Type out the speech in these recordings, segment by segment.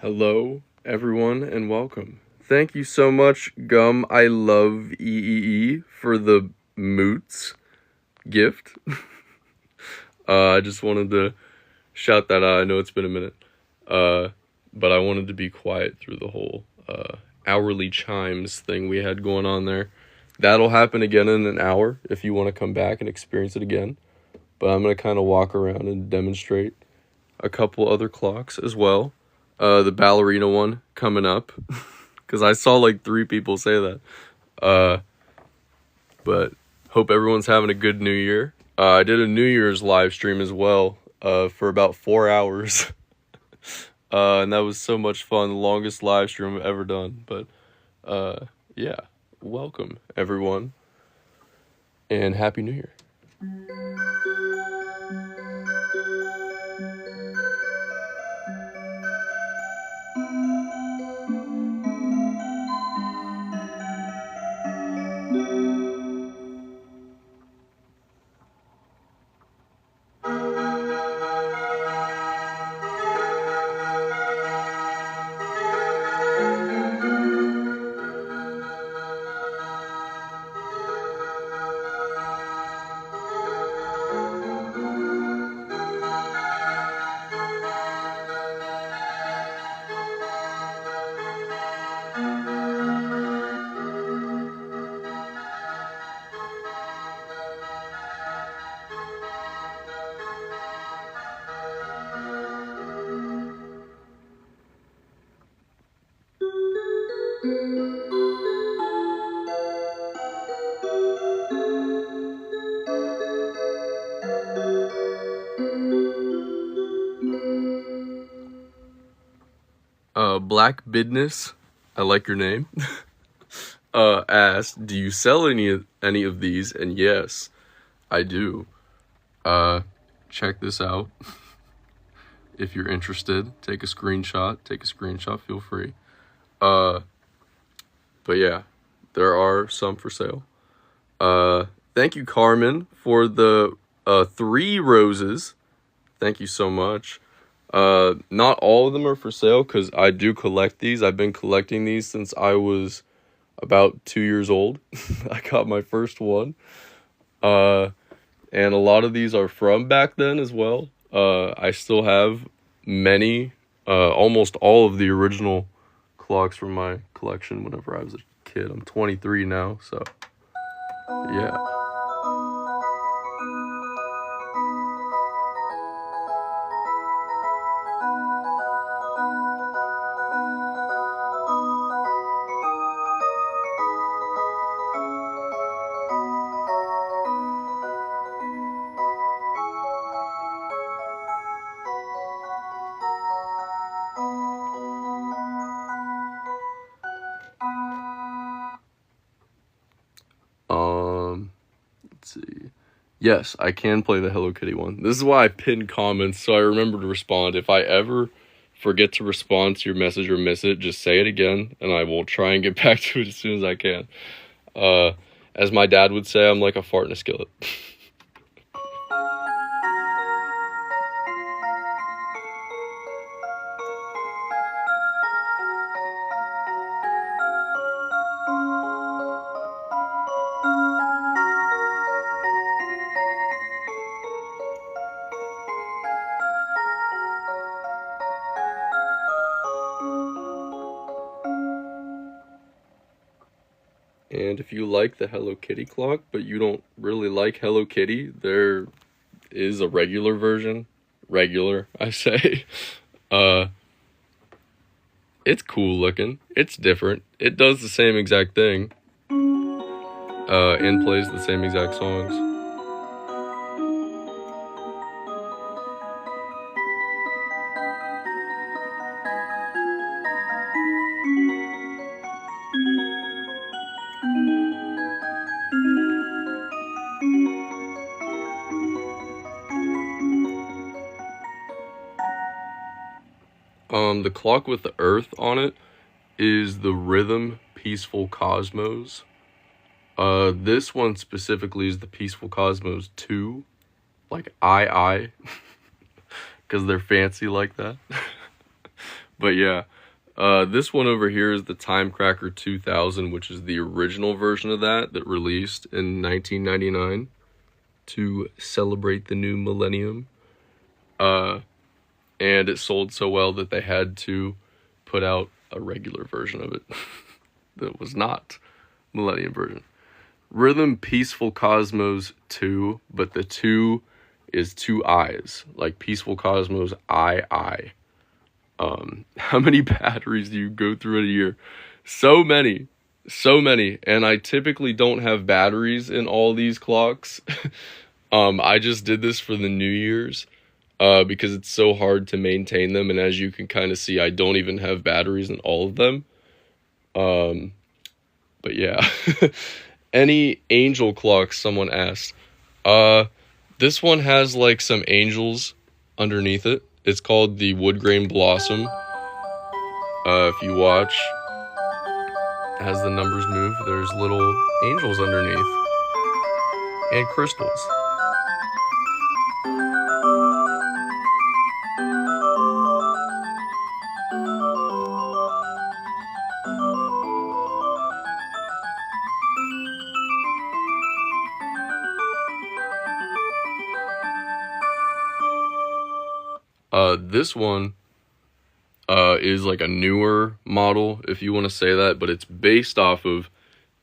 Hello, everyone, and welcome. Thank you so much, Gum. I love EEE for the Moots gift. I just wanted to shout that out. I know it's been a minute, but I wanted to be quiet through the whole hourly chimes thing we had going on there. That'll happen again in an hour if you want to come back and experience it again. But I'm going to kind of walk around and demonstrate a couple other clocks as well. The ballerina one coming up because I saw like 3 people say that. But hope everyone's having a good New Year. I did a New Year's live stream as well for about 4 hours. And that was so much fun. The longest live stream I've ever done. But yeah, welcome everyone. And Happy New Year. Black Bidness, I like your name, asked, do you sell any of these? And yes, I do. Check this out. If you're interested, take a screenshot, feel free. But yeah, there are some for sale. Thank you, Carmen, for the 3 roses. Thank you so much. Not all of them are for sale because I do collect these. I've been collecting these since I was about 2 years old. I got my first one. And a lot of these are from back then as well. I still have many, almost all of the original clocks from my collection whenever I was a kid. I'm 23 now, so yeah. Let's see. Yes, I can play the Hello Kitty one. This is why I pin comments so I remember to respond. If I ever forget to respond to your message or miss it, just say it again, and I will try and get back to it as soon as I can. As my dad would say, I'm like a fart in a skillet. And if you like the Hello Kitty clock, but you don't really like Hello Kitty, there is a regular version. Regular, I say. It's cool looking. It's different. It does the same exact thing. And plays the same exact songs. The clock with the earth on it is the Rhythm Peaceful Cosmos. This one specifically is the Peaceful Cosmos 2. Like I. Because they're fancy like that. But yeah, This one over here is the Timecracker 2000, which is the original version of that released in 1999 to celebrate the new millennium. And it sold so well that they had to put out a regular version of it that was not millennium version. Rhythm Peaceful Cosmos 2, but the 2 is 2 I's, like Peaceful Cosmos I. How many batteries do you go through in a year? So many, and I typically don't have batteries in all these clocks. I just did this for the New Year's, because it's so hard to maintain them, and as you can kind of see, I don't even have batteries in all of them. But yeah. Any angel clocks, someone asked. This one has like some angels underneath it. It's called the Wood Grain Blossom. If you watch, as the numbers move, there's little angels underneath. And crystals. This one is like a newer model, if you want to say that, but it's based off of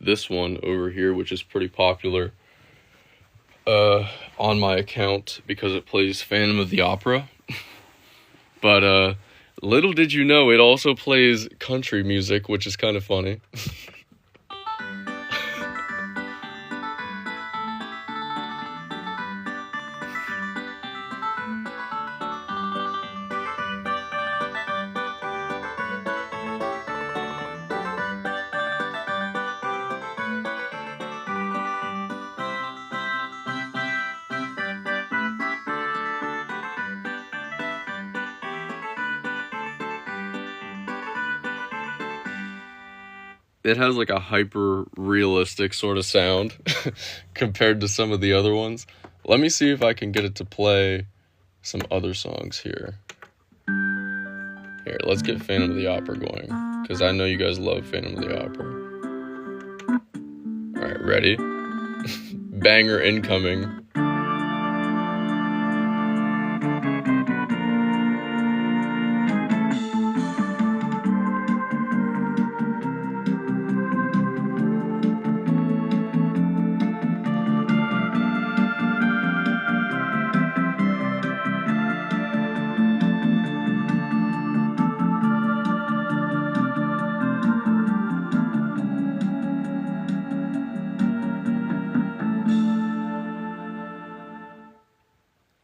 this one over here, which is pretty popular on my account because it plays Phantom of the Opera. But little did you know, it also plays country music, which is kind of funny. It has like a hyper realistic sort of sound compared to some of the other ones. Let me see if I can get it to play some other songs here. Here, let's get Phantom of the Opera going, because I know you guys love Phantom of the Opera. Alright, ready? Banger incoming.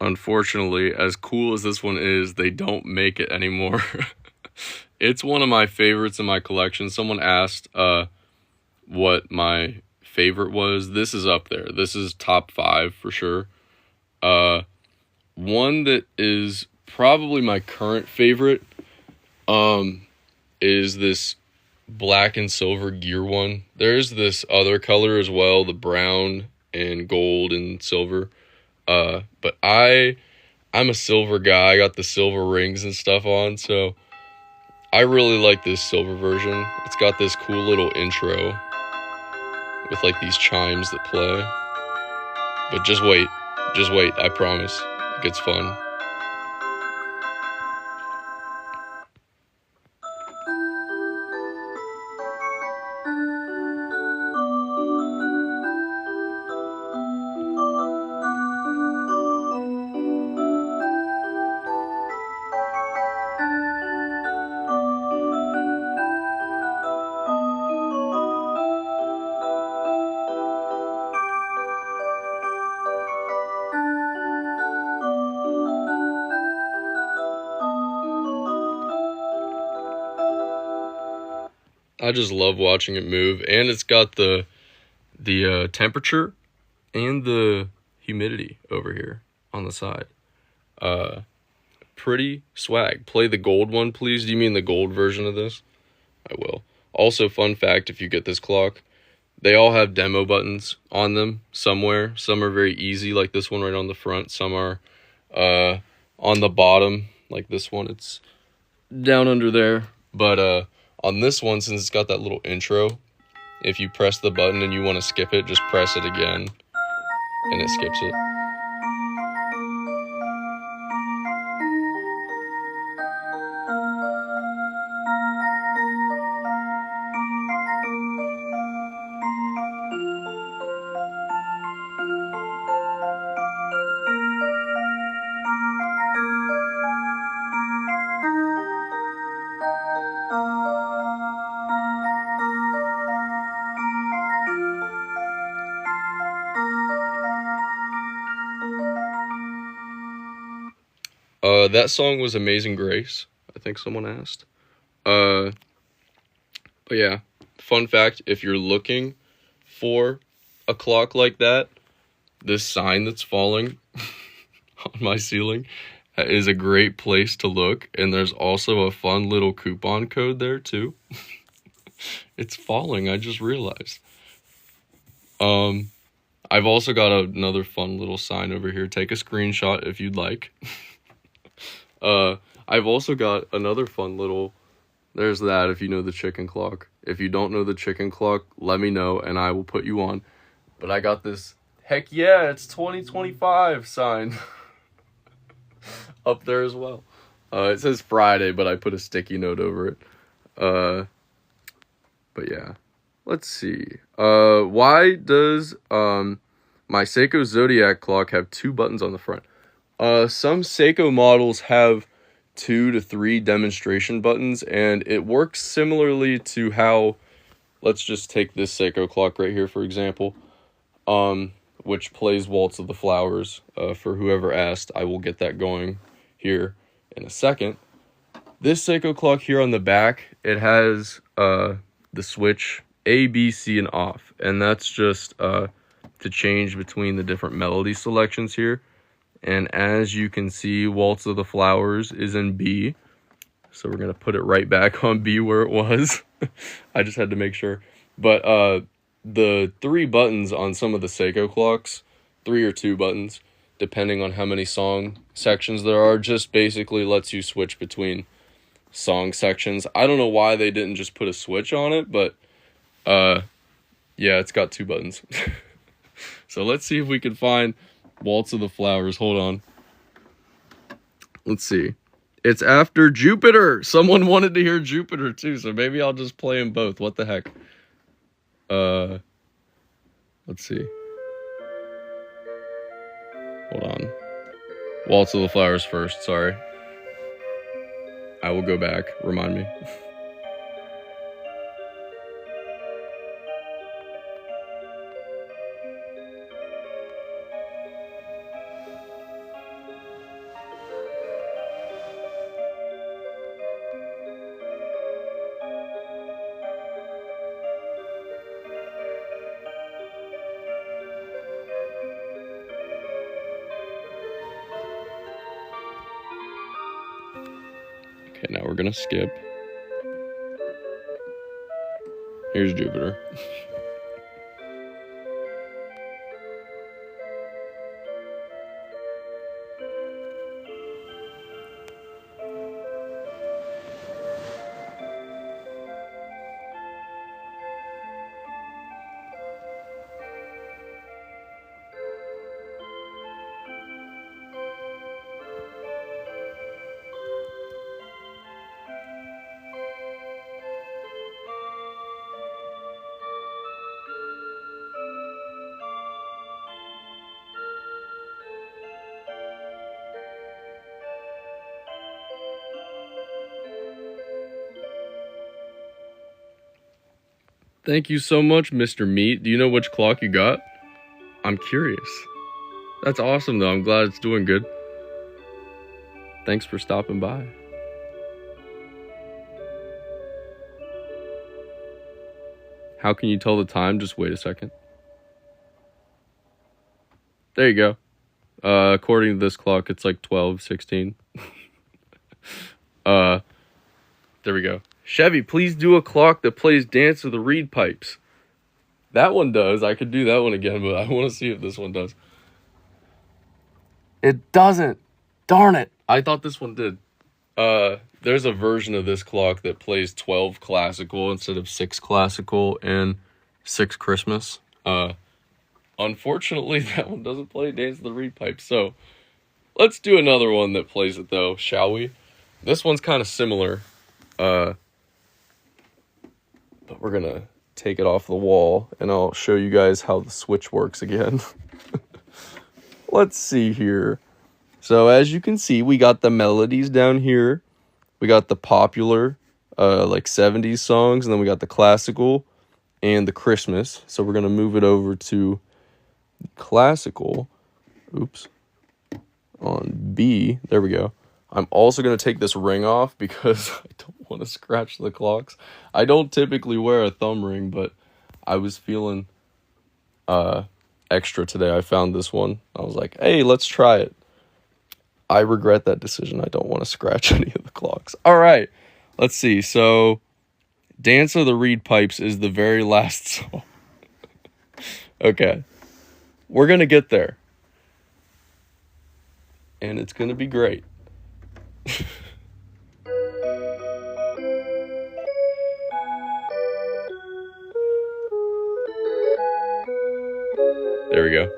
Unfortunately, as cool as this one is, they don't make it anymore. It's one of my favorites in my collection. Someone asked what my favorite was. This is up there. This is top 5 for sure. One that is probably my current favorite is this black and silver gear one. There's this other color as well, the brown and gold and silver. But I'm a silver guy. I got the silver rings and stuff on, so I really like this silver version. It's got this cool little intro with like these chimes that play. But just wait, I promise. It gets fun. I just love watching it move, and it's got the temperature and the humidity over here on the side. Pretty swag. Play the gold one, please. Do you mean the gold version of this? I will. Also, fun fact, if you get this clock, they all have demo buttons on them somewhere. Some are very easy, like this one right on the front. Some are on the bottom, like this one. It's down under there. But on this one, since it's got that little intro, if you press the button and you want to skip it, just press it again and it skips it. That song was Amazing Grace, I think someone asked. But yeah, fun fact, if you're looking for a clock like that, this sign that's falling on my ceiling is a great place to look. And there's also a fun little coupon code there too. It's falling, I just realized. I've also got another fun little sign over here. Take a screenshot if you'd like. I've also got another fun little, there's that if you know the chicken clock. If you don't know the chicken clock, let me know and I will put you on. But I got this, heck yeah, it's 2025 sign up there as well. It says Friday, but I put a sticky note over it. But yeah, let's see. Why does my Seiko Zodiac clock have 2 buttons on the front? Some Seiko models have 2 to 3 demonstration buttons, and it works similarly to how, let's just take this Seiko clock right here, for example, which plays Waltz of the Flowers. For whoever asked, I will get that going here in a second. This Seiko clock here on the back, it has the switch A, B, C, and off, and that's just to change between the different melody selections here. And as you can see, Waltz of the Flowers is in B. So we're going to put it right back on B where it was. I just had to make sure. But the 3 buttons on some of the Seiko clocks, 3 or 2 buttons, depending on how many song sections there are, just basically lets you switch between song sections. I don't know why they didn't just put a switch on it, but yeah, it's got 2 buttons. So let's see if we can find Waltz of the Flowers. Hold on. Let's see. It's after Jupiter. Someone wanted to hear Jupiter too, so maybe I'll just play them both. What the heck? Let's see. Hold on. Waltz of the Flowers first, sorry. I will go back. Remind me. Okay, now we're gonna skip. Here's Jupiter. Thank you so much, Mr. Meat. Do you know which clock you got? I'm curious. That's awesome, though. I'm glad it's doing good. Thanks for stopping by. How can you tell the time? Just wait a second. There you go. According to this clock, it's like 12:16. There we go. Chevy, please do a clock that plays Dance of the Reed Pipes. That one does. I could do that one again, but I want to see if this one does. It doesn't. Darn it. I thought this one did. There's a version of this clock that plays 12 classical instead of 6 classical and 6 Christmas. Unfortunately, that one doesn't play Dance of the Reed Pipe, so let's do another one that plays it, though, shall we? This one's kind of similar, but we're gonna take it off the wall, and I'll show you guys how the switch works again. Let's see here. So as you can see, we got the melodies down here. We got the popular, like 70s songs, and then we got the classical and the Christmas. So we're gonna move it over to classical. Oops. On B, there we go. I'm also gonna take this ring off because I don't want to scratch the clocks. I don't typically wear a thumb ring, but I was feeling extra today. I found this one. I was like, hey, let's try it. I regret that decision. I don't want to scratch any of the clocks. All right, let's see. So, Dance of the Reed Pipes is the very last song. Okay, we're going to get there. And it's going to be great. There we go.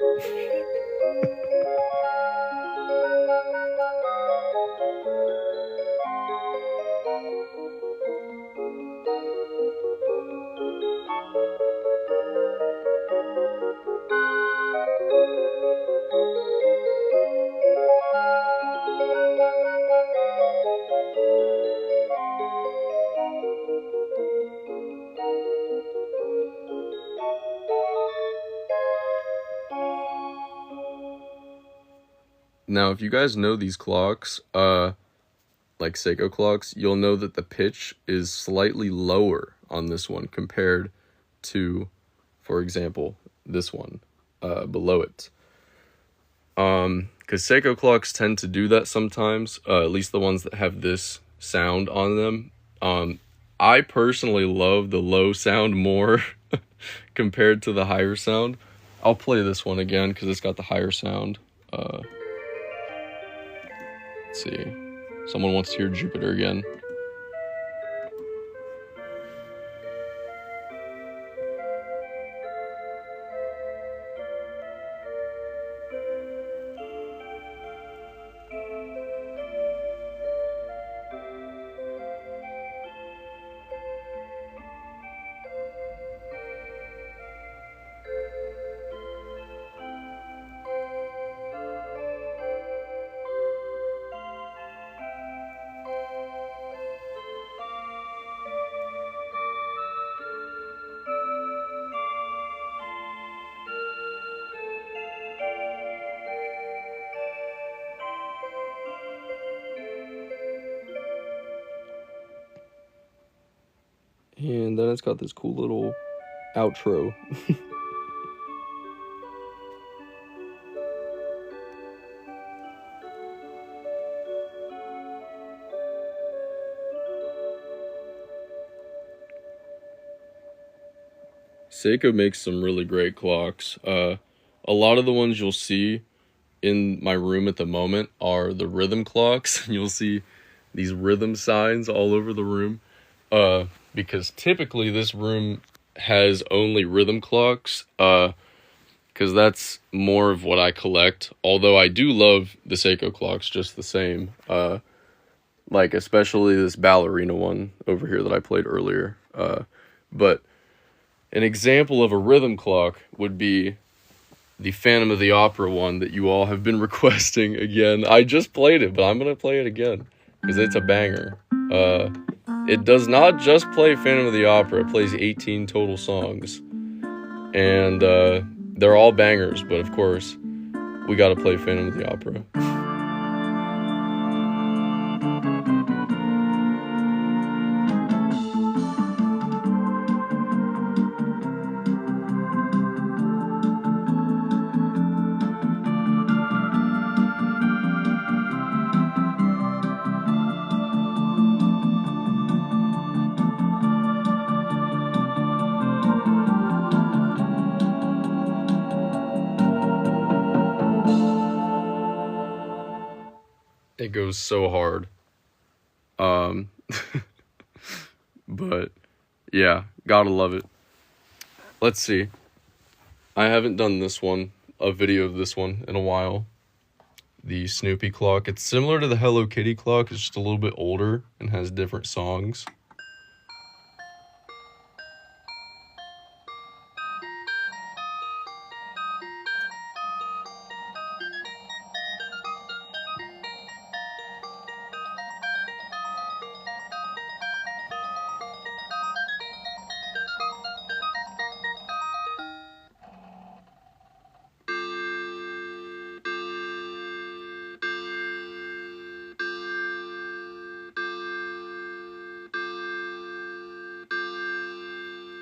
Now, if you guys know these clocks, like Seiko clocks, you'll know that the pitch is slightly lower on this one compared to, for example, this one below it. Because Seiko clocks tend to do that sometimes, at least the ones that have this sound on them. I personally love the low sound more compared to the higher sound. I'll play this one again because it's got the higher sound. Let's see. Someone wants to hear Jupiter again. And then it's got this cool little outro. Seiko makes some really great clocks. A lot of the ones you'll see in my room at the moment are the rhythm clocks. You'll see these rhythm signs all over the room. Because typically this room has only rhythm clocks, because that's more of what I collect. Although I do love the Seiko clocks just the same. Like especially this ballerina one over here that I played earlier. But an example of a rhythm clock would be the Phantom of the Opera one that you all have been requesting again. I just played it, but I'm going to play it again because it's a banger. It does not just play Phantom of the Opera. It plays 18 total songs. And they're all bangers, but of course, we gotta play Phantom of the Opera. It goes so hard. Um, but yeah, gotta love it. Let's see. I haven't done a video of this one in a while. The Snoopy clock. It's similar to the Hello Kitty clock. It's just a little bit older and has different songs.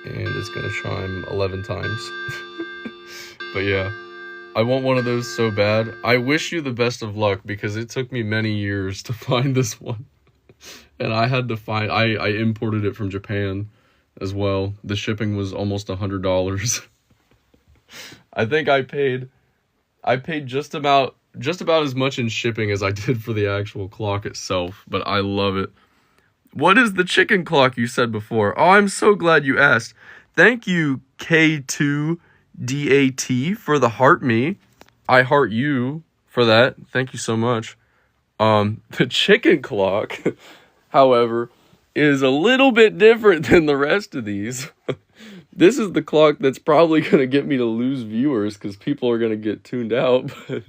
And it's gonna chime 11 times. But yeah, I want one of those so bad. I wish you the best of luck because it took me many years to find this one. And I had to find, I imported it from Japan as well. The shipping was almost $100. I think I paid just about as much in shipping as I did for the actual clock itself, but I love it. What is the chicken clock you said before? Oh, I'm so glad you asked. Thank you, K2DAT, for the heart me. I heart you for that. Thank you so much. The chicken clock, however, is a little bit different than the rest of these. This is the clock that's probably going to get me to lose viewers because people are going to get tuned out. But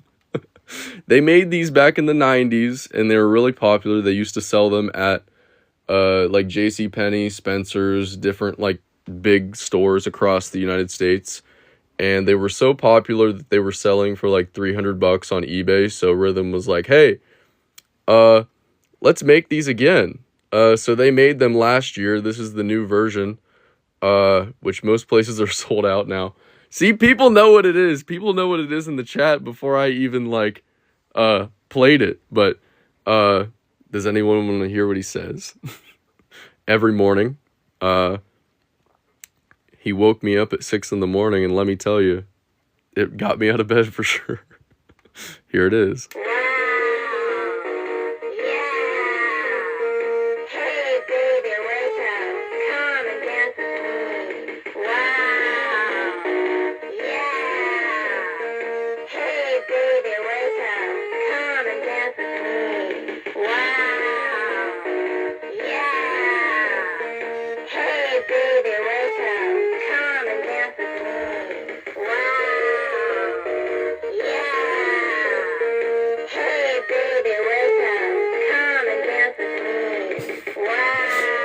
they made these back in the 90s, and they were really popular. They used to sell them at like JCPenney, Spencer's, different like big stores across the United States. And they were so popular that they were selling for like $300 on eBay. So Rhythm was like, hey, let's make these again. So they made them last year. This is the new version, which most places are sold out now. See, people know what it is. People know what it is in the chat before I even like played it. But does anyone want to hear what he says? Every morning, he woke me up at 6 a.m, and let me tell you, it got me out of bed for sure. Here it is.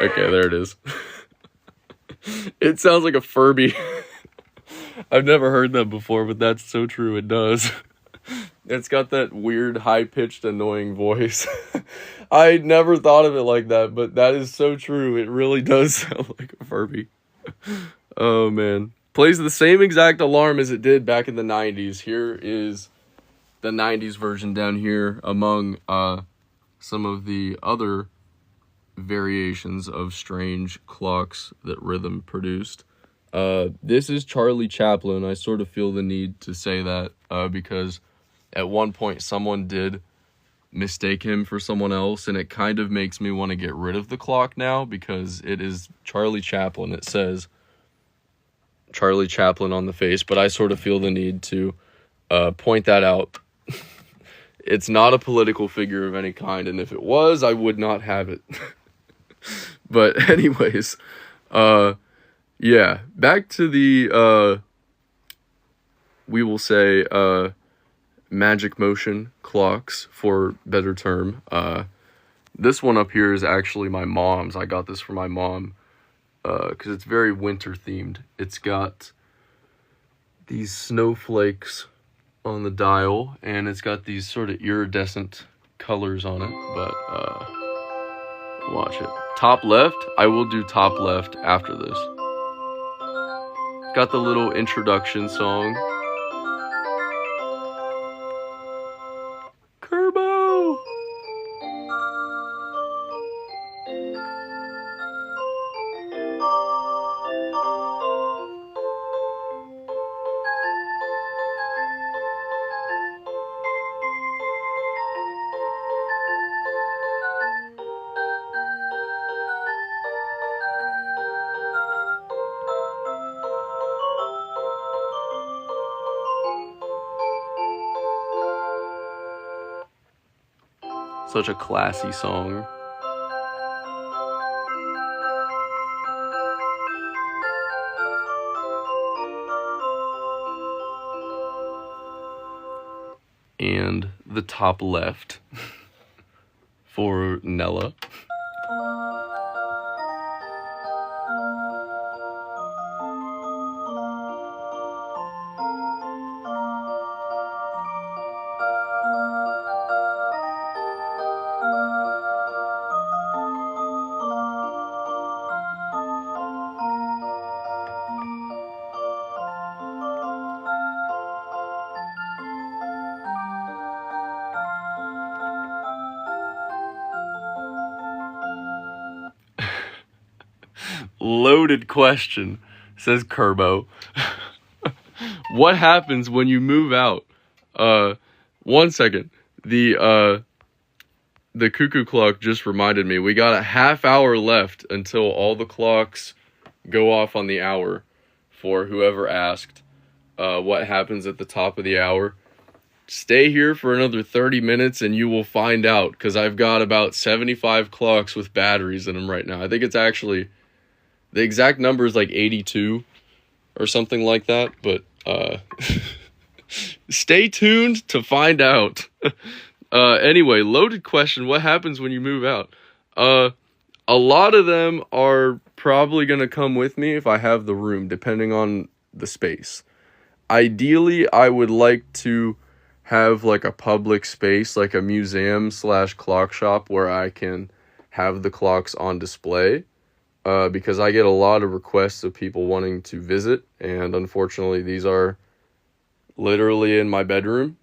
Okay, there it is. It sounds like a Furby. I've never heard that before, but that's so true. It does. It's got that weird, high-pitched, annoying voice. I never thought of it like that, but that is so true. It really does sound like a Furby. Oh, man. Plays the same exact alarm as it did back in the 90s. Here is the 90s version down here among some of the other variations of strange clocks that Rhythm produced. This is Charlie Chaplin. I sort of feel the need to say that because at one point someone did mistake him for someone else, and it kind of makes me want to get rid of the clock now because it is Charlie Chaplin. It says Charlie Chaplin on the face, but I sort of feel the need to point that out. It's not a political figure of any kind, and if it was, I would not have it. But anyways, yeah, back to the, we will say, magic motion clocks, for better term. This one up here is actually my mom's. I got this for my mom, because it's very winter themed. It's got these snowflakes on the dial, and it's got these sort of iridescent colors on it, but, watch it. Top left, I will do top left after this. Got the little introduction song. Kerbo! Such a classy song. And the top left for Nella. Loaded question, says Kerbo. What happens when you move out? 1 second. The cuckoo clock just reminded me we got a half hour left until all the clocks go off on the hour for whoever asked what happens at the top of the hour. Stay here for another 30 minutes and you will find out, because I've got about 75 clocks with batteries in them right now. I think it's actually, the exact number is like 82 or something like that, but stay tuned to find out. Anyway, loaded question, what happens when you move out? A lot of them are probably going to come with me if I have the room, depending on the space. Ideally, I would like to have like a public space, like a museum / clock shop where I can have the clocks on display, because I get a lot of requests of people wanting to visit, and unfortunately these are literally in my bedroom.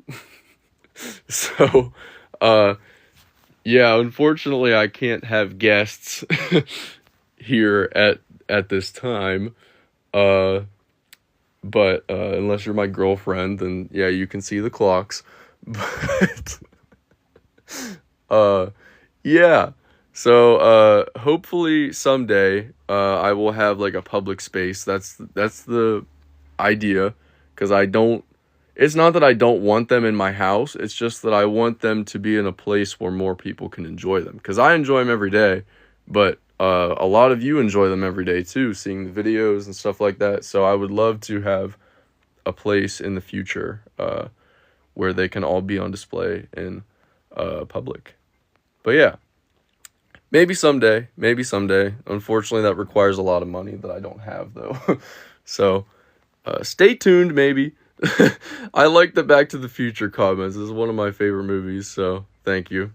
So yeah, unfortunately I can't have guests here at this time, but unless you're my girlfriend, then yeah, you can see the clocks. But yeah, so hopefully someday I will have like a public space. That's the idea, because it's not that I don't want them in my house, it's just that I want them to be in a place where more people can enjoy them, because I enjoy them every day, but a lot of you enjoy them every day too, seeing the videos and stuff like that. So I would love to have a place in the future where they can all be on display in public. But yeah, maybe someday. Unfortunately, that requires a lot of money that I don't have, though. So stay tuned, maybe. I like the Back to the Future comments. This is one of my favorite movies, so thank you.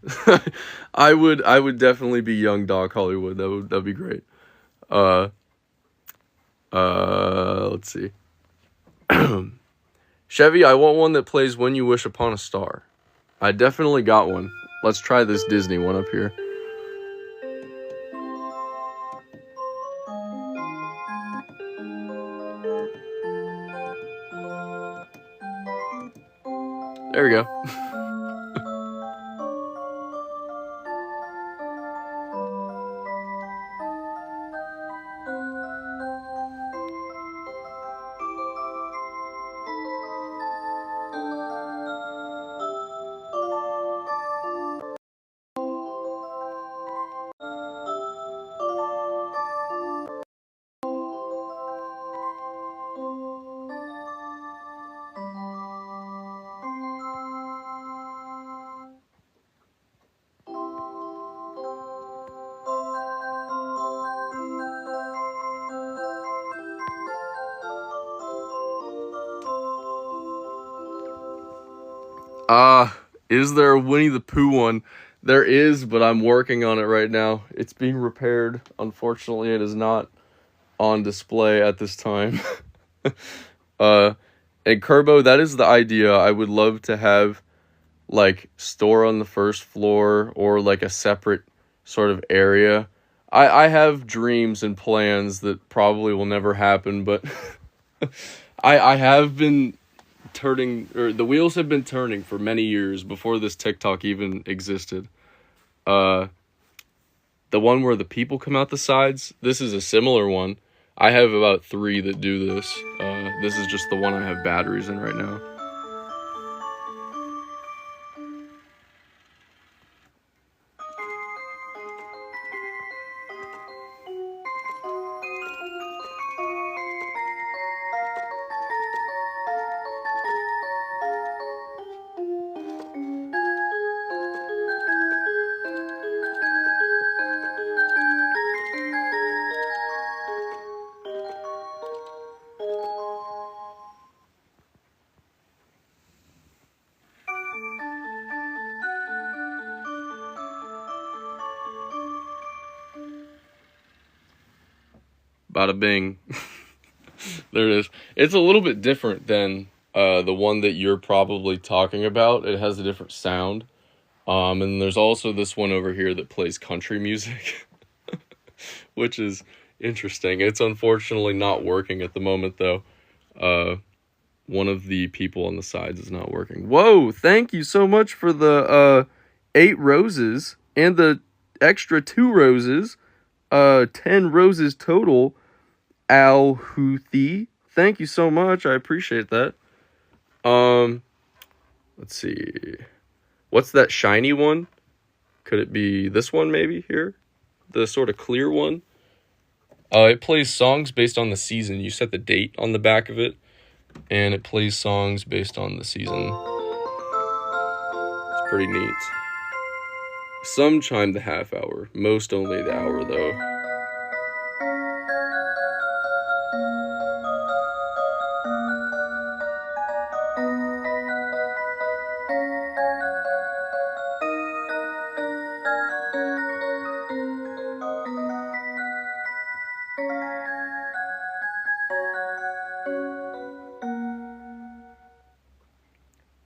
I would definitely be young Doc Hollywood. That'd be great. Let's see. Chevy, I want one that plays When You Wish Upon a Star. I definitely got one. Let's try this Disney one up here. There we go. Is there a Winnie the Pooh one? There is, but I'm working on it right now. It's being repaired. Unfortunately, it is not on display at this time. And Kerbo, that is the idea. I would love to have like store on the first floor, or like a separate sort of area. I have dreams and plans that probably will never happen, but I have been turning, or the wheels have been turning for many years before this TikTok even existed. The one where the people come out the sides, this is a similar one. I have about 3 that do this. This is just the one I have batteries in right now. Bada bing. There it is. It's a little bit different than the one that you're probably talking about. It has a different sound. And there's also this one over here that plays country music, which is interesting. It's unfortunately not working at the moment, though. One of the people on the sides is not working. Whoa, thank you so much for the 8 roses and the extra 2 roses. 10 roses total. Al Houthi. Thank you so much. I appreciate that. Let's see. What's that shiny one? Could it be this one maybe here? The sort of clear one? It plays songs based on the season. You set the date on the back of it, and it plays songs based on the season. It's pretty neat. Some chime the half hour, most only the hour though.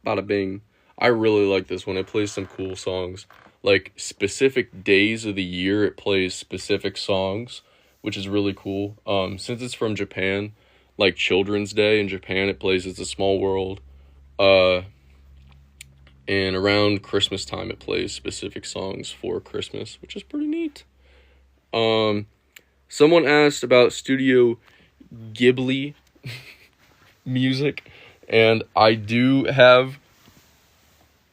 Bada bing. I really like this one. It plays some cool songs. Like, specific days of the year, it plays specific songs, which is really cool. Since it's from Japan, like Children's Day in Japan, it plays It's a Small World. And around Christmas time, it plays specific songs for Christmas, which is pretty neat. Someone asked about Studio Ghibli music, and I do have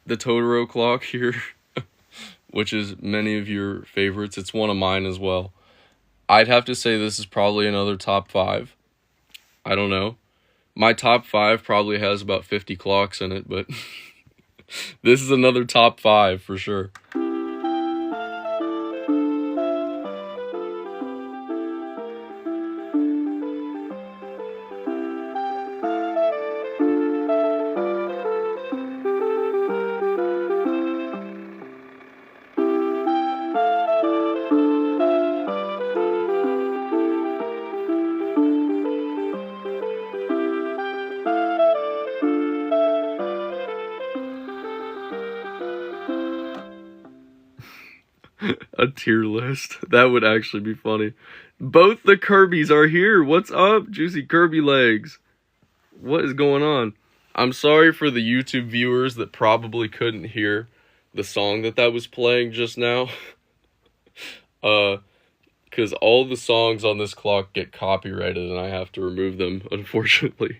the Totoro clock here, which is many of your favorites. It's one of mine as well. I'd have to say this is probably another top 5. I don't know. My top 5 probably has about 50 clocks in it, but this is another top 5 for sure. A tier list. That would actually be funny. Both the Kirbys are here. What's up, Juicy Kirby Legs? What is going on? I'm sorry for the YouTube viewers that probably couldn't hear the song that was playing just now. Because all the songs on this clock get copyrighted and I have to remove them, unfortunately.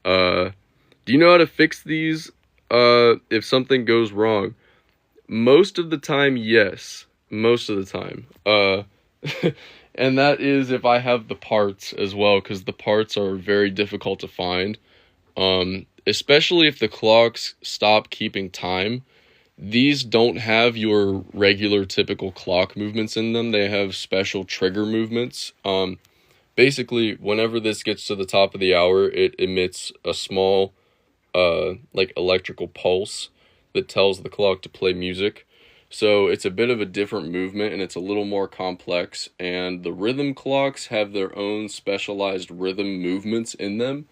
Do you know how to fix these if something goes wrong? Most of the time, yes. Most of the time. And that is if I have the parts as well, because the parts are very difficult to find. Especially if the clocks stop keeping time. These don't have your regular typical clock movements in them. They have special trigger movements. Basically, whenever this gets to the top of the hour, it emits a small, like electrical pulse that tells the clock to play music. So it's a bit of a different movement and it's a little more complex, and the rhythm clocks have their own specialized rhythm movements in them,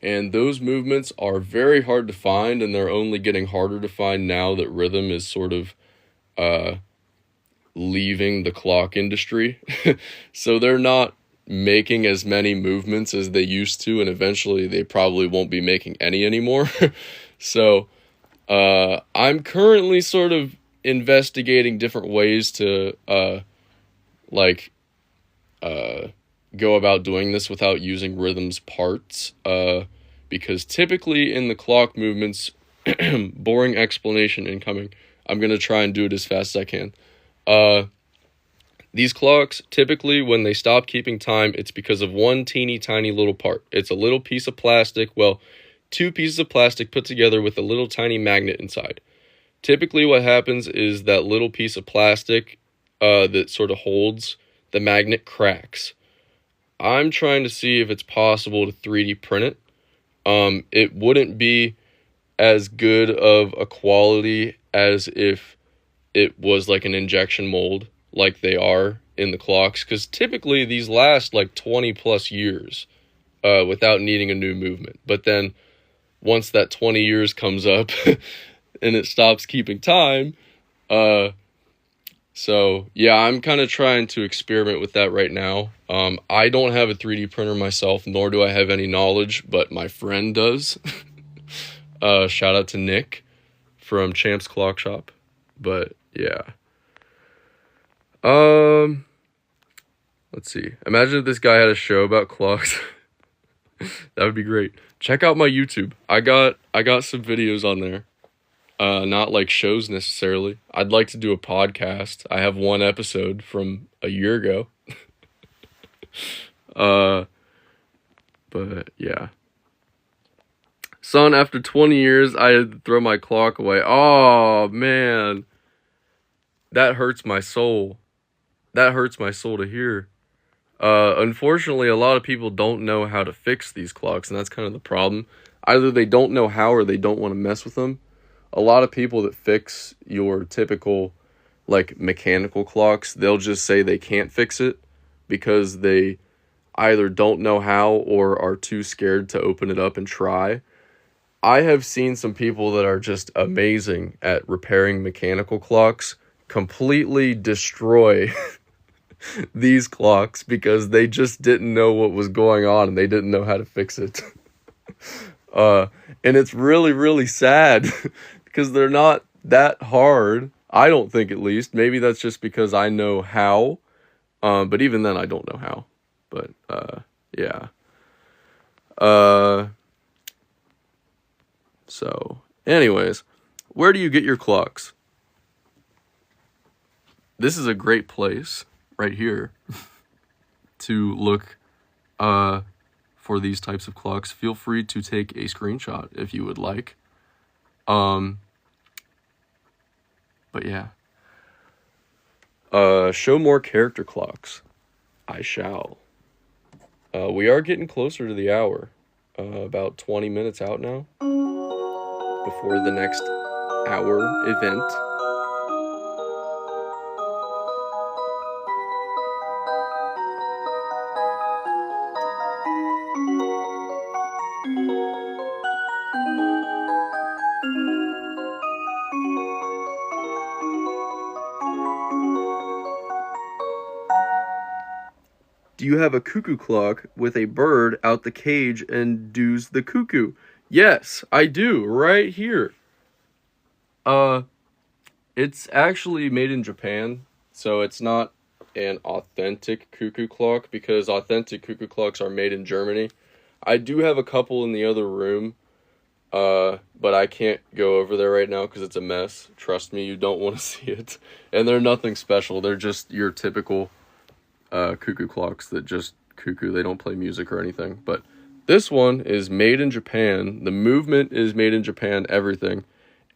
and those movements are very hard to find, and they're only getting harder to find now that rhythm is sort of leaving the clock industry. So they're not making as many movements as they used to, and eventually they probably won't be making any anymore. So I'm currently sort of investigating different ways to go about doing this without using rhythm's parts, because typically in the clock movements, boring explanation incoming, I'm going to try and do it as fast as I can. These clocks, typically when they stop keeping time, it's because of one teeny tiny little part. It's a little piece of plastic, well, 2 pieces of plastic put together with a little tiny magnet inside. Typically what happens is that little piece of plastic that sort of holds the magnet cracks. I'm trying to see if it's possible to 3D print it. It wouldn't be as good of a quality as if it was like an injection mold, like they are in the clocks, because typically these last like 20 plus years without needing a new movement. But then once that 20 years comes up and it stops keeping time, so yeah, I'm kind of trying to experiment with that right now. I don't have a 3D printer myself, nor do I have any knowledge, but my friend does. Shout out to Nick from Champ's Clock Shop. But yeah. Let's see. Imagine if this guy had a show about clocks. That would be great. Check out my YouTube. I got some videos on there. Not like shows necessarily. I'd like to do a podcast. I have one episode from a year ago. But yeah. Son, after 20 years, I had to throw my clock away. Oh, man. That hurts my soul. That hurts my soul to hear. Unfortunately, a lot of people don't know how to fix these clocks, and that's kind of the problem. Either they don't know how or they don't want to mess with them. A lot of people that fix your typical, like, mechanical clocks, they'll just say they can't fix it because they either don't know how or are too scared to open it up and try. I have seen some people that are just amazing at repairing mechanical clocks completely destroy these clocks because they just didn't know what was going on and they didn't know how to fix it. And it's really, really sad because they're not that hard. I don't think, at least. Maybe that's just because I know how. But even then, I don't know how. But, yeah. So, anyways, where do you get your clocks? This is a great place right here to look for these types of clocks. Feel free to take a screenshot if you would like. But yeah. Show more character clocks. I shall. We are getting closer to the hour. About 20 minutes out now. Before the next hour event. Do you have a cuckoo clock with a bird out the cage and does the cuckoo? Yes, I do, right here. It's actually made in Japan, so it's not an authentic cuckoo clock, because authentic cuckoo clocks are made in Germany. I do have a couple in the other room, but I can't go over there right now because it's a mess. Trust me, you don't want to see it. And they're nothing special. They're just your typical cuckoo clocks that just cuckoo. They don't play music or anything. But this one is made in Japan. The movement is made in Japan, everything.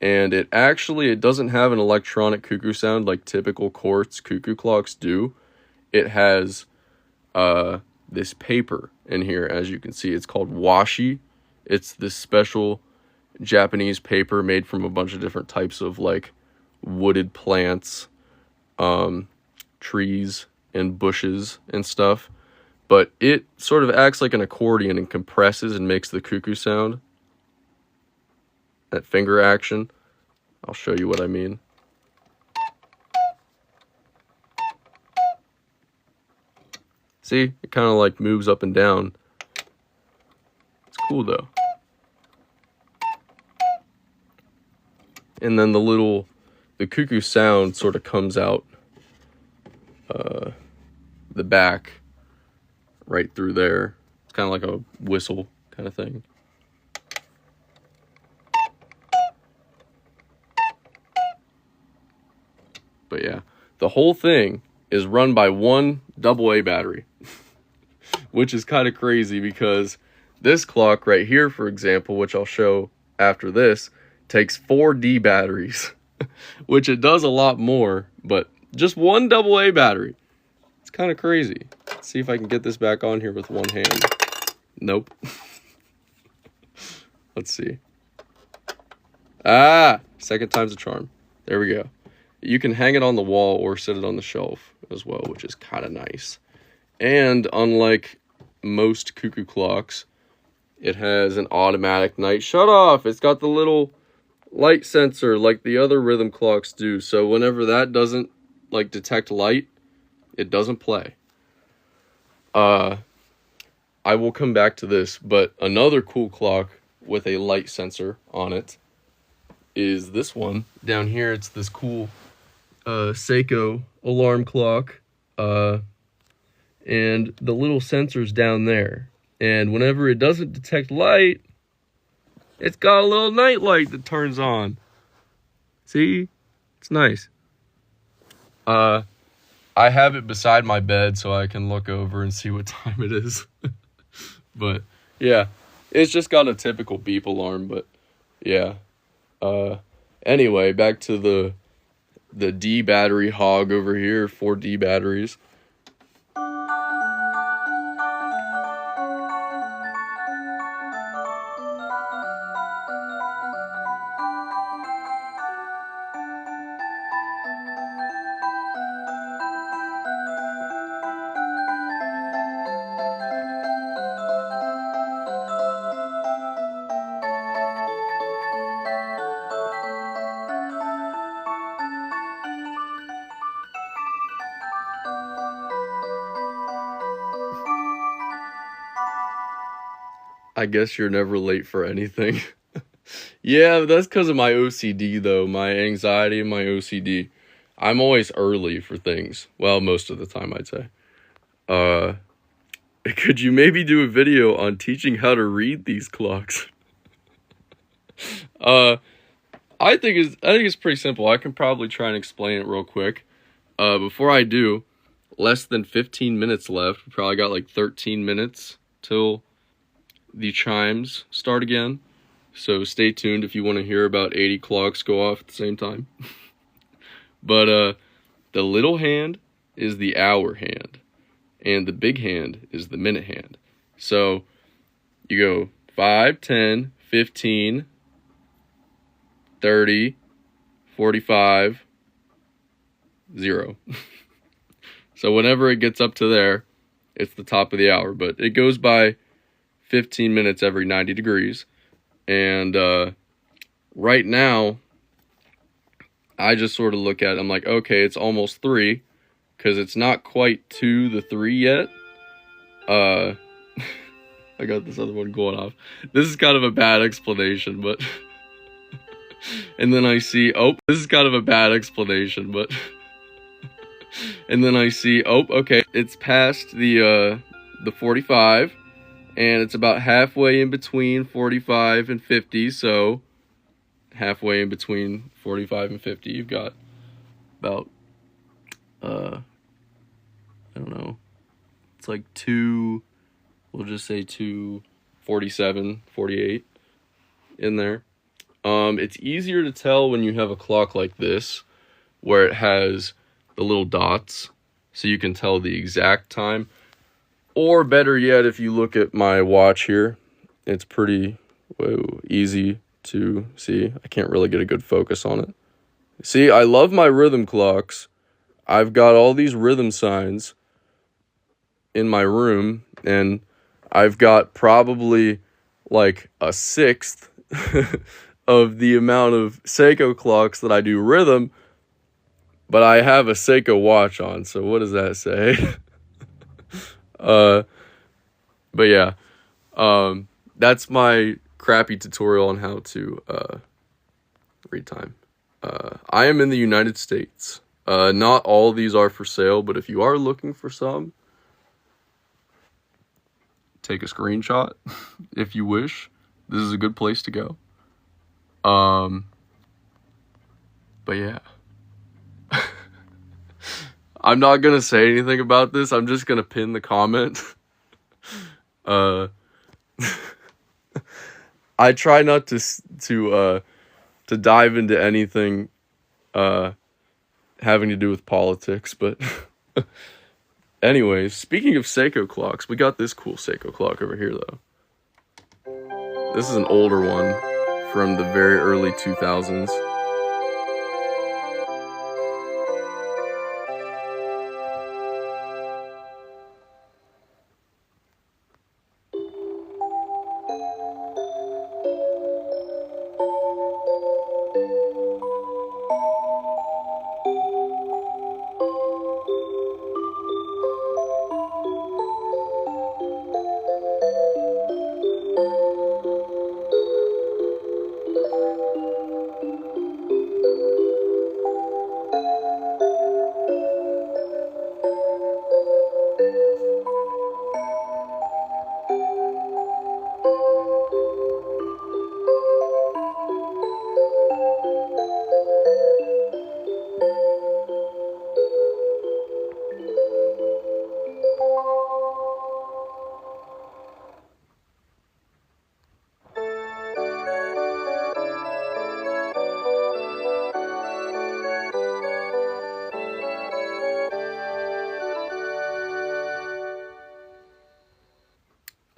And it doesn't have an electronic cuckoo sound like typical quartz cuckoo clocks do. It has this paper in here, as you can see. It's called washi. It's this special Japanese paper made from a bunch of different types of like wooded plants, trees, and bushes and stuff. But it sort of acts like an accordion and compresses and makes the cuckoo sound. That finger action. I'll show you what I mean. See? It kind of like moves up and down. It's cool though. And then the cuckoo sound sort of comes out the back right through there. It's kind of like a whistle kind of thing. But yeah, the whole thing is run by one AA battery, which is kind of crazy because this clock right here, for example, which I'll show after this, takes 4 D batteries, which it does a lot more, but just one AA battery. It's kind of crazy. Let's see if I can get this back on here with one hand. Nope. Let's see. Second time's a charm. There we go. you can hang it on the wall or sit it on the shelf as well, which is kind of nice. And unlike most cuckoo clocks, it has an automatic night shut off. It's got the little light sensor like the other rhythm clocks do. So whenever that doesn't like detect light, it doesn't play. I will come back to this, but another cool clock with a light sensor on it is this one. Down here, it's this cool Seiko alarm clock. And the little sensor's down there. And whenever it doesn't detect light, it's got a little night light that turns on. See? It's nice. I have it beside my bed so I can look over and see what time it is. But yeah, it's just got a typical beep alarm, but yeah. Anyway, back to the D battery hog over here, 4 D batteries. I guess you're never late for anything. Yeah, that's because of my OCD, though. My anxiety and my OCD. I'm always early for things. Well, most of the time, I'd say. Could you maybe do a video on teaching how to read these clocks? I think it's pretty simple. I can probably try and explain it real quick. Before I do, less than 15 minutes left. We probably got like 13 minutes till the chimes start again. So stay tuned if you want to hear about 80 clocks go off at the same time. But the little hand is the hour hand, and the big hand is the minute hand. So you go 5, 10, 15, 30, 45, 0. So whenever it gets up to there, it's the top of the hour. But it goes by 15 minutes every 90 degrees. And right now, I just sort of look at it. I'm like, okay, it's almost 3, because it's not quite to the 3 yet. I got this other one going off. This is kind of a bad explanation, but... And then I see, oh, this is kind of a bad explanation, but... And then I see, oh, okay, it's past the 45, and it's about halfway in between 45 and 50, so halfway in between 45 and 50, you've got about, I don't know, it's like we'll just say 247, 48 in there. It's easier to tell when you have a clock like this, where it has the little dots, so you can tell the exact time. Or better yet, if you look at my watch here, it's pretty easy to see. I can't really get a good focus on it. See, I love my rhythm clocks. I've got all these rhythm signs in my room, and I've got probably like a sixth of the amount of Seiko clocks that I do rhythm, but I have a Seiko watch on, so what does that say? But yeah, that's my crappy tutorial on how to read time. I am in the United States. Not all of these are for sale, but if you are looking for some, take a screenshot if you wish. This is a good place to go. But yeah. I'm not gonna say anything about this. I'm just gonna pin the comment. I try not to dive into anything having to do with politics, but anyways, speaking of Seiko clocks, we got this cool Seiko clock over here though. This is an older one from the very early 2000s. And it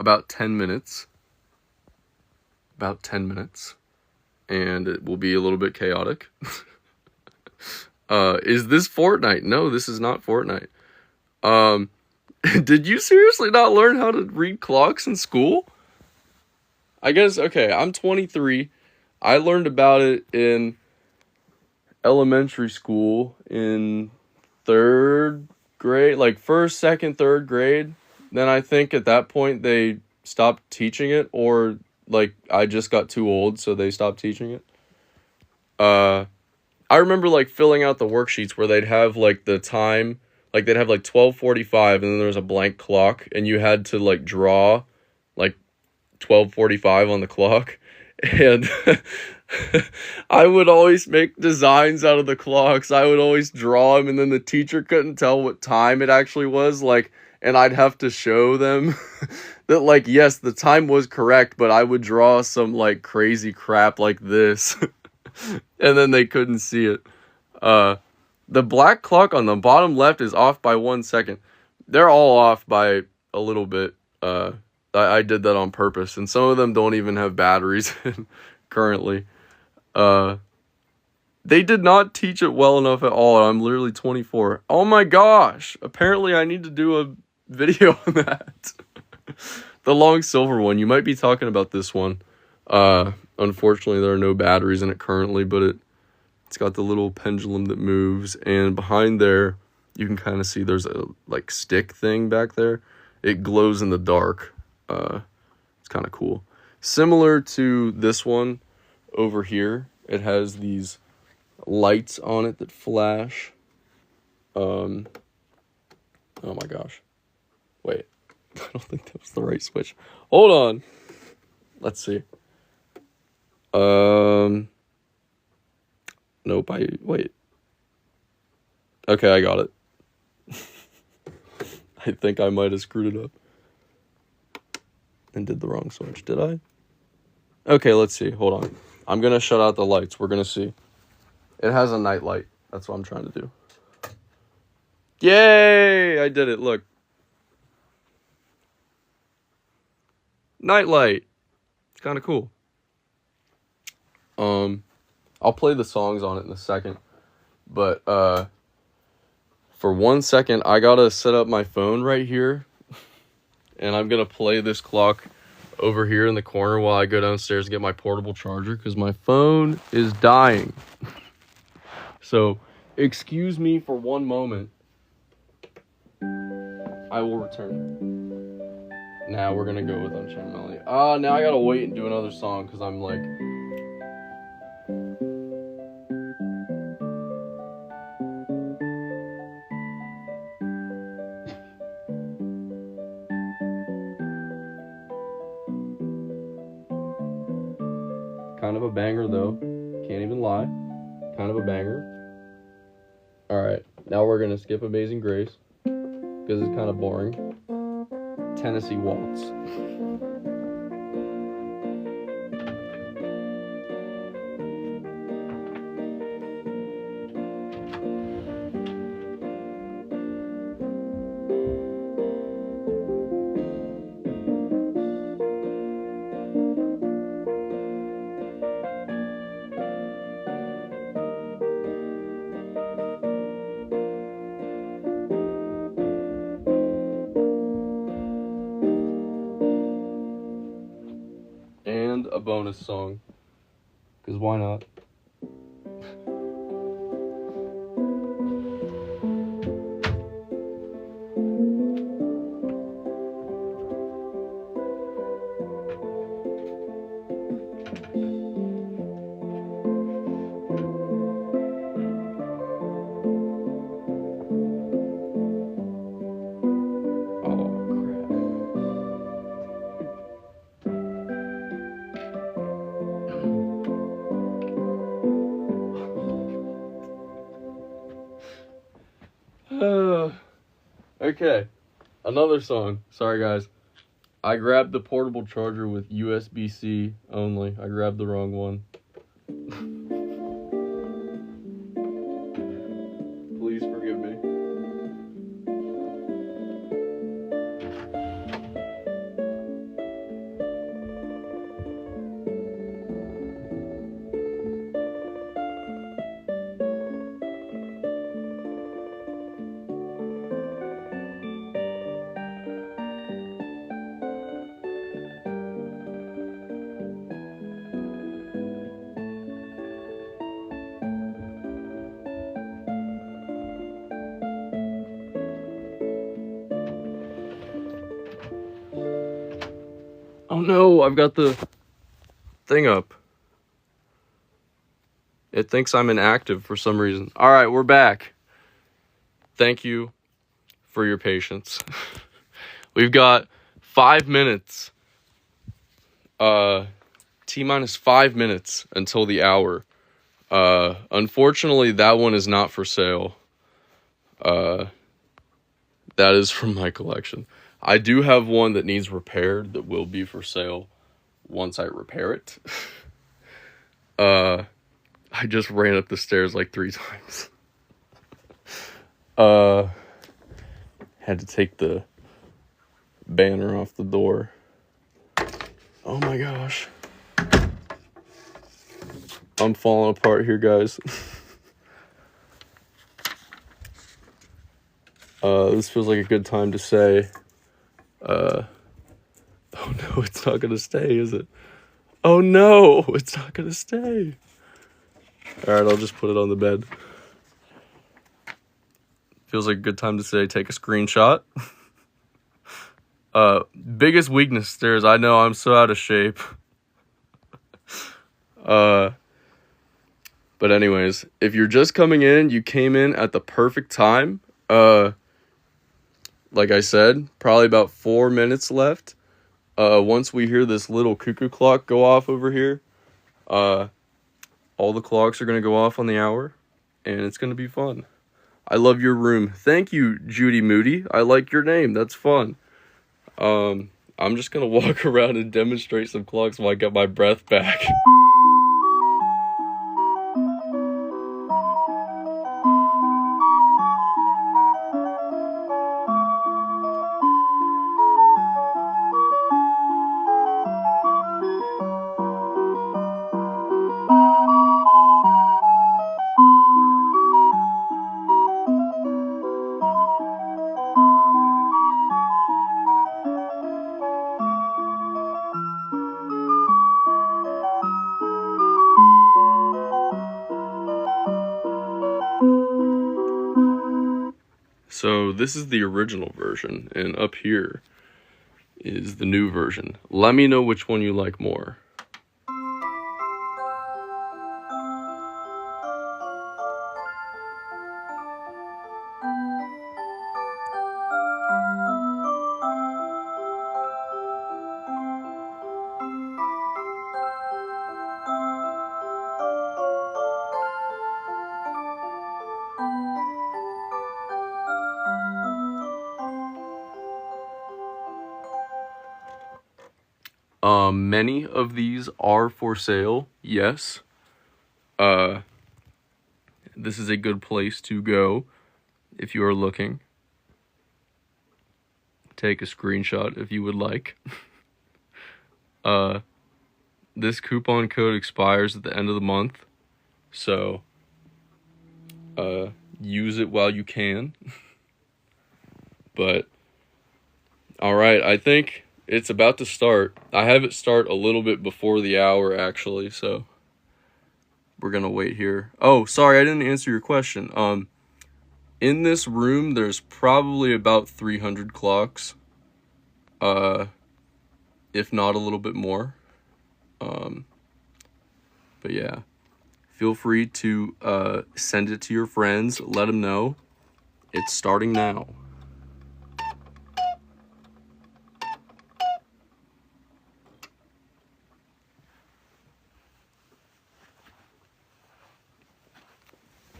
about 10 minutes. About 10 minutes. And it will be a little bit chaotic. Is this Fortnite? No, this is not Fortnite. Did you seriously not learn how to read clocks in school? I guess, okay, I'm 23. I learned about it in elementary school in 3rd grade, like 1st, 2nd, 3rd grade. Then I think at that point they stopped teaching it, or like I just got too old, so they stopped teaching it. I remember like filling out the worksheets where they'd have like the time, like they'd have like 12:45 and then there was a blank clock and you had to like draw like 12:45 on the clock. And I would always make designs out of the clocks. I would always draw them, and then the teacher couldn't tell what time it actually was, like, and I'd have to show them that, like, yes, the time was correct, but I would draw some, like, crazy crap like this. And then they couldn't see it. The black clock on the bottom left is off by 1 second. They're all off by a little bit. I did that on purpose, and some of them don't even have batteries currently. They did not teach it well enough at all. I'm literally 24. Oh my gosh! Apparently I need to do a video on that. The long silver one. You might be talking about this one. Unfortunately, there are no batteries in it currently, but it's got the little pendulum that moves, and behind there, you can kind of see there's a, like, stick thing back there. It glows in the dark. It's kind of cool. Similar to this one over here, it has these lights on it that flash. Oh my gosh. Wait. I don't think that was the right switch. Hold on. Let's see. Nope, wait. Okay, I got it. I think I might have screwed it up. And did the wrong switch, did I? Okay, let's see. Hold on. I'm going to shut out the lights. We're going to see. It has a night light. That's what I'm trying to do. Yay! I did it. Look. Night light. It's kind of cool. I'll play the songs on it in a second. But, for 1 second, I got to set up my phone right here. And I'm going to play this clock over here in the corner while I go downstairs and get my portable charger, because my phone is dying. So, excuse me for one moment. I will return. Now we're going to go with Unchained Melody. Now I got to wait and do another song, because I'm like... Kind of a banger, though. Can't even lie. Kind of a banger. Alright, now we're going to skip Amazing Grace, because it's kind of boring. Tennessee Waltz. And a bonus song, because why not? Okay, another song. Sorry, guys. I grabbed the portable charger with USB-C only. I grabbed the wrong one. Please forgive me. Oh no, I've got the thing up. It thinks I'm inactive for some reason. All right, we're back. Thank you for your patience. We've got 5 minutes. T-minus 5 minutes until the hour. Unfortunately, that one is not for sale. That is from my collection. I do have one that needs repaired that will be for sale once I repair it. I just ran up the stairs like 3 times. Had to take the banner off the door. Oh my gosh. I'm falling apart here, guys. This feels like a good time to say, oh no, it's not gonna stay, is it? Oh no, it's not gonna stay. Alright, I'll just put it on the bed. Feels like a good time to say, take a screenshot. Biggest weakness stairs. I know, I'm so out of shape. But anyways, if you're just coming in, you came in at the perfect time. Like I said, probably about 4 minutes left. Once we hear this little cuckoo clock go off over here, all the clocks are going to go off on the hour, and it's going to be fun. I love your room. Thank you, Judy Moody. I like your name. That's fun. I'm just going to walk around and demonstrate some clocks while I get my breath back. So this is the original version, and up here is the new version. Let me know which one you like more. Many of these are for sale, yes. This is a good place to go if you are looking. Take a screenshot if you would like. This coupon code expires at the end of the month, so use it while you can. But alright, I think it's about to start. I have it start a little bit before the hour, actually, so we're gonna wait here. Oh, sorry, I didn't answer your question. In this room, there's probably about 300 clocks. If not a little bit more. But yeah, feel free to send it to your friends. Let them know. It's starting now.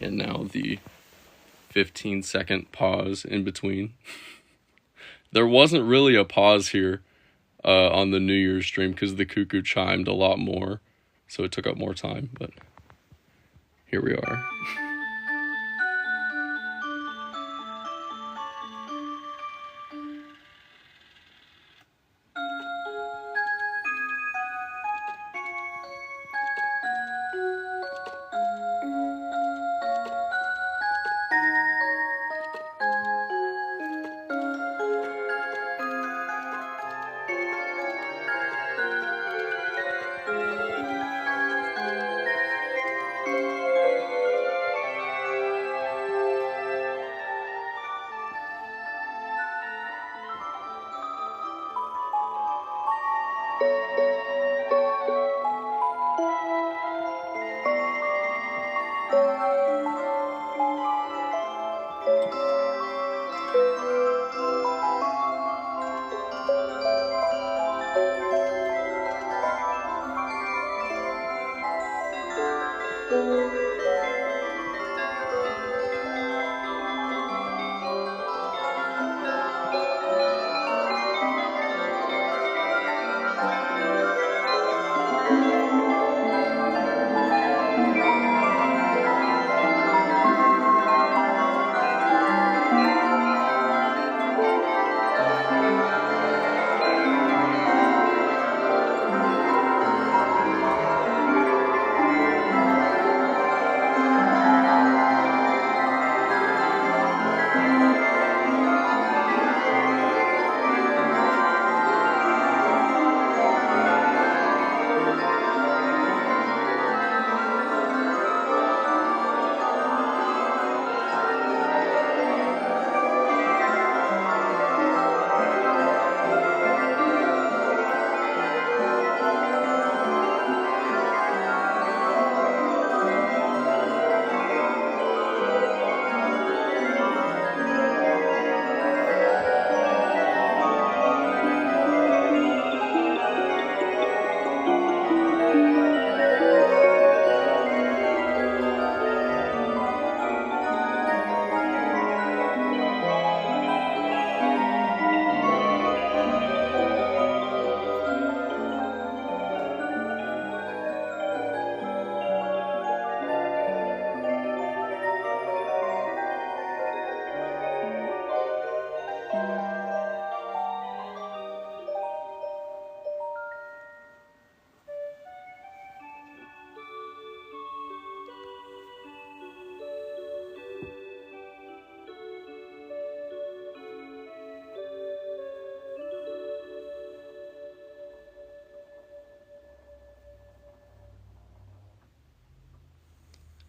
And now the 15-second pause in between. There wasn't really a pause here on the New Year's stream because the cuckoo chimed a lot more, so it took up more time, but here we are.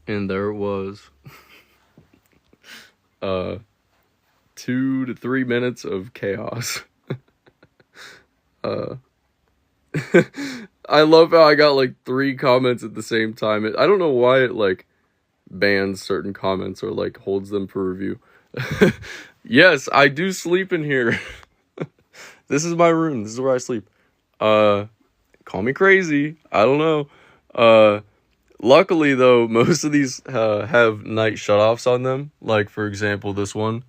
And there it was. 2 to 3 minutes of chaos. I love how I got like 3 comments at the same time. I don't know why it like bans certain comments or like holds them for review. Yes, I do sleep in here. This is my room. This is where I sleep. Call me crazy. I don't know. Luckily though, most of these have night shutoffs on them. Like for example, this one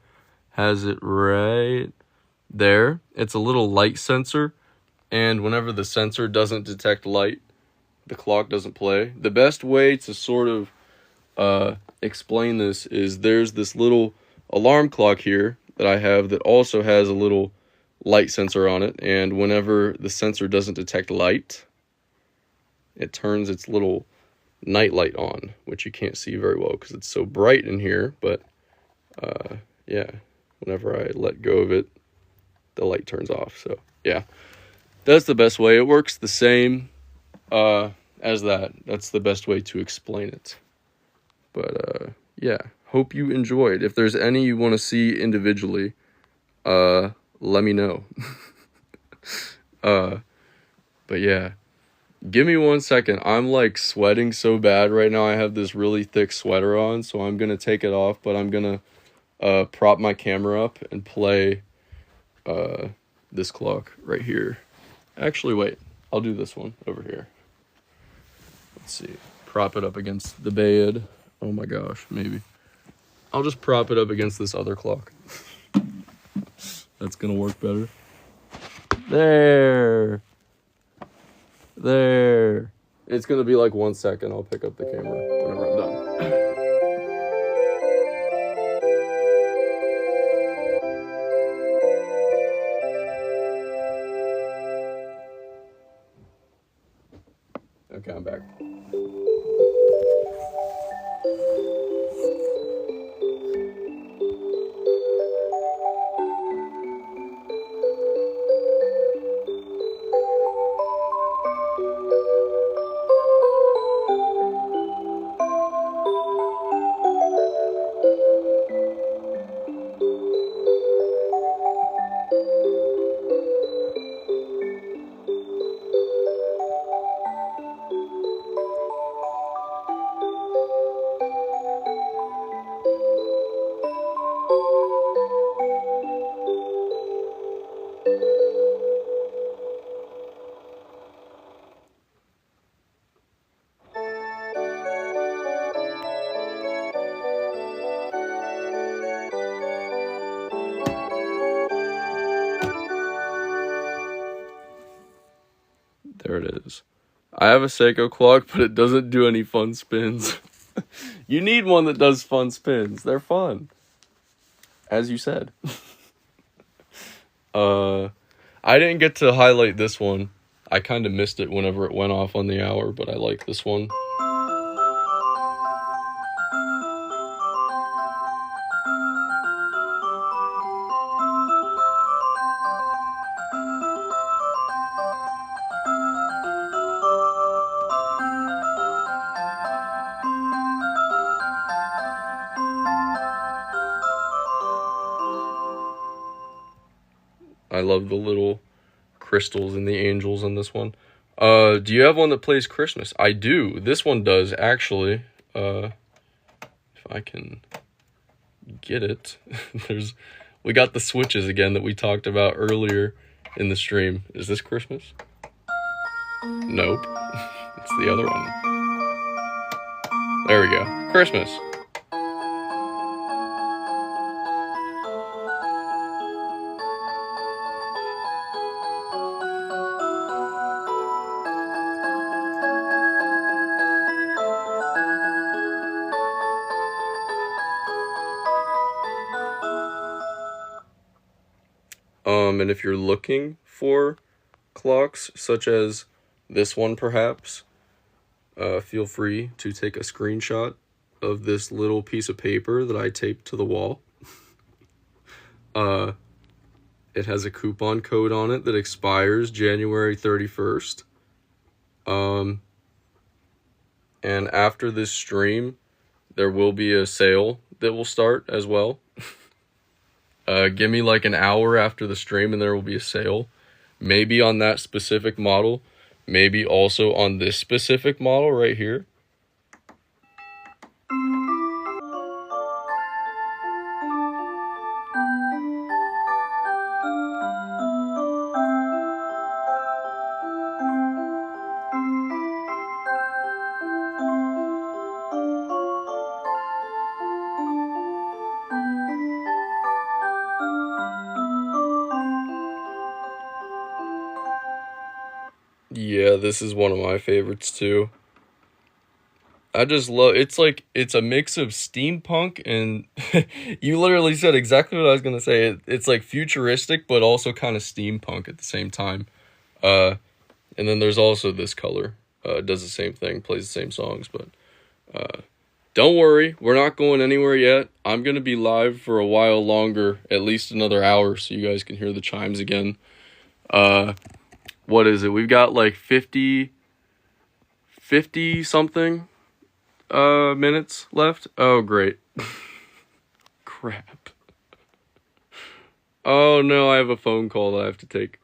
has it right there. It's a little light sensor, and whenever the sensor doesn't detect light, the clock doesn't play. The best way to sort of explain this is there's this little alarm clock here that I have that also has a little light sensor on it, and whenever the sensor doesn't detect light, it turns its little night light on, which you can't see very well because it's so bright in here, but yeah, whenever I let go of it, the light turns off. So yeah, that's the best way. It works the same as that. That's the best way to explain it. But yeah, hope you enjoyed. If there's any you want to see individually, let me know. But yeah, give me 1 second. I'm like sweating so bad right now. I have this really thick sweater on, so I'm gonna take it off, but I'm gonna prop my camera up and play this clock right here. Actually, wait, I'll do this one over here. Let's see, prop it up against the bed. Oh my gosh, maybe I'll just prop it up against this other clock. That's gonna work better. There. It's gonna be like 1 second. I'll pick up the camera whenever I'm done. Okay, I'm back. There it is. I have a Seiko clock, but it doesn't do any fun spins. You need one that does fun spins. They're fun. As you said. I didn't get to highlight this one. I kind of missed it whenever it went off on the hour, but I like this one. I love the little crystals and the angels in this one. Do you have one that plays Christmas? I do. This one does, actually. If I can get it. We got the switches again that we talked about earlier in the stream. Is this Christmas? Nope. It's the other one. There we go. Christmas. And if you're looking for clocks such as this one perhaps, feel free to take a screenshot of this little piece of paper that I taped to the wall. It has a coupon code on it that expires January 31st. And after this stream, there will be a sale that will start as well. Give me like an hour after the stream and there will be a sale. Maybe on that specific model. Maybe also on this specific model right here. Yeah, this is one of my favorites too. I just love it's a mix of steampunk and you literally said exactly what I was gonna say. It's like futuristic but also kind of steampunk at the same time. And then there's also this color. It does the same thing, plays the same songs, but don't worry, we're not going anywhere yet. I'm gonna be live for a while longer, at least another hour, so you guys can hear the chimes again. What is it? We've got like 50 something minutes left. Oh great. Crap. Oh no, I have a phone call that I have to take.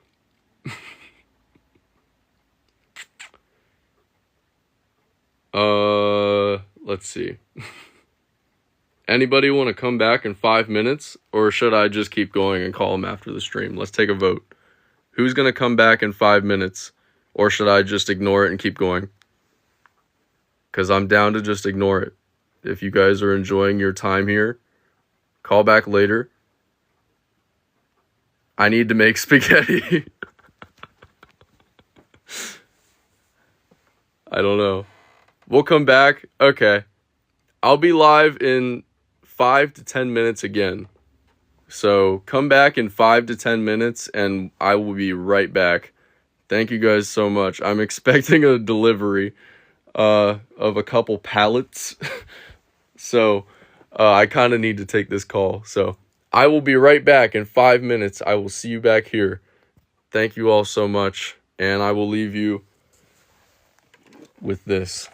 Let's see. Anybody want to come back in 5 minutes, or should I just keep going and call them after the stream? Let's take a vote. Who's gonna come back in 5 minutes, or should I just ignore it and keep going? Because I'm down to just ignore it. If you guys are enjoying your time here, call back later. I need to make spaghetti. I don't know. We'll come back. Okay. I'll be live in 5 to 10 minutes again. So come back in 5 to 10 minutes and I will be right back. Thank you guys so much. I'm expecting a delivery of a couple pallets. So I kind of need to take this call. So I will be right back in 5 minutes. I will see you back here. Thank you all so much. And I will leave you with this.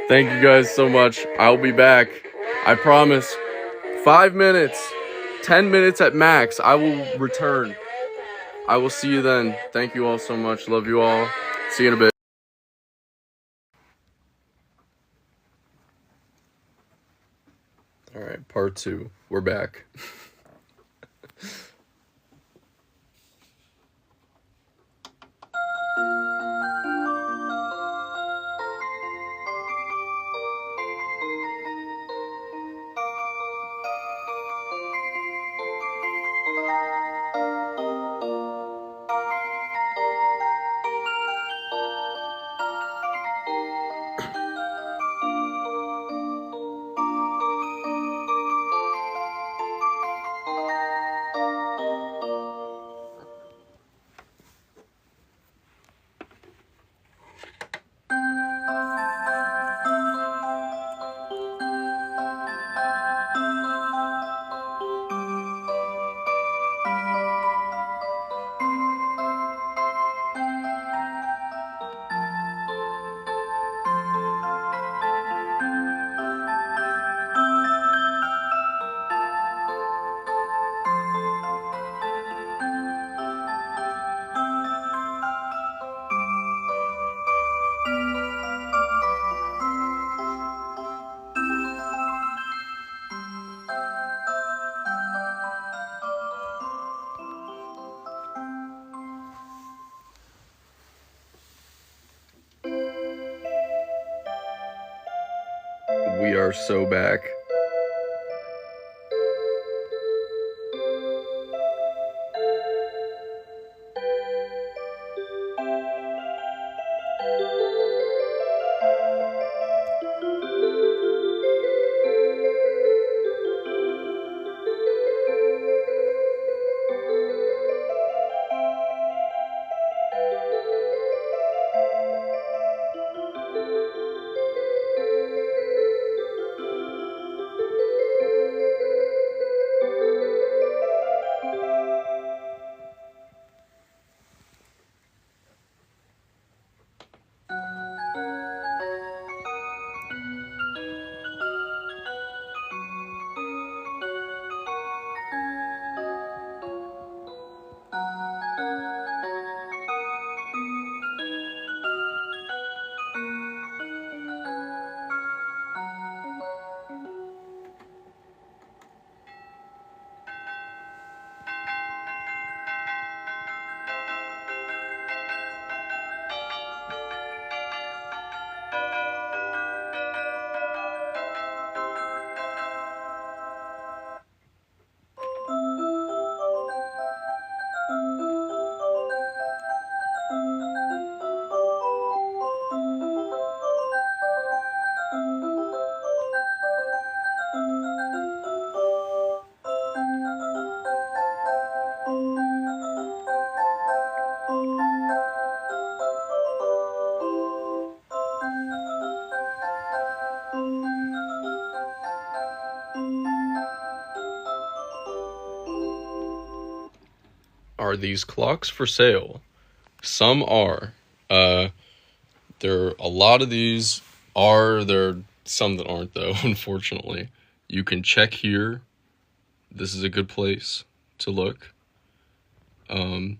Thank you guys so much. I'll be back. I promise. 5 minutes, 10 minutes at max. I will return. I will see you then. Thank you all so much. Love you all. See you in a bit. All right, part 2. We're back. are so back. Are these clocks for sale? Some are. A lot of these are. There are some that aren't, though, unfortunately. You can check here. This is a good place to look. And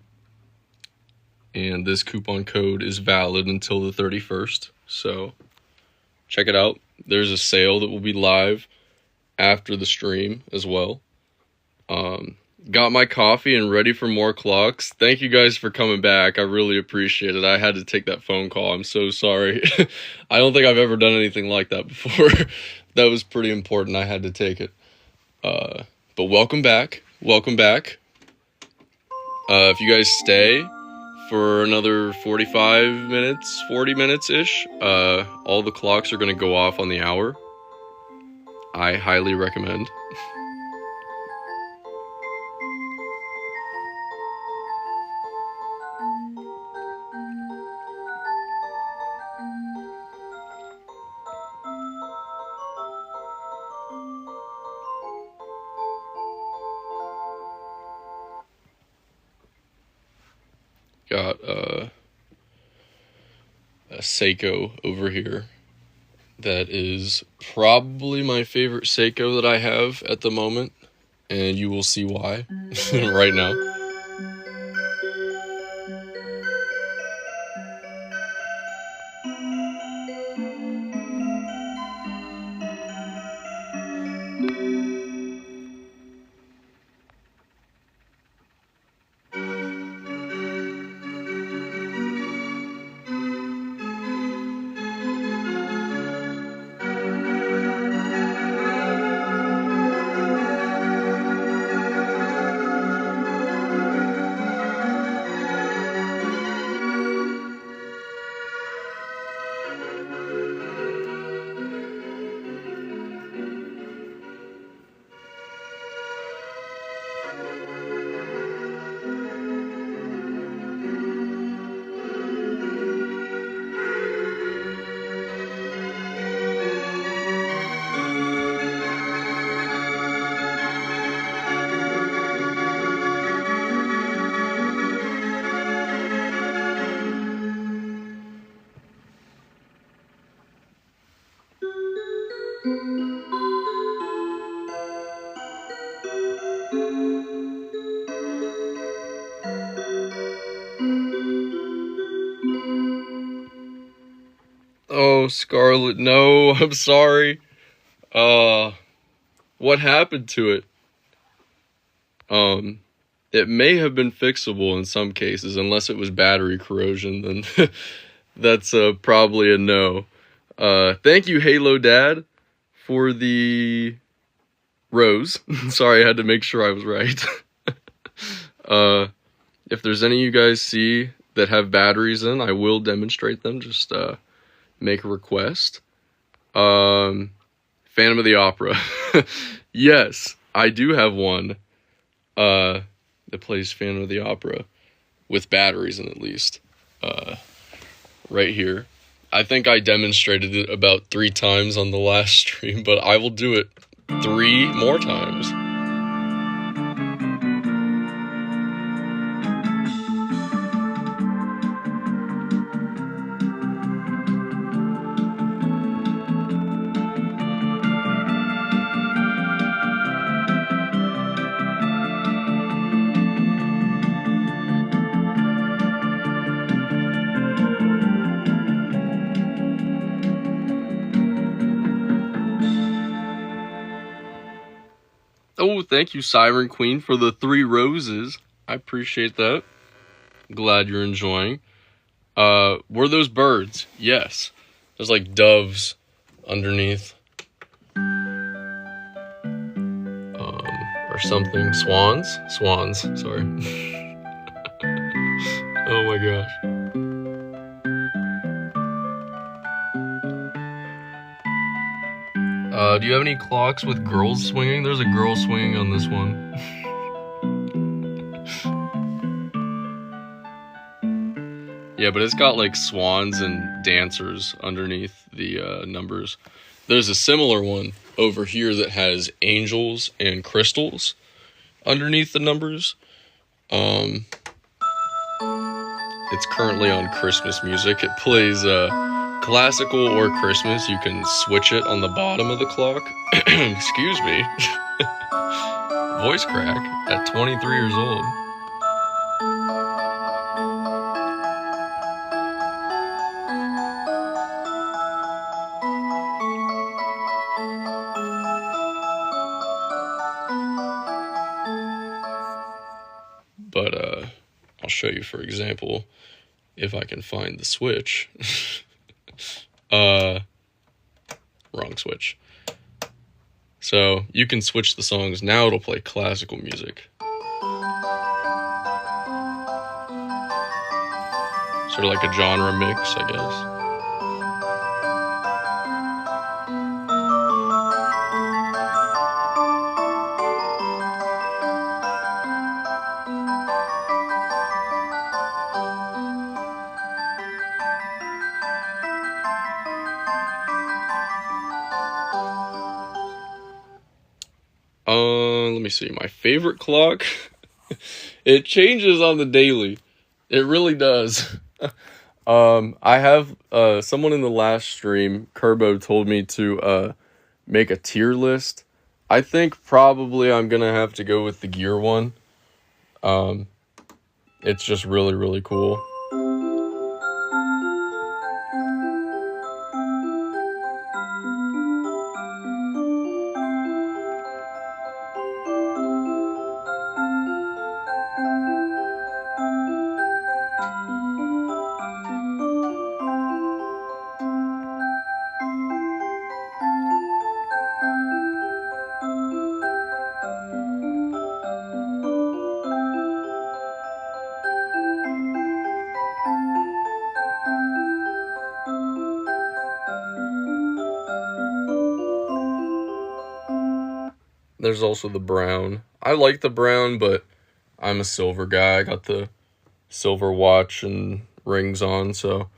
this coupon code is valid until the 31st. So check it out. There's a sale that will be live after the stream as well. Got my coffee and ready for more clocks. Thank you guys for coming back. I really appreciate it. I had to take that phone call. I'm so sorry. I don't think I've ever done anything like that before. That was pretty important. I had to take it. But welcome back. Welcome back. If you guys stay for another 45 minutes, 40 minutes-ish, all the clocks are going to go off on the hour. I highly recommend. Got a Seiko over here that is probably my favorite Seiko that I have at the moment, and you will see why right now. Oh, Scarlet, no, I'm sorry. What happened to it? It may have been fixable in some cases, unless it was battery corrosion, then that's probably a no. Thank you, Halo Dad, for the rose. Sorry, I had to make sure I was right. If there's any you guys see that have batteries in, I will demonstrate them. Just make a request. Phantom of the Opera. Yes, I do have one that plays Phantom of the Opera with batteries in, at least. Right here. I think I demonstrated it about 3 times on the last stream, but I will do it 3 more times. Oh, thank you, Siren Queen, for the 3 roses. I appreciate that. Glad you're enjoying. Were those birds? Yes. There's like doves underneath. Or something. Swans? Swans, sorry. Oh my gosh. Do you have any clocks with girls swinging? There's a girl swinging on this one. Yeah, but it's got like swans and dancers underneath the numbers. There's a similar one over here that has angels and crystals underneath the numbers. It's currently on Christmas music. It plays classical or Christmas. You can switch it on the bottom of the clock. Excuse me. Voice crack at 23 years old. But I'll show you, for example, if I can find the switch. Wrong switch. So you can switch the songs. Now it'll play classical music. Sort of like a genre mix, I guess. Let me see. My favorite clock. It changes on the daily. It really does. I have someone in the last stream, Kerbo, told me to make a tier list. I think probably I'm gonna have to go with the gear one. It's just really, really cool. There's also the brown. I like the brown, but I'm a silver guy. I got the silver watch and rings on, so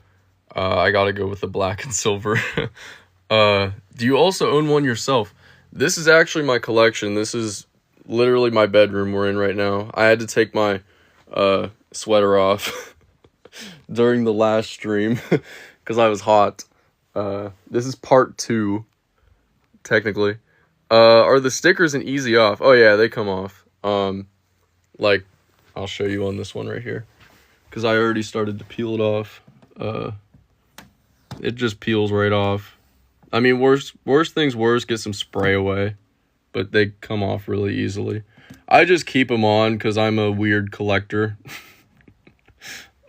I gotta go with the black and silver. Do you also own one yourself? This is actually my collection. This is literally my bedroom we're in right now. I had to take my sweater off during the last stream because I was hot. This is part 2, technically. Are the stickers an easy off? Oh yeah, they come off. Like, I'll show you on this one right here, because I already started to peel it off. It just peels right off. I mean, worst things worse, get some spray away, but they come off really easily. I just keep them on because I'm a weird collector.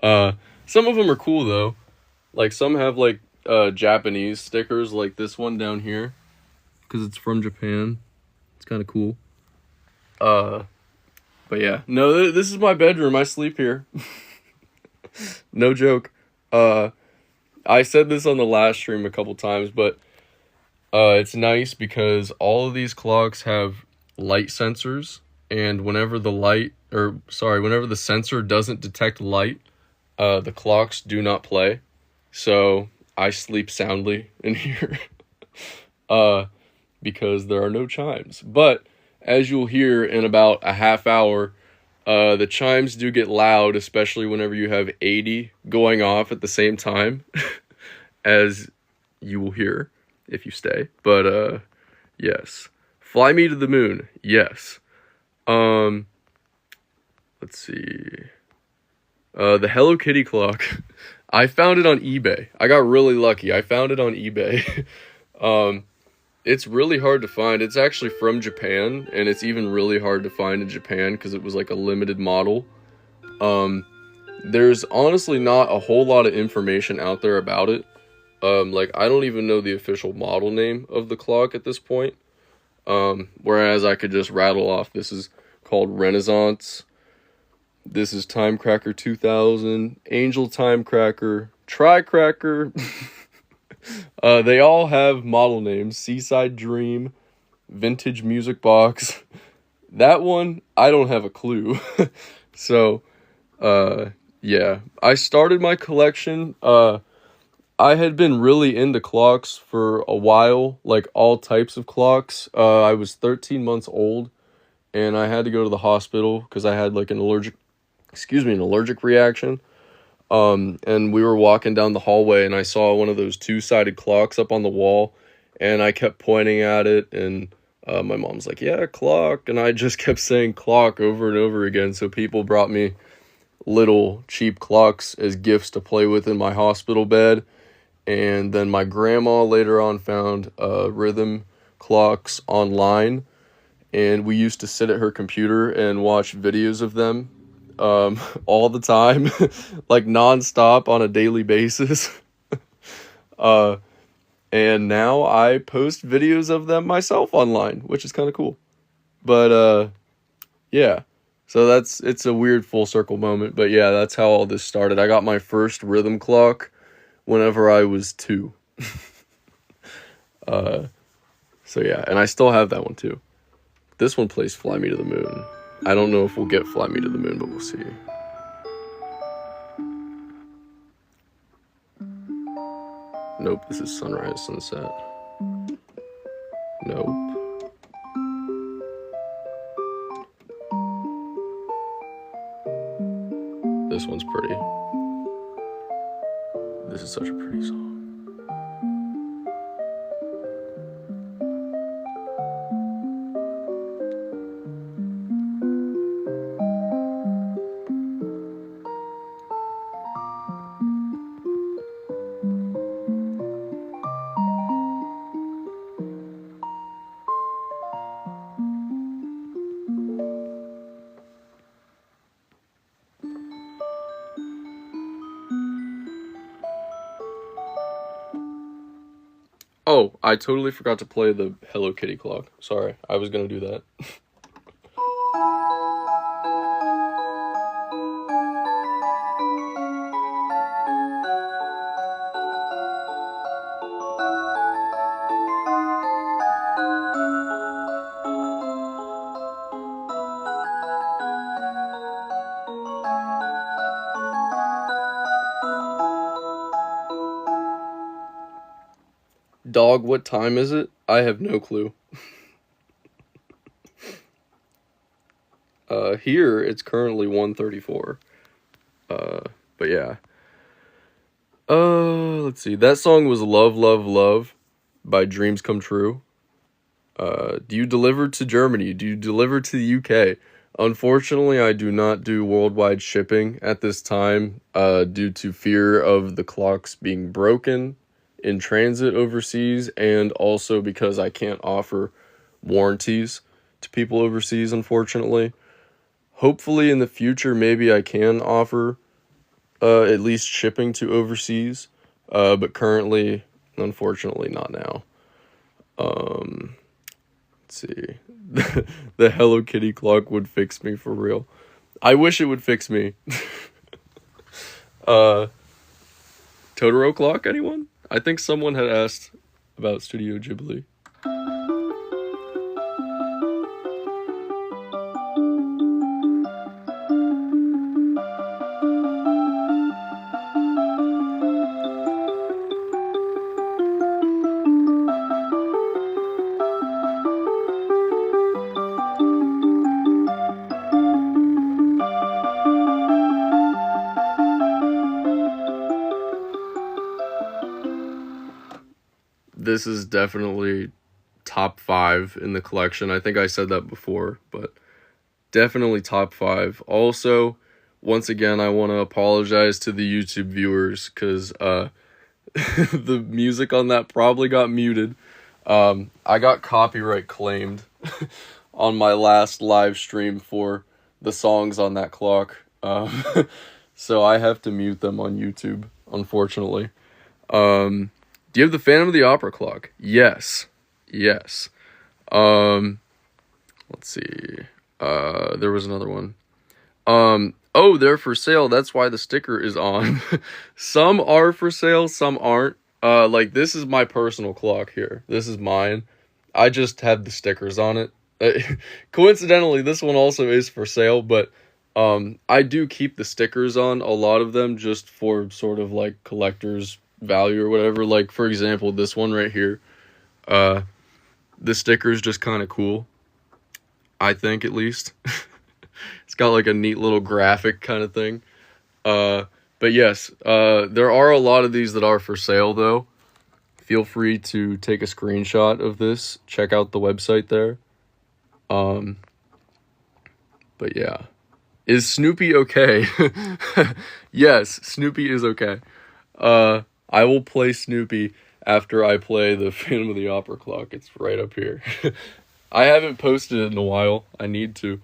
Some of them are cool though. Like, some have like Japanese stickers, like this one down here. because it's from Japan. It's kind of cool. But yeah, no, this is my bedroom. I sleep here. No joke. I said this on the last stream a couple times, but it's nice because all of these clocks have light sensors, and whenever the sensor doesn't detect light, the clocks do not play. So I sleep soundly in here. Because there are no chimes. But as you'll hear in about a half hour, the chimes do get loud, especially whenever you have 80 going off at the same time, as you will hear if you stay. But yes. Fly Me to the Moon. Yes. Let's see. The Hello Kitty clock. I found it on eBay. I got really lucky. I found it on eBay. It's really hard to find. It's actually from Japan, and it's even really hard to find in Japan because it was like a limited model. There's honestly not a whole lot of information out there about it. Like, I don't even know the official model name of the clock at this point. Whereas I could just rattle off, this is called Renaissance. This is Timecracker 2000, Angel Timecracker, Tricracker. They all have model names. Seaside Dream, Vintage Music Box. That one, I don't have a clue. So, yeah. I started my collection. I had been really into clocks for a while, like all types of clocks. I was 13 months old, and I had to go to the hospital because I had like an allergic reaction. And we were walking down the hallway, and I saw one of those two-sided clocks up on the wall, and I kept pointing at it, and my mom's like, yeah, clock, and I just kept saying clock over and over again, so people brought me little cheap clocks as gifts to play with in my hospital bed, and then my grandma later on found rhythm clocks online, and we used to sit at her computer and watch videos of them all the time, like nonstop on a daily basis. And now I post videos of them myself online, which is kind of cool. But yeah, so it's a weird full circle moment, but yeah, that's how all this started. I got my first rhythm clock whenever I was 2. So yeah, and I still have that one too. This one plays Fly Me to the Moon. I don't know if we'll get Fly Me to the Moon, but we'll see. Nope, this is Sunrise, Sunset. Nope. This one's pretty. This is such a pretty song. Oh, I totally forgot to play the Hello Kitty clock. Sorry, I was gonna do that. Dog, what time is it? I have no clue. Here it's currently 1:34. But yeah. Let's see. That song was Love, Love, Love by Dreams Come True. Do you deliver to Germany? Do you deliver to the UK? Unfortunately, I do not do worldwide shipping at this time, due to fear of the clocks being broken in transit overseas, and also because I can't offer warranties to people overseas, unfortunately. Hopefully in the future, maybe I can offer at least shipping to overseas, but currently, unfortunately, not now. Let's see. The Hello Kitty clock would fix me for real. I wish it would fix me. Totoro clock, anyone? I think someone had asked about Studio Ghibli. This is definitely top 5 in the collection. I think I said that before, but definitely top 5. Also, once again, I want to apologize to the YouTube viewers because the music on that probably got muted. I got copyright claimed on my last live stream for the songs on that clock. So I have to mute them on YouTube, unfortunately. Do you have the Phantom of the Opera clock? Yes. Yes. Let's see. There was another one. Oh, they're for sale. That's why the sticker is on. Some are for sale, some aren't. Like this is my personal clock here. This is mine. I just have the stickers on it. Coincidentally, this one also is for sale, but I do keep the stickers on a lot of them just for sort of like collector's value or whatever. Like for example, this one right here, the sticker is just kind of cool, I think, at least. It's got like a neat little graphic kind of thing. But yes, there are a lot of these that are for sale though. Feel free to take a screenshot of this, check out the website there. But yeah, is Snoopy okay? Yes, Snoopy is okay. I will play Snoopy after I play the Phantom of the Opera clock. It's right up here. I haven't posted it in a while. I need to.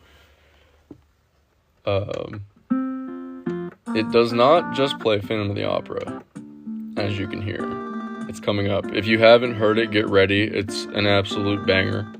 It does not just play Phantom of the Opera, as you can hear. It's coming up. If you haven't heard it, get ready. It's an absolute banger.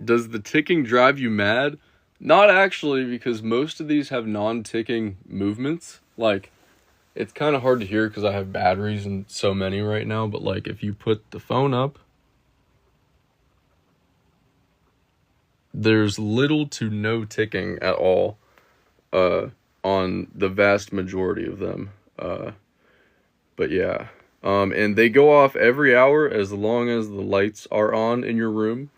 Does the ticking drive you mad? Not actually, because most of these have non-ticking movements. Like, it's kind of hard to hear because I have batteries in so many right now, but like if you put the phone up, there's little to no ticking at all on the vast majority of them. But yeah, and they go off every hour as long as the lights are on in your room.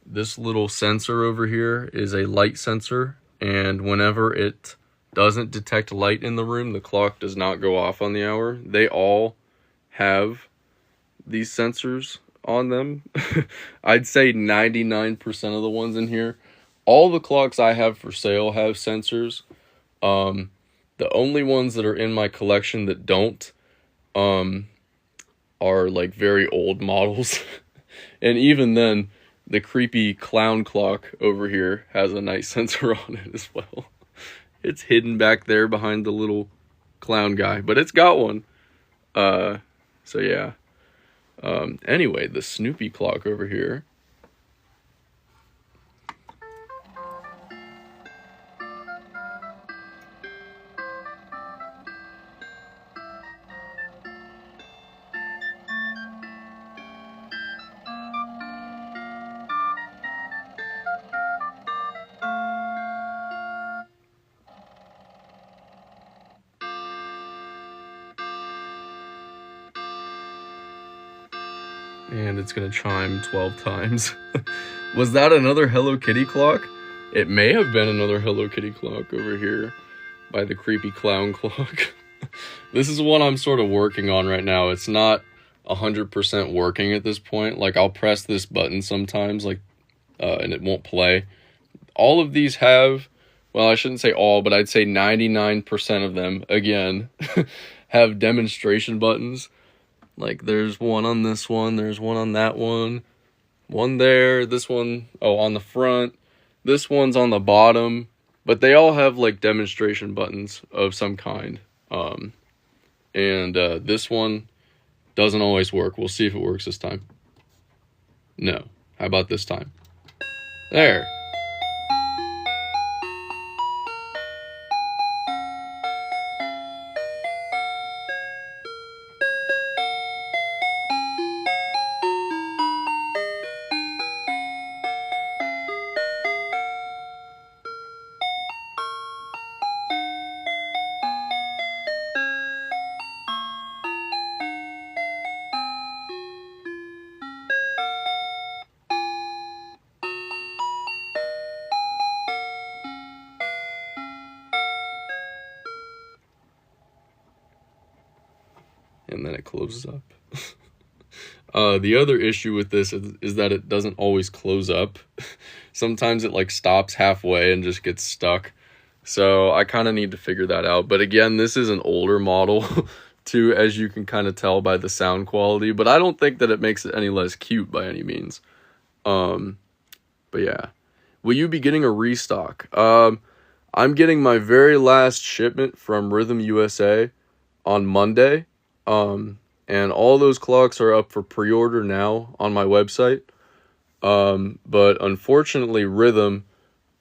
This little sensor over here is a light sensor, and whenever it doesn't detect light in the room, the clock does not go off on the hour. They all have these sensors on them. I'd say 99% of the ones in here. All the clocks I have for sale have sensors. The only ones that are in my collection that don't are like very old models. And even then, the creepy clown clock over here has a nice sensor on it as well. It's hidden back there behind the little clown guy, but it's got one. So yeah. Anyway, the Snoopy clock over here. And it's gonna chime 12 times. Was that another Hello Kitty clock? It may have been another Hello Kitty clock over here by the creepy clown clock. This is one I'm sort of working on right now. It's not 100% working at this point. Like, I'll press this button sometimes, like, and it won't play. All of these have, well, I shouldn't say all, but I'd say 99% of them, again, have demonstration buttons. Like, there's one on this one, there's one on that one there, this one, oh, on the front, this one's on the bottom, but they all have, like, demonstration buttons of some kind. And this one doesn't always work. We'll see if it works this time. No. How about this time? There. And then it closes up. The other issue with this is that it doesn't always close up. Sometimes it like stops halfway and just gets stuck. So I kind of need to figure that out. But again, this is an older model too, as you can kind of tell by the sound quality. But I don't think that it makes it any less cute by any means. But yeah. Will you be getting a restock? I'm getting my very last shipment from Rhythm USA on Monday. And all those clocks are up for pre-order now on my website. But unfortunately, Rhythm,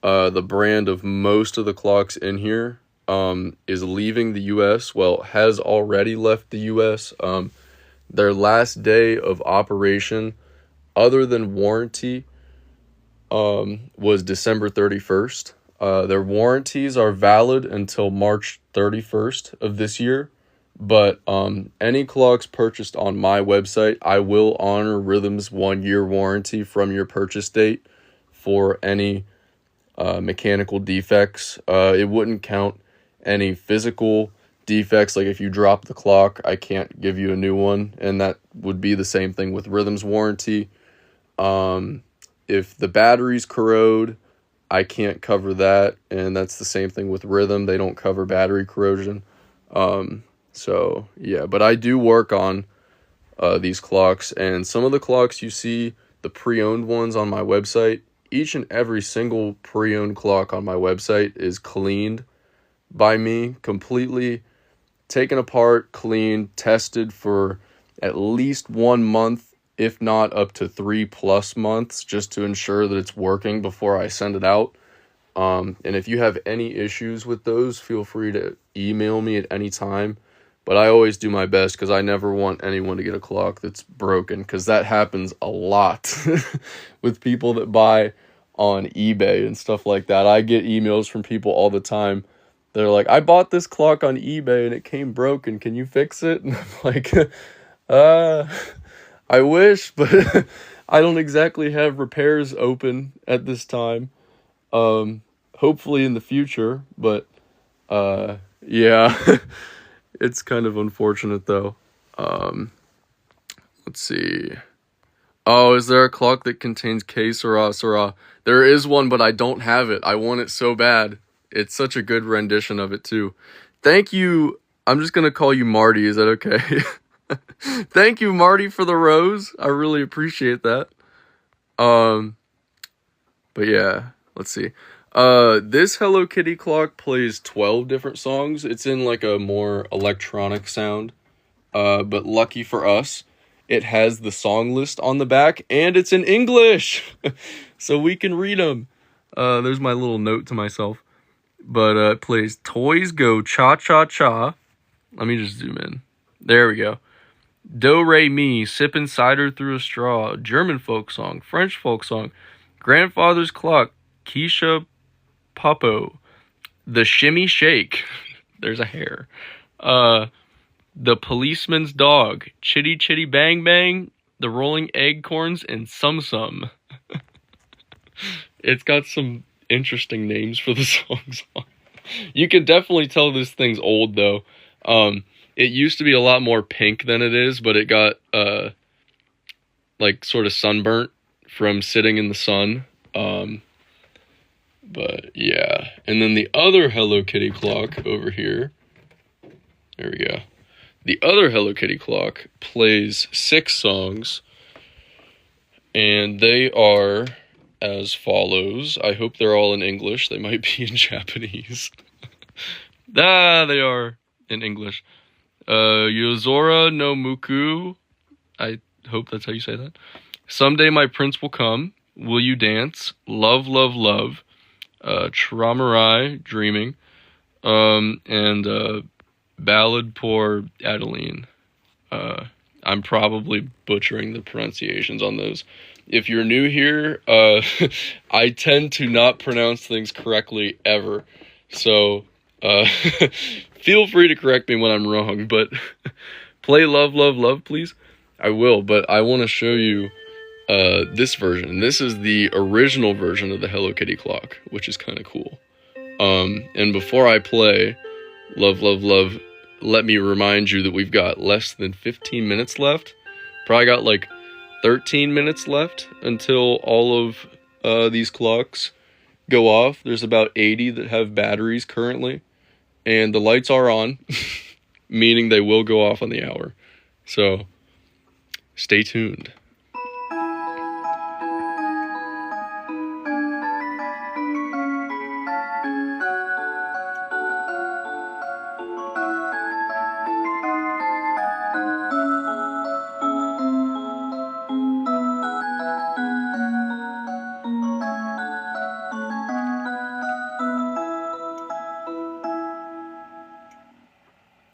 the brand of most of the clocks in here, is leaving the US. Well, has already left the US. Their last day of operation, other than warranty, was December 31st. Their warranties are valid until March 31st of this year. But any clocks purchased on my website, I will honor Rhythm's 1-year warranty from your purchase date for any mechanical defects. It wouldn't count any physical defects, like if you drop the clock, I can't give you a new one, and that would be the same thing with Rhythm's warranty. If the batteries corrode, I can't cover that, and that's the same thing with Rhythm. They don't cover battery corrosion. So, yeah, but I do work on these clocks, and some of the clocks you see, the pre-owned ones on my website, each and every single pre-owned clock on my website is cleaned by me, completely taken apart, cleaned, tested for at least 1 month, if not up to 3+ months, just to ensure that it's working before I send it out. And if you have any issues with those, feel free to email me at any time. But I always do my best because I never want anyone to get a clock that's broken, because that happens a lot with people that buy on eBay and stuff like that. I get emails from people all the time. They're like, I bought this clock on eBay and it came broken. Can you fix it? And I'm like, I wish, but I don't exactly have repairs open at this time. Hopefully in the future, but yeah. It's kind of unfortunate, though. Let's see. Oh, is there a clock that contains Que Sera, Sera? There is one, but I don't have it. I want it so bad. It's such a good rendition of it, too. Thank you. I'm just going to call you Marty. Is that okay? Thank you, Marty, for the rose. I really appreciate that. But yeah, let's see. This Hello Kitty clock plays 12 different songs. It's in like a more electronic sound. But lucky for us, it has the song list on the back, and it's in English, so we can read them. There's my little note to myself. But it plays Toys Go Cha Cha Cha. Let me just zoom in. There we go. Do Re Mi, Sippin' Cider Through a Straw, German folk song, French folk song, Grandfather's Clock, Keisha Popo, The Shimmy Shake, there's a hair, The Policeman's Dog, Chitty Chitty Bang Bang, The Rolling Eggcorns, and Sum Sum. It's got some interesting names for the songs on. You can definitely tell this thing's old, though. it used to be a lot more pink than it is, but it got like sort of sunburnt from sitting in the sun. But yeah, and then the other Hello Kitty clock over here, there we go. The other Hello Kitty clock plays 6 songs, and they are as follows. I hope they're all in English. They might be in Japanese. They are in English. Yozora no Muku. I hope that's how you say that. Someday My Prince Will Come. Will You Dance? Love, Love, Love. Tramarai, Dreaming. And Ballad pour Adeline. I'm probably butchering the pronunciations on those. If you're new here, I tend to not pronounce things correctly ever. So, feel free to correct me when I'm wrong, but play Love, Love, Love, please. I will, but I want to show you this version. This is the original version of the Hello Kitty clock, which is kind of cool. And before I play Love, Love, Love, let me remind you that we've got less than 15 minutes left. Probably got like 13 minutes left until all of these clocks go off. There's about 80 that have batteries currently, and the lights are on, meaning they will go off on the hour. So stay tuned.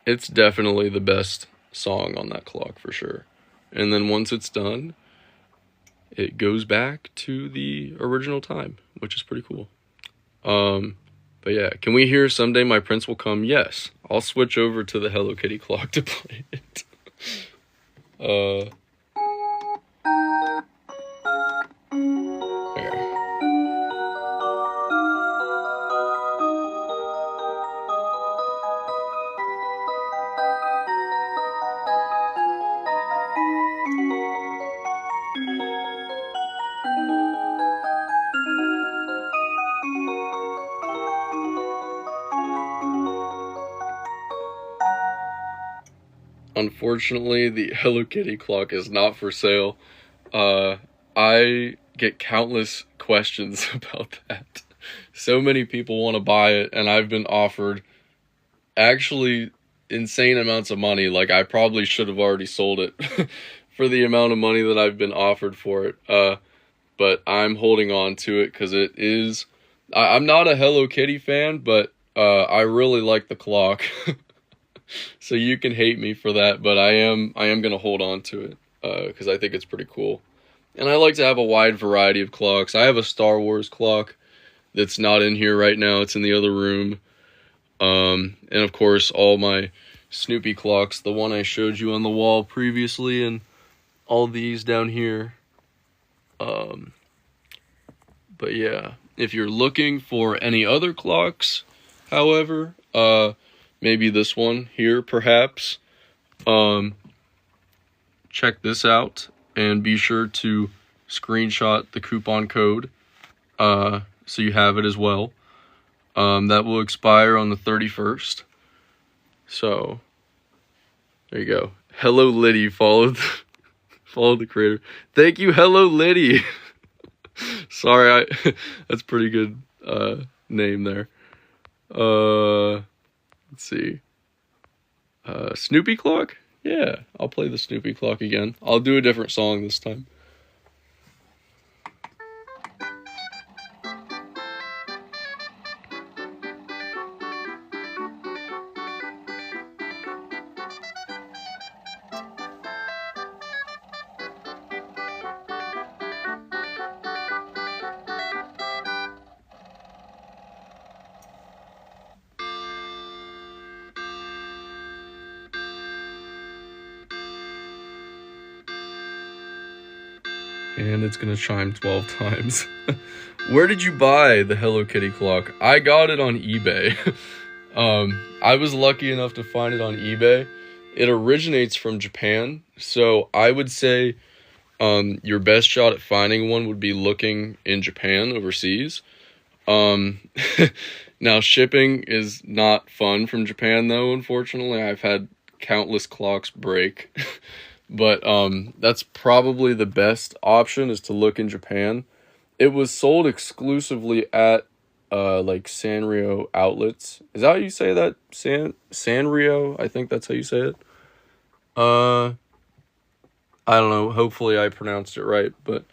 It's definitely the best song on that clock for sure. And then once it's done, it goes back to the original time, which is pretty cool. But yeah, can we hear Someday My Prince Will Come? Yes. I'll switch over to the Hello Kitty clock to play it. There. Unfortunately, the Hello Kitty clock is not for sale. I get countless questions about that. So many people want to buy it, and I've been offered actually insane amounts of money. Like, I probably should have already sold it for the amount of money that I've been offered for it. But I'm holding on to it because it is... I'm not a Hello Kitty fan, but I really like the clock. So you can hate me for that, but I am going to hold on to it because I think it's pretty cool. And I like to have a wide variety of clocks. I have a Star Wars clock that's not in here right now. It's in the other room. And of course, all my Snoopy clocks, the one I showed you on the wall previously, and all these down here. But yeah, if you're looking for any other clocks, however, maybe this one here, perhaps. Check this out, and be sure to screenshot the coupon code, so you have it as well. That will expire on the 31st. So, there you go. Hello Liddy, follow the creator. Thank you, Hello Liddy. Sorry, that's pretty good name there. Let's see. Snoopy clock? Yeah, I'll play the Snoopy clock again. I'll do a different song this time. And it's gonna chime 12 times. Where did you buy the Hello Kitty clock? I got it on eBay. I was lucky enough to find it on eBay. it originates from Japan. So I would say your best shot at finding one would be looking in Japan overseas. Um, Now shipping is not fun from Japan though, unfortunately. I've had countless clocks break. But that's probably the best option is to look in Japan. It was sold exclusively at like Sanrio outlets. Is that how you say that? Sanrio? I think that's how you say it. Uh I don't know. Hopefully I pronounced it right, but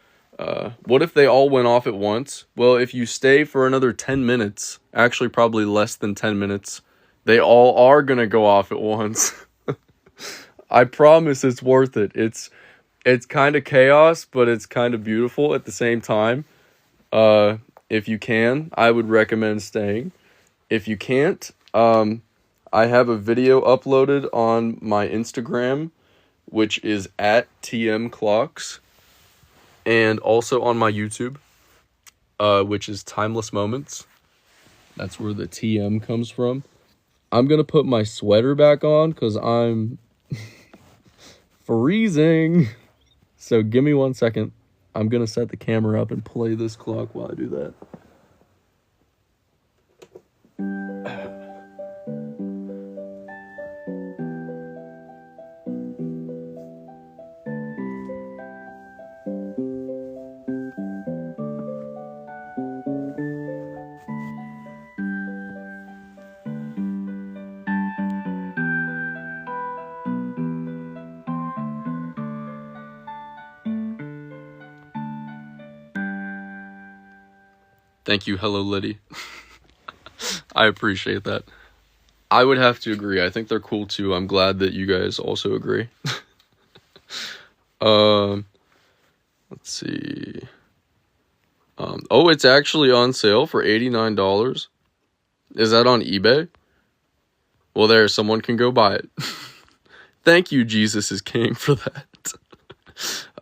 what if they all went off at once? Well, if you stay for another 10 minutes, actually probably less than 10 minutes, they all are going to go off at once. I promise it's worth it. It's kind of chaos, but it's kind of beautiful at the same time. If you can, I would recommend staying. If you can't, I have a video uploaded on my Instagram, which is at TM Clocks, and also on my YouTube, which is Timeless Moments. That's where the TM comes from. I'm gonna put my sweater back on because I'm freezing. So give me 1 second. I'm gonna set the camera up and play this clock while I do that. Thank you, Hello Liddy. I appreciate that. I would have to agree. I think they're cool too. I'm glad that you guys also agree. Let's see. Oh, it's actually on sale for $89. Is that on eBay? Well, there, someone can go buy it. Thank you, Jesus is King, for that.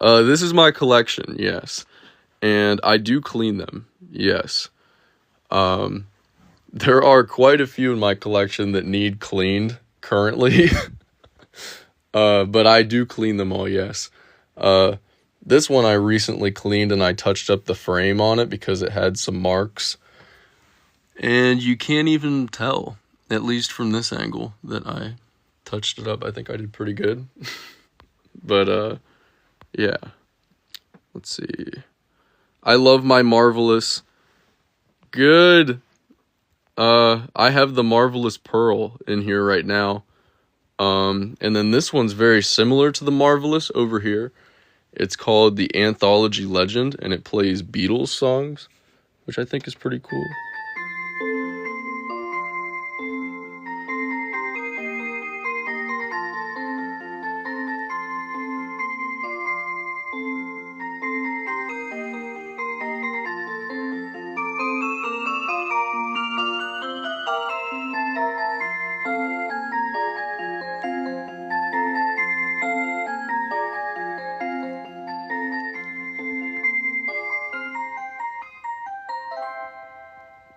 This is my collection, yes. And I do clean them, yes. There are quite a few in my collection that need cleaned currently. But I do clean them all, yes. This one I recently cleaned and I touched up the frame on it because it had some marks. And you can't even tell, at least from this angle, that I touched it up. I think I did pretty good. But, yeah. Let's see. I love my Marvelous. Good. I have the Marvelous Pearl in here right now. And then this one's very similar to the Marvelous over here. It's called the Anthology Legend, and it plays Beatles songs, which I think is pretty cool.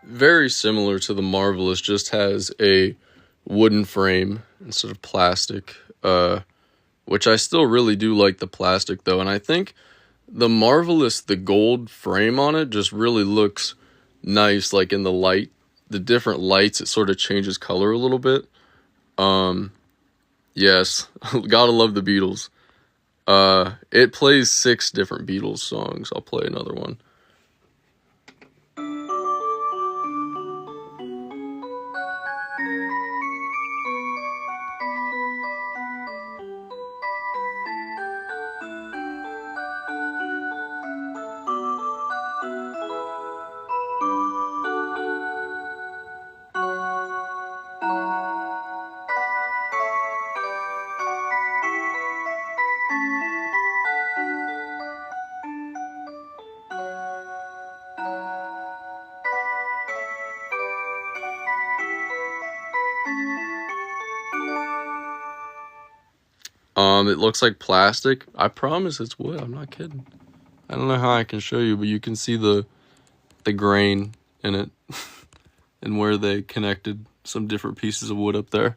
Very similar to the Marvelous, just has a wooden frame instead of plastic, which I still really do like the plastic though, and I think the Marvelous, the gold frame on it just really looks nice, like in the light, the different lights, it sort of changes color a little bit. Yes, gotta love the Beatles. It plays 6 different Beatles songs. I'll play another one. It looks like plastic. I promise it's wood. I'm not kidding. I don't know how I can show you, but you can see the grain in it and where they connected some different pieces of wood up there.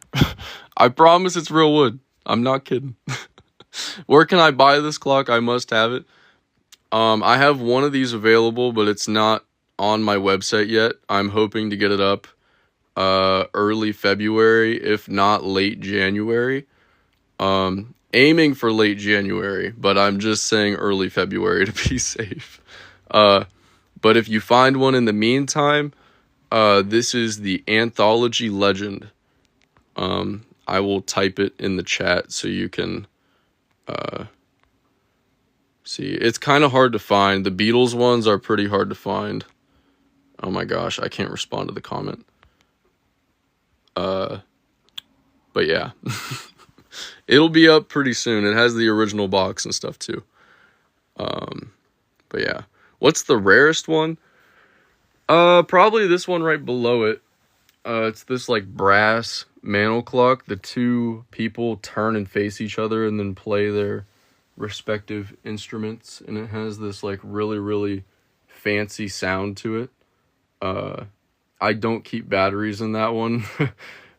I promise it's real wood. I'm not kidding. Where can I buy this clock? I must have it. I have one of these available, but it's not on my website yet. I'm hoping to get it up early February, if not late January. Aiming for late January, but I'm just saying early February to be safe. But if you find one in the meantime, this is the Anthology Legend. I will type it in the chat so you can see. It's kind of hard to find. The Beatles ones are pretty hard to find. Oh my gosh, I can't respond to the comment. But yeah. It'll be up pretty soon. It has the original box and stuff too. But yeah. What's the rarest one? Probably this one right below it. It's this like brass mantle clock. The two people turn and face each other and then play their respective instruments, and it has this like really, really fancy sound to it. I don't keep batteries in that one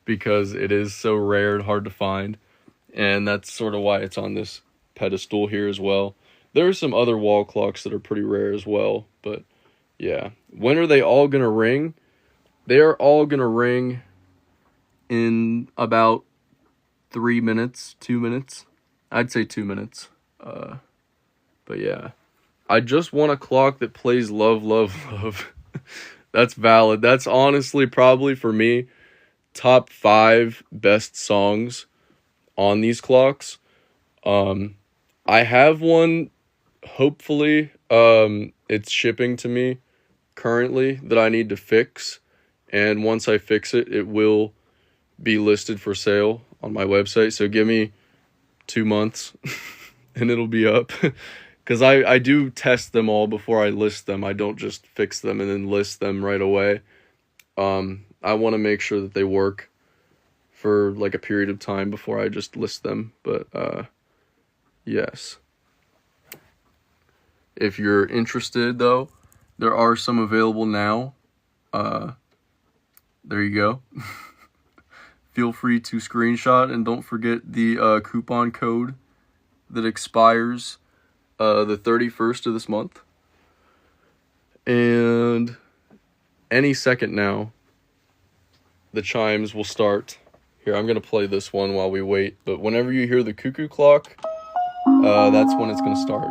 because it is so rare and hard to find, and that's sort of why it's on this pedestal here as well. There are some other wall clocks that are pretty rare as well, but yeah. When are they all gonna ring? They are all gonna ring in about 3 minutes, 2 minutes. I'd say 2 minutes. But yeah, I just want a clock that plays Love, Love, Love. That's valid. That's honestly probably for me top 5 best songs on these clocks. I have one, hopefully, it's shipping to me currently that I need to fix, and once I fix it, it will be listed for sale on my website. So give me 2 months and it'll be up. Because I do test them all before I list them. I don't just fix them and then list them right away. I want to make sure that they work for like a period of time before I just list them. But yes. If you're interested though, there are some available now. There you go. Feel free to screenshot, and don't forget the coupon code that expires the 31st of this month. And any second now, the chimes will start. Here, I'm going to play this one while we wait. But whenever you hear the cuckoo clock, that's when it's going to start.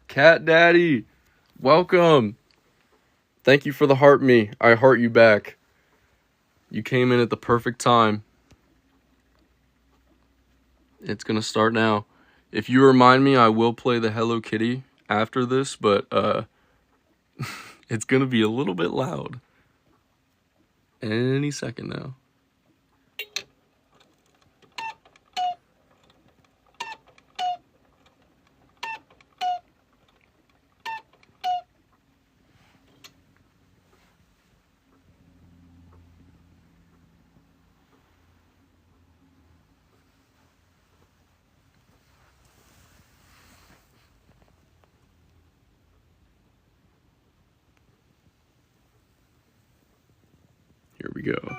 Cat Daddy, welcome. Thank you for the heart me. I heart you back. You came in at the perfect time. It's gonna start now. If you remind me, I will play the Hello Kitty after this, but it's gonna be a little bit loud. Any second now. Here we go.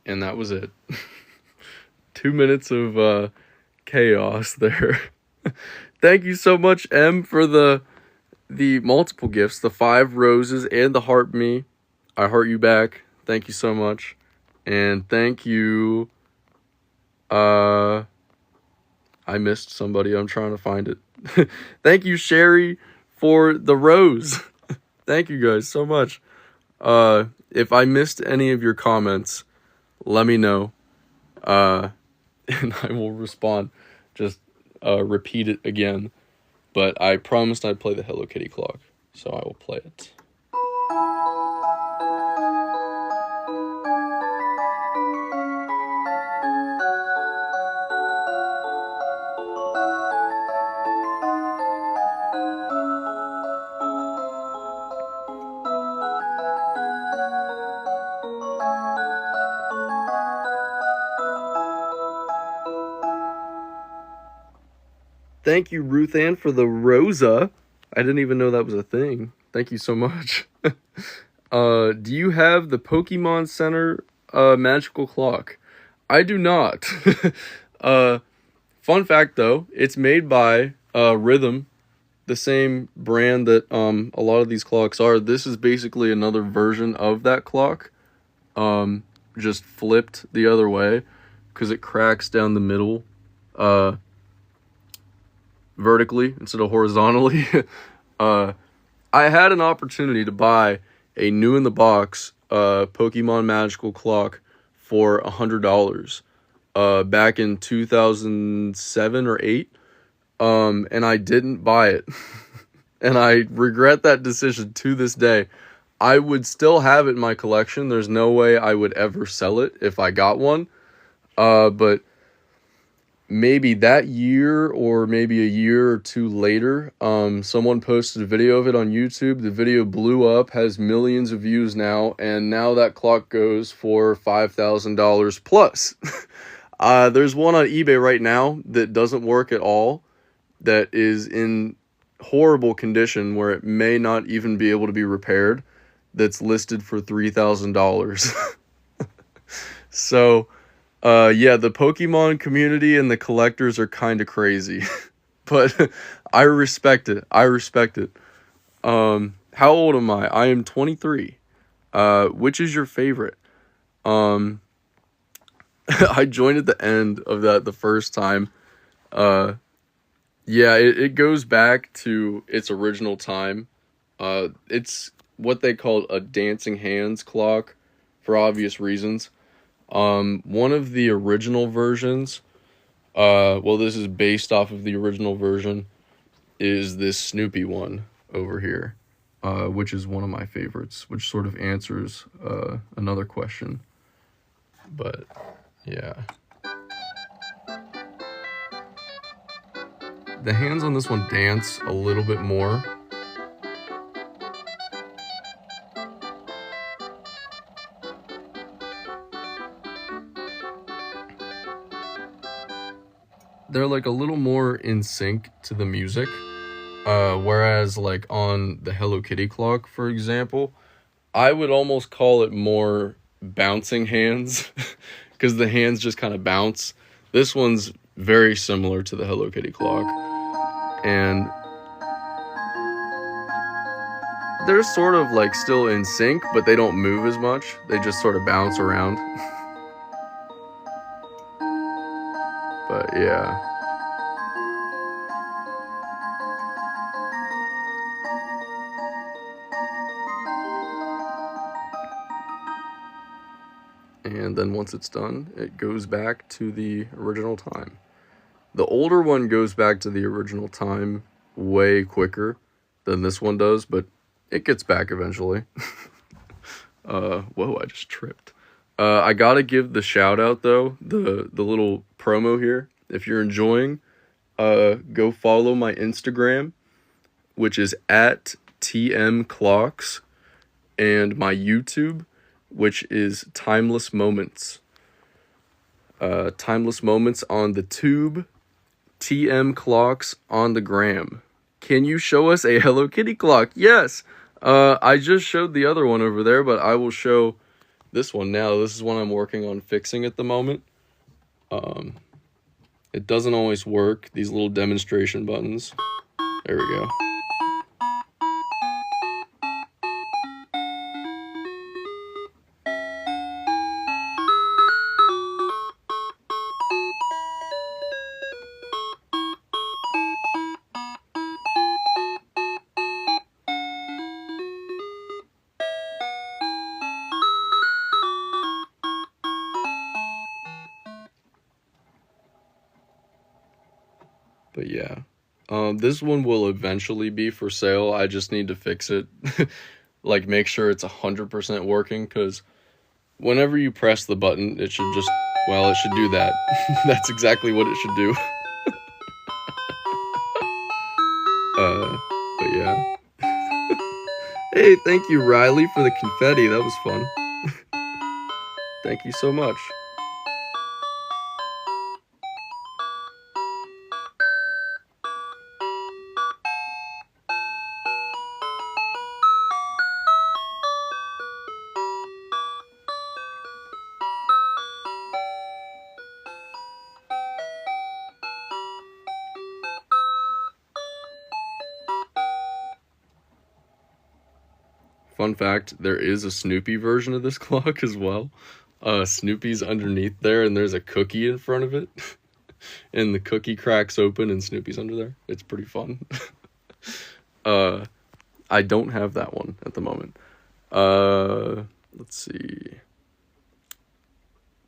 And that was it. 2 minutes of chaos there. Thank you so much, M, for the multiple gifts, the 5 roses and the heart me. I heart you back. Thank you so much. And thank you. I missed somebody. I'm trying to find it. Thank you, Sherry, for the rose. Thank you guys so much. If I missed any of your comments, let me know. And I will respond. Just repeat it again. But I promised I'd play the Hello Kitty clock, so I will play it. Thank you, Ruth Ann, for the Rosa. I didn't even know that was a thing. Thank you so much. Do you have the Pokemon Center magical clock? I do not. Fun fact, though, it's made by Rhythm, the same brand that a lot of these clocks are. This is basically another version of that clock, just flipped the other way, because it cracks down the middle, vertically instead of horizontally. I had an opportunity to buy a new in the box Pokemon magical clock for $100 back in 2007 or 8, and I didn't buy it. And I regret that decision to this day. I would still have it in my collection. There's no way I would ever sell it if I got one, but maybe that year or maybe a year or two later, someone posted a video of it on YouTube. The video blew up, has millions of views now, and now that clock goes for $5,000 plus. There's one on eBay right now that doesn't work at all, that is in horrible condition where it may not even be able to be repaired, that's listed for $3,000. So yeah, the Pokemon community and the collectors are kind of crazy, but I respect it. How old am I? I am 23. Which is your favorite? I joined at the end of that the first time. Yeah, it goes back to its original time. It's what they call a dancing hands clock for obvious reasons. One of the original versions, well, this is based off of the original version, is this Snoopy one over here, which is one of my favorites, which sort of answers, another question. But, yeah. The hands on this one dance a little bit more. They're like a little more in sync to the music, whereas like on the Hello Kitty clock, for example, I would almost call it more bouncing hands, because the hands just kind of bounce. This one's very similar to the Hello Kitty clock, and they're sort of like still in sync, but they don't move as much. They just sort of bounce around. But yeah. And then once it's done, it goes back to the original time. The older one goes back to the original time way quicker than this one does, but it gets back eventually. Whoa, I just tripped. I gotta give the shout out though, the little promo here. If you're enjoying, go follow my Instagram, which is at TMClocks, and my YouTube, which is Timeless Moments. Timeless Moments on the tube, TM Clocks on the gram. Can you show us a Hello Kitty clock? Yes! I just showed the other one over there, but I will show this one now. This is one I'm working on fixing at the moment. It doesn't always work, these little demonstration buttons. There we go. But yeah, this one will eventually be for sale. I just need to fix it. Like, make sure it's 100% working, because whenever you press the button, it should just, well, it should do that. That's exactly what it should do. But yeah. Hey, thank you, Riley, for the confetti. That was fun. Thank you so much. Fun fact, there is a Snoopy version of this clock as well. Snoopy's underneath there, and there's a cookie in front of it. And the cookie cracks open, and Snoopy's under there. It's pretty fun. I don't have that one at the moment. Let's see.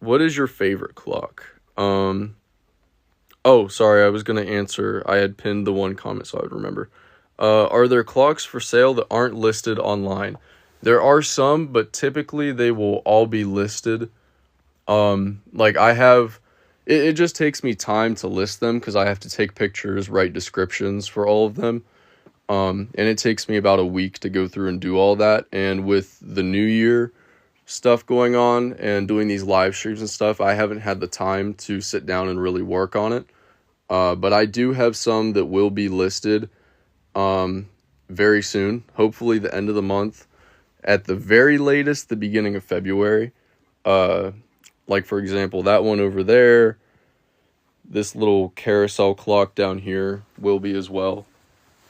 What is your favorite clock? Oh, sorry, I was going to answer. I had pinned the one comment so I would remember. Are there clocks for sale that aren't listed online? There are some, but typically they will all be listed. Like, I have, it just takes me time to list them because I have to take pictures, write descriptions for all of them. And it takes me about a week to go through and do all that. And with the new year stuff going on and doing these live streams and stuff, I haven't had the time to sit down and really work on it. But I do have some that will be listed very soon, hopefully the end of the month, at the very latest the beginning of February. Like, for example, that one over there, this little carousel clock down here will be as well.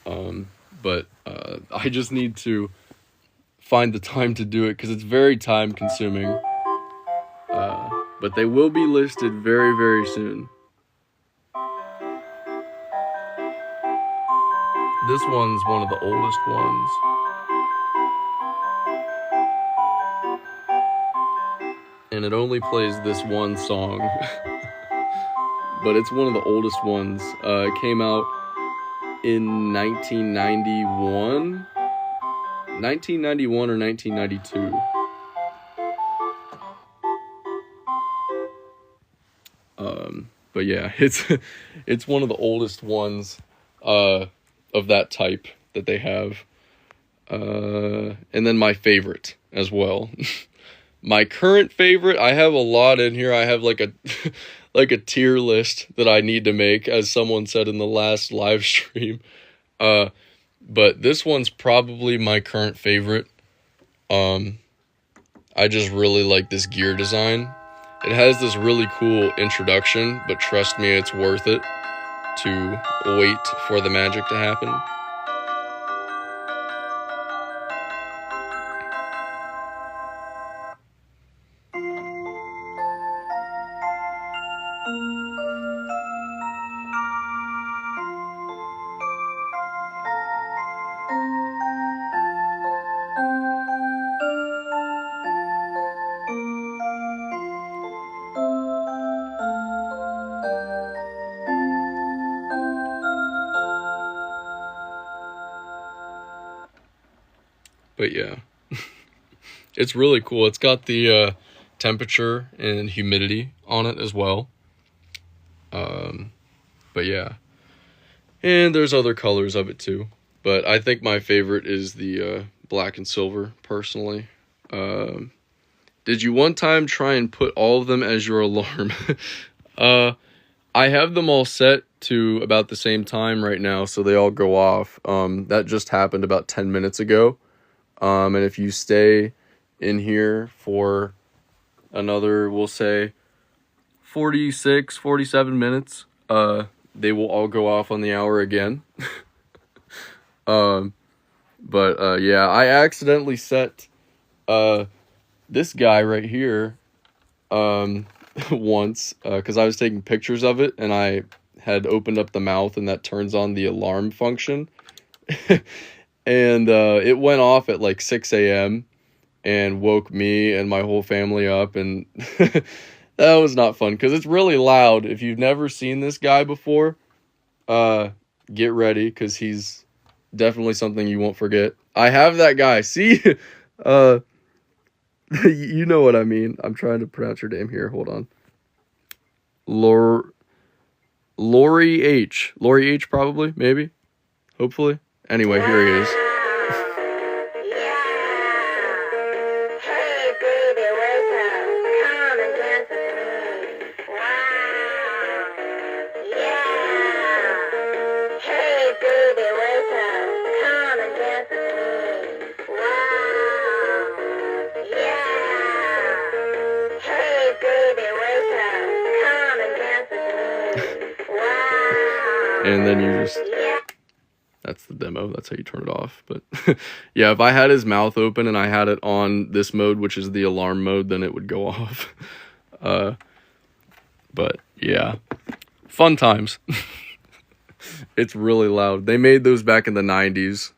But I just need to find the time to do it because it's very time consuming. But they will be listed very, very soon. This one's one of the oldest ones. And it only plays this one song. But it's one of the oldest ones. It came out in 1991? 1991 or 1992. But yeah, it's one of the oldest ones of that type that they have. And then my favorite as well. My current favorite, I have a lot in here. I have like a like a tier list that I need to make, as someone said in the last live stream. But this one's probably my current favorite. I just really like this gear design. It has this really cool introduction, but trust me, it's worth it to wait for the magic to happen. But yeah, it's really cool. It's got the temperature and humidity on it as well. But yeah, and there's other colors of it too. But I think my favorite is the black and silver, personally. Did you one time try and put all of them as your alarm? I have them all set to about the same time right now, so they all go off. That just happened about 10 minutes ago. And if you stay in here for another, we'll say, 46, 47 minutes, they will all go off on the hour again. Yeah, I accidentally set this guy right here once because I was taking pictures of it, and I had opened up the mouth, and that turns on the alarm function. And it went off at like 6 a.m. and woke me and my whole family up, and that was not fun because it's really loud. If you've never seen this guy before, get ready because he's definitely something you won't forget. I have that guy. See, you know what I mean. I'm trying to pronounce your name here. Hold on. Lori H. Lori H. Probably, maybe, hopefully. Anyway, here he is. And then you just, that's the demo, that's how you turn it off. But yeah, if I had his mouth open and I had it on this mode, which is the alarm mode, then it would go off. But yeah, fun times. It's really loud. They made those back in the 90s.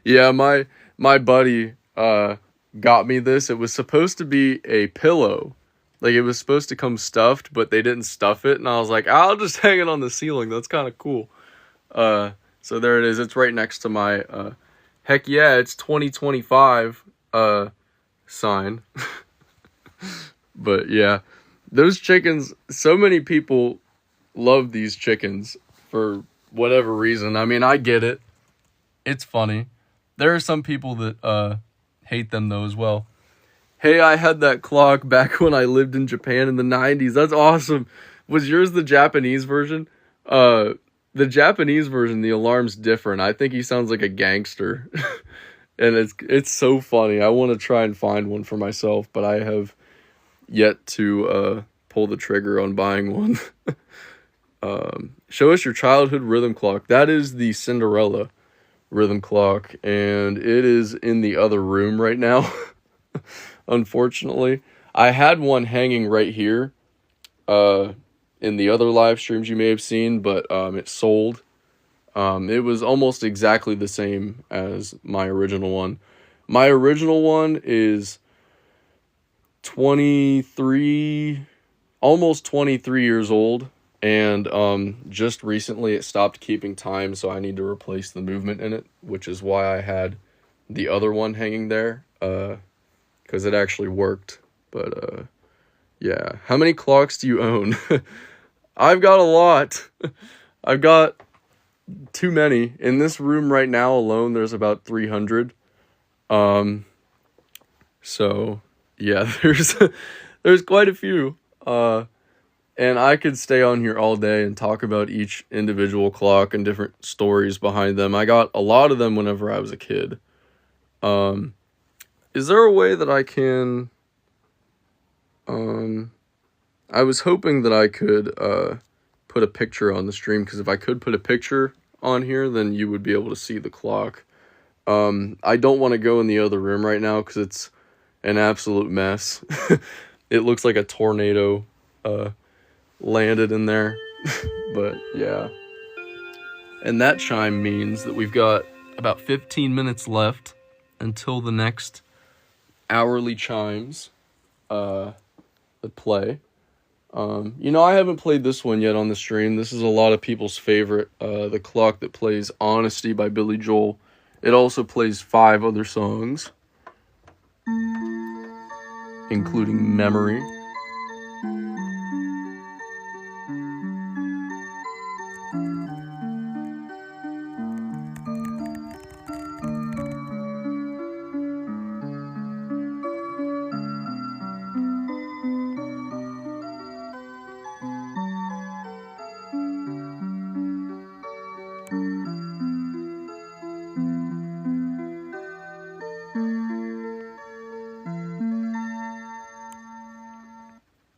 Yeah, my buddy got me this. It was supposed to be a pillow. Like, it was supposed to come stuffed, but they didn't stuff it, and I was like, I'll just hang it on the ceiling. That's kind of cool. So there it is. It's right next to my heck yeah, it's 2025 sign. But yeah, those chickens, so many people love these chickens for whatever reason. I mean, I get it. It's funny. There are some people that hate them though as well. Hey, I had that clock back when I lived in Japan in the 90s. That's awesome. Was yours the Japanese version? The Japanese version, the alarm's different. I think he sounds like a gangster. And it's so funny. I want to try and find one for myself, but I have yet to pull the trigger on buying one. Show us your childhood rhythm clock. That is the Cinderella rhythm clock, and it is in the other room right now. Unfortunately, I had one hanging right here in the other live streams you may have seen, but it sold. It was almost exactly the same as my original one. My original one is 23, almost 23 years old, and just recently it stopped keeping time, so I need to replace the movement in it, which is why I had the other one hanging there, because it actually worked. But yeah, how many clocks do you own? I've got a lot. I've got too many. In this room right now alone, there's about 300. So yeah, there's quite a few. And I could stay on here all day and talk about each individual clock and different stories behind them. I got a lot of them whenever I was a kid. Is there a way that I can, I was hoping that I could, put a picture on the stream, because if I could put a picture on here, then you would be able to see the clock. I don't want to go in the other room right now, because it's an absolute mess. It looks like a tornado, landed in there. But yeah. And that chime means that we've got about 15 minutes left until the next hourly chimes that play. I haven't played this one yet on the stream. This is a lot of people's favorite, the clock that plays Honesty by Billy Joel. It also plays 5 other songs, including Memory.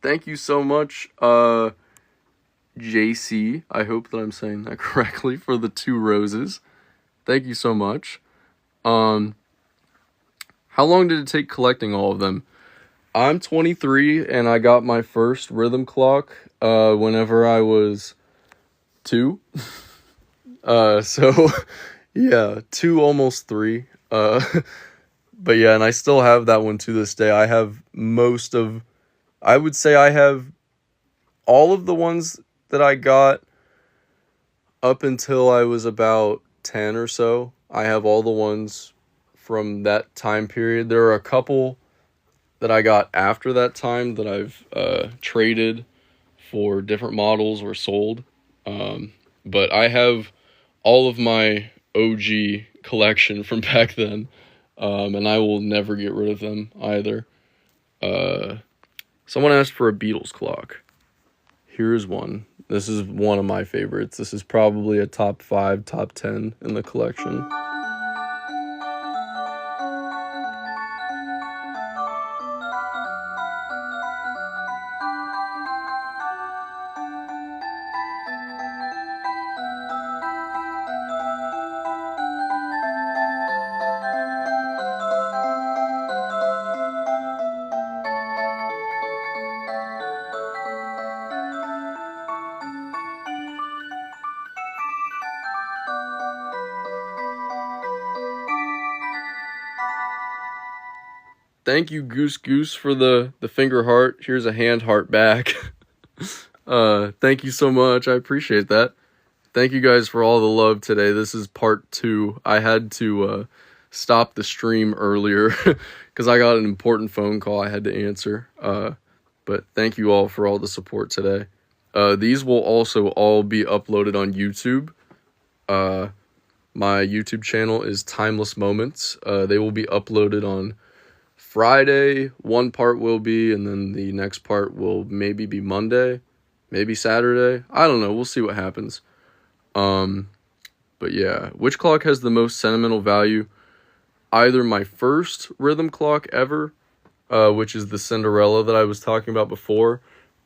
thank you so much, JC. I hope that I'm saying that correctly, for the 2 roses. Thank you so much. How long did it take collecting all of them? I'm 23 and I got my first rhythm clock whenever I was 2. So yeah, 2, almost 3. But yeah, and I still have that one to this day. I have I would say I have all of the ones that I got up until I was about 10 or so. I have all the ones from that time period. There are a couple that I got after that time that I've traded for different models or sold. But I have all of my OG collection from back then, and I will never get rid of them either. Someone asked for a Beatles clock. Here's one. This is one of my favorites. This is probably a top 5, top 10 in the collection. Thank you, Goose Goose, for the finger heart. Here's a hand heart back. Thank you so much. I appreciate that. Thank you guys for all the love today. This is part 2. I had to stop the stream earlier because I got an important phone call I had to answer. But thank you all for all the support today. These will also all be uploaded on YouTube. My YouTube channel is Timeless Moments. They will be uploaded on Friday. One part will be, and then the next part will maybe be Monday, maybe Saturday. I don't know. We'll see what happens. But yeah, which clock has the most sentimental value? Either my first rhythm clock ever, which is the Cinderella that I was talking about before,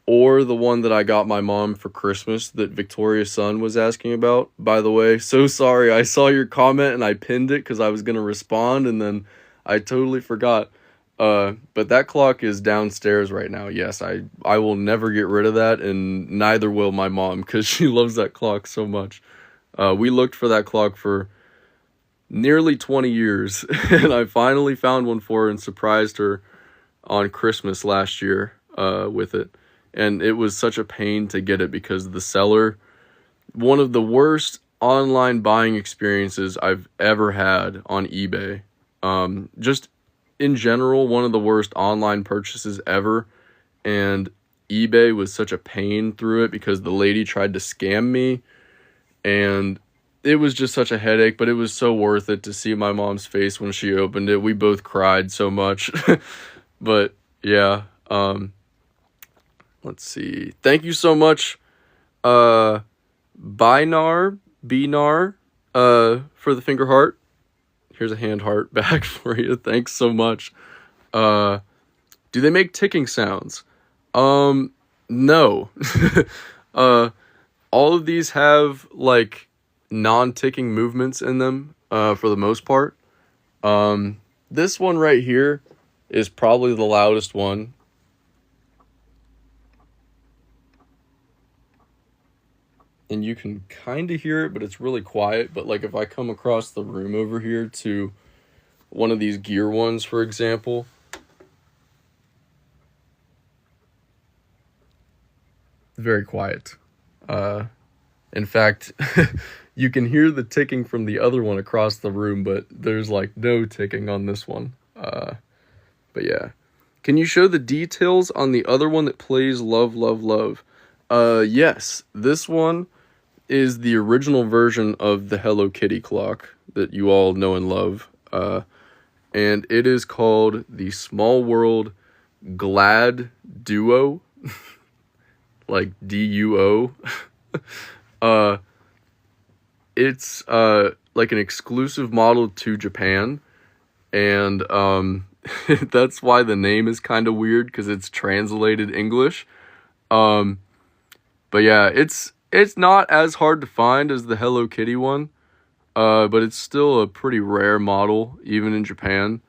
or the one that I got my mom for Christmas that Victoria's son was asking about. By the way, so sorry. I saw your comment and I pinned it because I was going to respond, and then I totally forgot. But that clock is downstairs right now. Yes, I will never get rid of that, and neither will my mom because she loves that clock so much. We looked for that clock for nearly 20 years, and I finally found one for her and surprised her on Christmas last year with it. And it was such a pain to get it because the seller, one of the worst online buying experiences I've ever had on eBay. Just in general, one of the worst online purchases ever, and eBay was such a pain through it because the lady tried to scam me, and it was just such a headache, but it was so worth it to see my mom's face when she opened it. We both cried so much. But yeah, let's see. Thank you so much, Binar, for the finger heart. Here's a hand heart back for you. Thanks so much. Do they make ticking sounds? No. All of these have like non-ticking movements in them, for the most part. This one right here is probably the loudest one. And you can kind of hear it, but it's really quiet. But like if I come across the room over here to one of these gear ones, for example, very quiet. In fact, you can hear the ticking from the other one across the room, but there's like no ticking on this one. But yeah. Can you show the details on the other one that plays Love, Love, Love? Yes. This one is the original version of the Hello Kitty clock that you all know and love. And it is called the Small World Glad Duo. Like D-U-O. It's like an exclusive model to Japan. And that's why the name is kind of weird, because it's translated English. Um, but yeah, it's not as hard to find as the Hello Kitty one. But it's still a pretty rare model, even in Japan.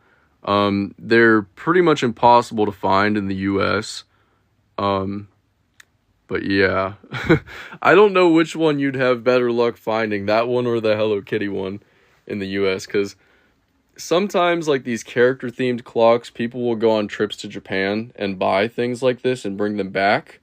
They're pretty much impossible to find in the US. Um, but yeah, I don't know which one you'd have better luck finding, that one or the Hello Kitty one in the US, because sometimes, like, these character themed clocks, people will go on trips to Japan and buy things like this and bring them back.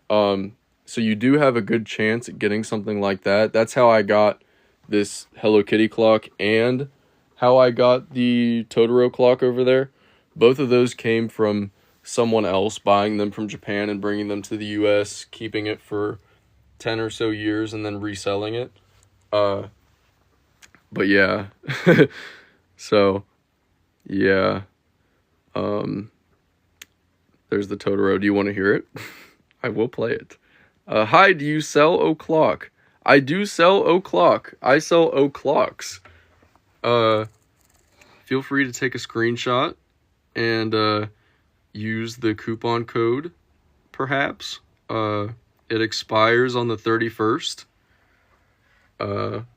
So you do have a good chance at getting something like that. That's how I got this Hello Kitty clock and how I got the Totoro clock over there. Both of those came from someone else buying them from Japan and bringing them to the US, keeping it for 10 or so years and then reselling it. But yeah. So, yeah. There's the Totoro. Do you want to hear it? I will play it. Hi, do you sell o'clock? I do sell o'clock. I sell o'clocks. Feel free to take a screenshot and use the coupon code, perhaps. It expires on the 31st.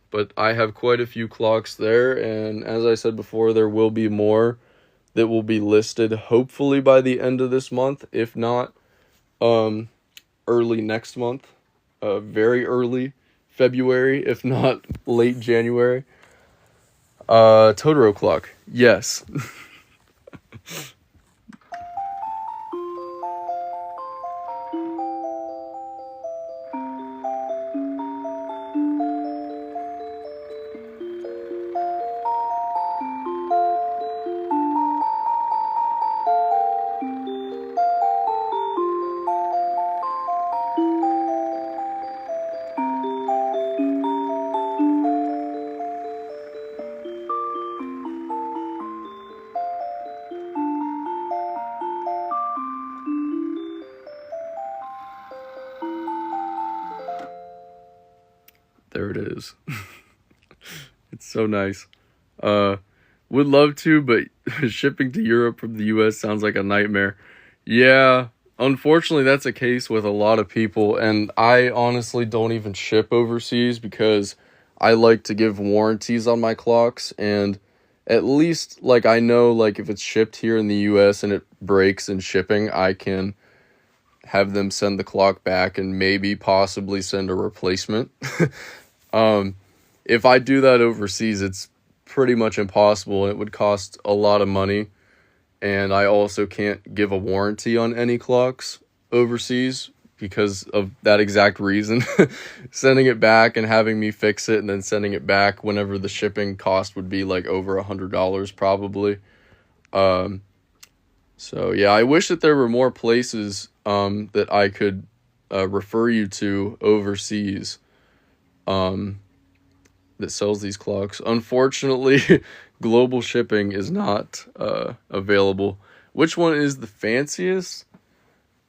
But I have quite a few clocks there, and as I said before, there will be more that will be listed hopefully by the end of this month, if not early next month, very early February, if not late January. Totoro clock, yes. There it is. It's so nice. Would love to, but shipping to Europe from the US sounds like a nightmare. Yeah, unfortunately that's a case with a lot of people, and I honestly don't even ship overseas because I like to give warranties on my clocks, and at least, like, I know, like, if it's shipped here in the US and it breaks in shipping, I can have them send the clock back and maybe possibly send a replacement. If I do that overseas, it's pretty much impossible, and it would cost a lot of money. And I also can't give a warranty on any clocks overseas because of that exact reason. Sending it back and having me fix it and then sending it back whenever the shipping cost would be like over $100 probably. So yeah, I wish that there were more places that I could refer you to overseas that sells these clocks. Unfortunately, global shipping is not available. Which one is the fanciest?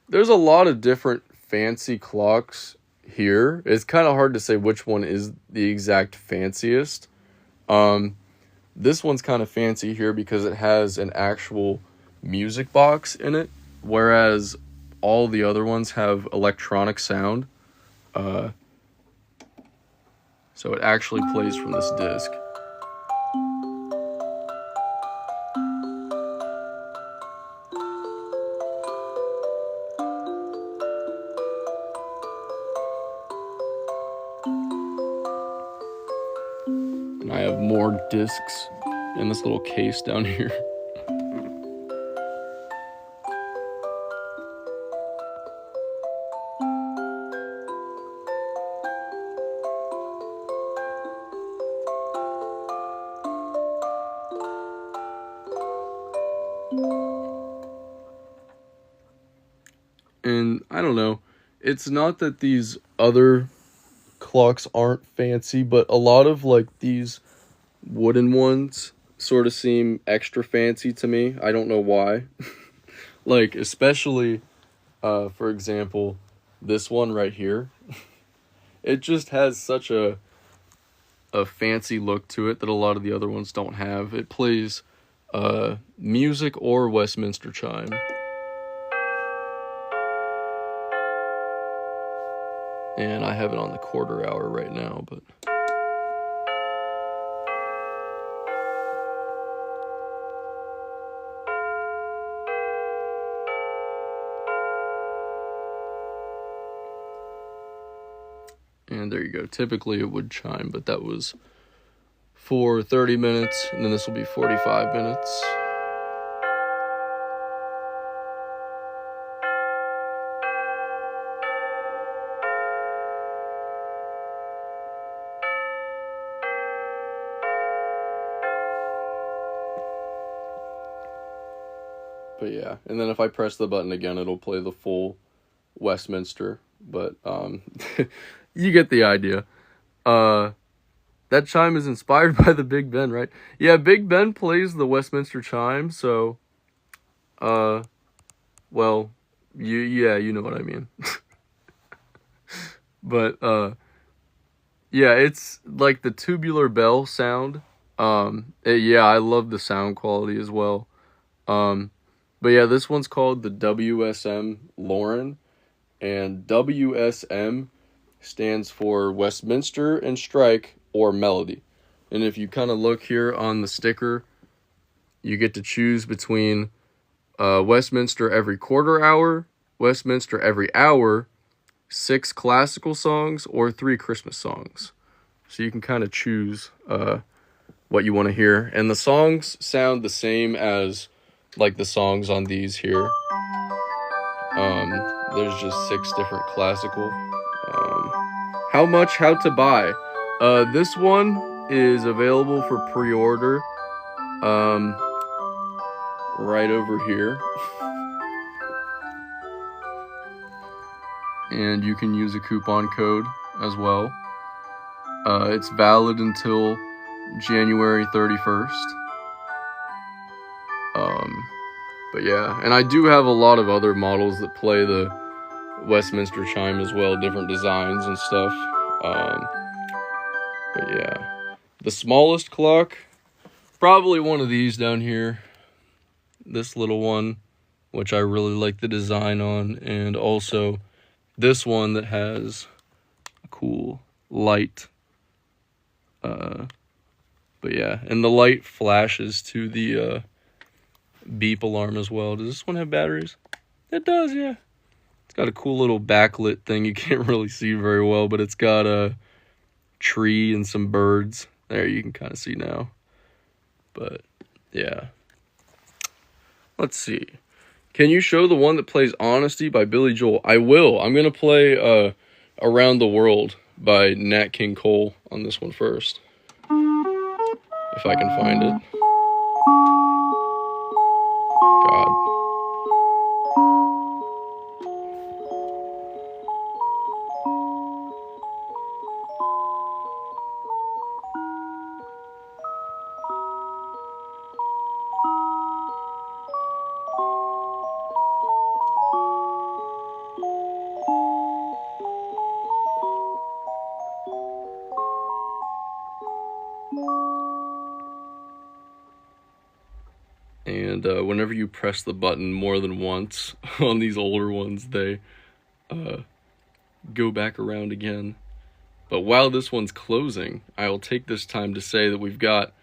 There's a lot of different fancy clocks here. It's kind of hard to say which one is the exact fanciest. This one's kind of fancy here because it has an actual music box in it, whereas all the other ones have electronic sound. So it actually plays from this disc. And I have more discs in this little case down here. And I don't know, it's not that these other clocks aren't fancy, but a lot of like these wooden ones sort of seem extra fancy to me. I don't know why. Like, especially for example, this one right here. It just has such a fancy look to it that a lot of the other ones don't have. It plays Music or Westminster chime. And I have it on the quarter hour right now, but... And there you go. Typically it would chime, but that was for 30 minutes, and then this will be 45 minutes. But yeah, and then if I press the button again, it'll play the full Westminster, but you get the idea. That chime is inspired by the Big Ben, right? Yeah, Big Ben plays the Westminster chime, so well, you know what I mean. But yeah, it's like the tubular bell sound. Yeah, I love the sound quality as well. But yeah, this one's called the WSM Lauren, and WSM stands for Westminster and Strike or Melody. And if you kind of look here on the sticker, you get to choose between Westminster every quarter hour, Westminster every hour, 6 classical songs, or 3 Christmas songs. So you can kind of choose what you want to hear. And the songs sound the same as like the songs on these here. There's just 6 different classical. How much, how to buy? This one is available for pre-order right over here. And you can use a coupon code as well. It's valid until January 31st. But yeah, and I do have a lot of other models that play the Westminster chime as well, different designs and stuff. But yeah, the smallest clock, probably one of these down here. This little one, which I really like the design on, and also this one that has a cool light. But yeah, and the light flashes to the beep alarm as well. Does this one have batteries? It does, yeah. It's got a cool little backlit thing. You can't really see very well, but it's got a tree and some birds. There, you can kind of see now. But yeah. Let's see. Can you show the one that plays Honesty by Billy Joel? I will. I'm going to play Around the World by Nat King Cole on this one first. If I can find it. God. And whenever you press the button more than once on these older ones, they go back around again. But while this one's closing, I'll take this time to say that we've got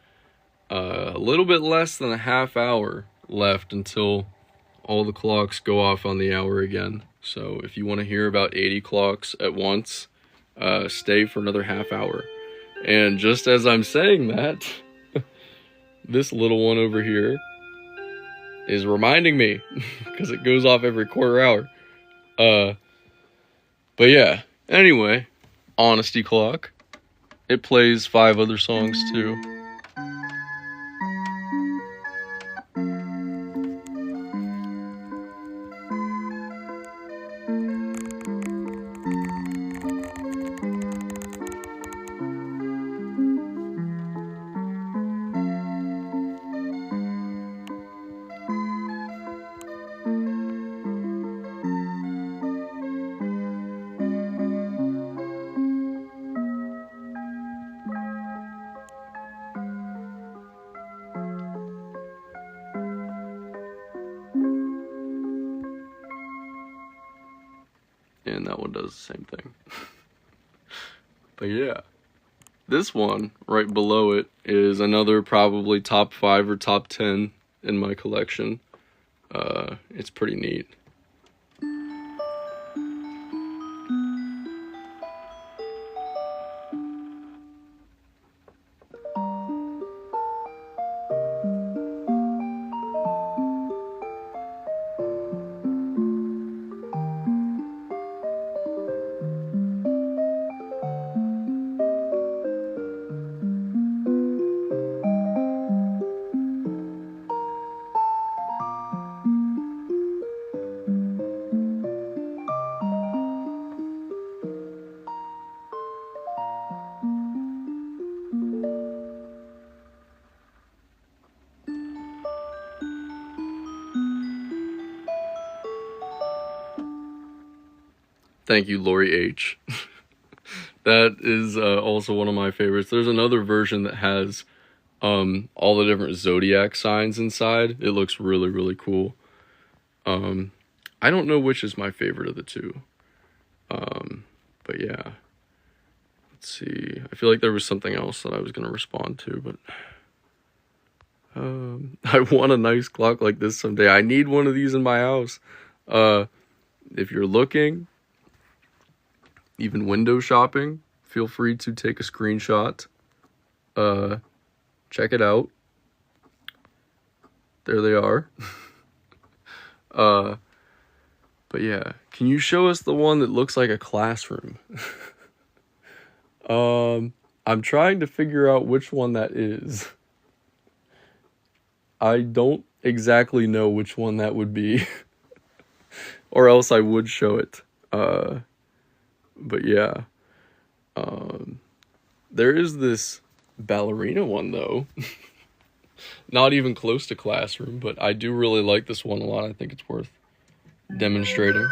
a little bit less than a half hour left until all the clocks go off on the hour again. So if you want to hear about 80 clocks at once, stay for another half hour. And just as I'm saying that, this little one over here is reminding me, because it goes off every quarter hour. But yeah, anyway, Honesty Clock. It plays 5 other songs too. and that one does the same thing. But yeah, this one right below it is another probably top 5 or top 10 in my collection. It's pretty neat. Thank you, Lori H. That is also one of my favorites. There's another version that has all the different zodiac signs inside. It looks really, really cool. I don't know which is my favorite of the two. But yeah. Let's see. I feel like there was something else that I was going to respond to, but I want a nice clock like this someday. I need one of these in my house. If you're looking, even window shopping, feel free to take a screenshot. Check it out. There they are. But yeah, can you show us the one that looks like a classroom? I'm trying to figure out which one that is. I don't exactly know which one that would be. Or else I would show it. But yeah. There is this ballerina one though. Not even close to classroom, but I do really like this one a lot. I think it's worth demonstrating.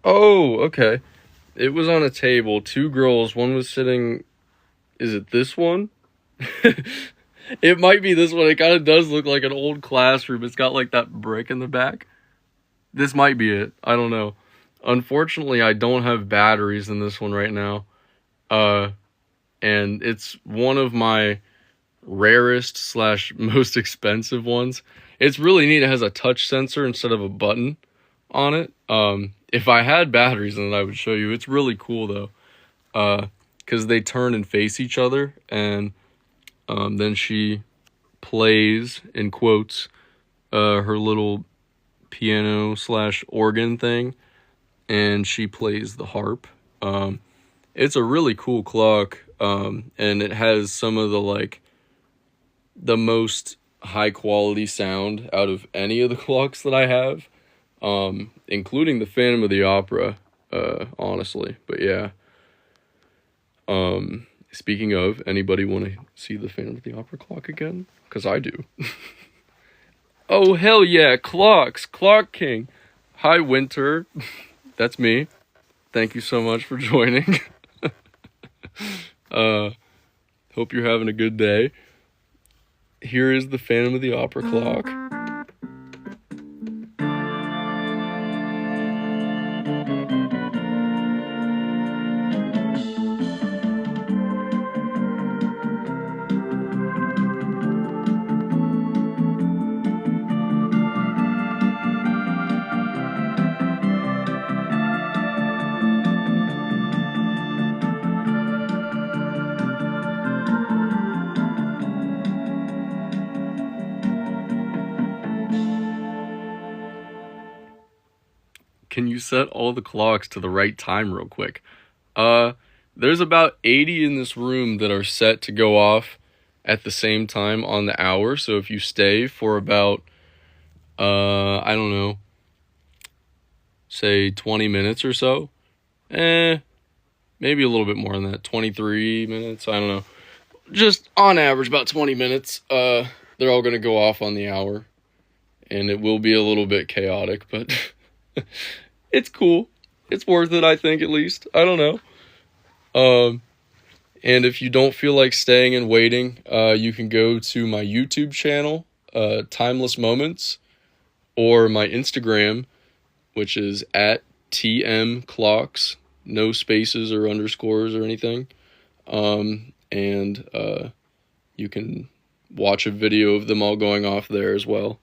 Oh, okay. It was on a table. 2 girls. One was sitting... Is it this one? It might be this one. It kind of does look like an old classroom. It's got like that brick in the back. This might be it. I don't know. Unfortunately, I don't have batteries in this one right now. And it's one of my rarest / most expensive ones. It's really neat. It has a touch sensor instead of a button on it. If I had batteries in it, I would show you. It's really cool though. Because they turn and face each other, and then she plays, in quotes, her little piano / organ thing, and she plays the harp. It's a really cool clock, and it has some of the most high quality sound out of any of the clocks that I have, including the Phantom of the Opera, honestly. But yeah. Speaking of, anybody want to see the Phantom of the Opera clock again? Because I do. Oh, hell yeah, clocks! Clock King! Hi, Winter. That's me. Thank you so much for joining. Hope you're having a good day. Here is the Phantom of the Opera clock. can you set all the clocks to the right time real quick? There's about 80 in this room that are set to go off at the same time on the hour. So if you stay for about, I don't know, say 20 minutes or so, maybe a little bit more than that, 23 minutes, I don't know. Just on average, about 20 minutes, they're all going to go off on the hour. And it will be a little bit chaotic, but it's cool. It's worth it, I think, at least. I don't know. And if you don't feel like staying and waiting, you can go to my YouTube channel, Timeless Moments, or my Instagram, which is at TMClocks, no spaces or underscores or anything. And you can watch a video of them all going off there as well.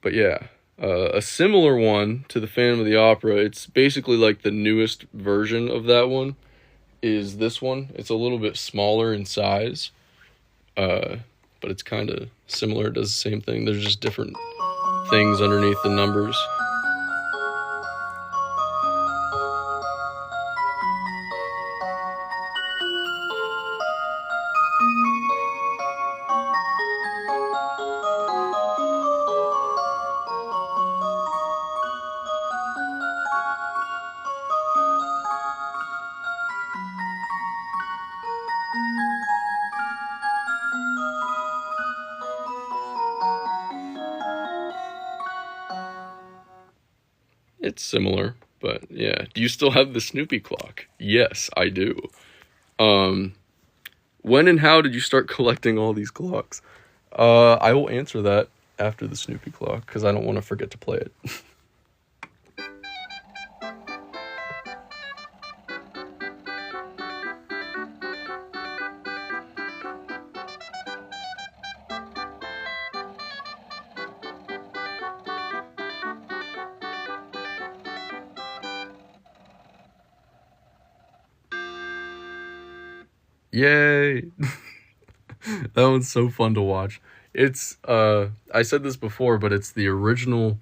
But yeah, a similar one to the Phantom of the Opera, it's basically like the newest version of that one, is this one. It's a little bit smaller in size, but it's kind of similar. It does the same thing. There's just different things underneath the numbers. It's similar, but yeah. Do you still have the Snoopy clock? Yes, I do. When and how did you start collecting all these clocks? I will answer that after the Snoopy clock, because I don't want to forget to play it. Yay! That one's so fun to watch. It's, I said this before, but it's the original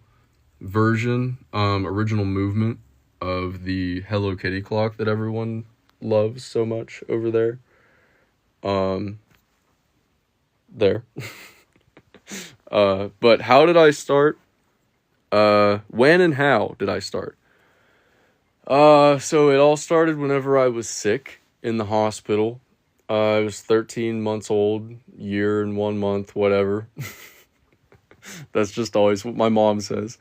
version, original movement of the Hello Kitty clock that everyone loves so much over there. There. But how did I start? When and how did I start? So it all started whenever I was sick in the hospital. I was 13 months old, year and 1 month, whatever. That's just always what my mom says.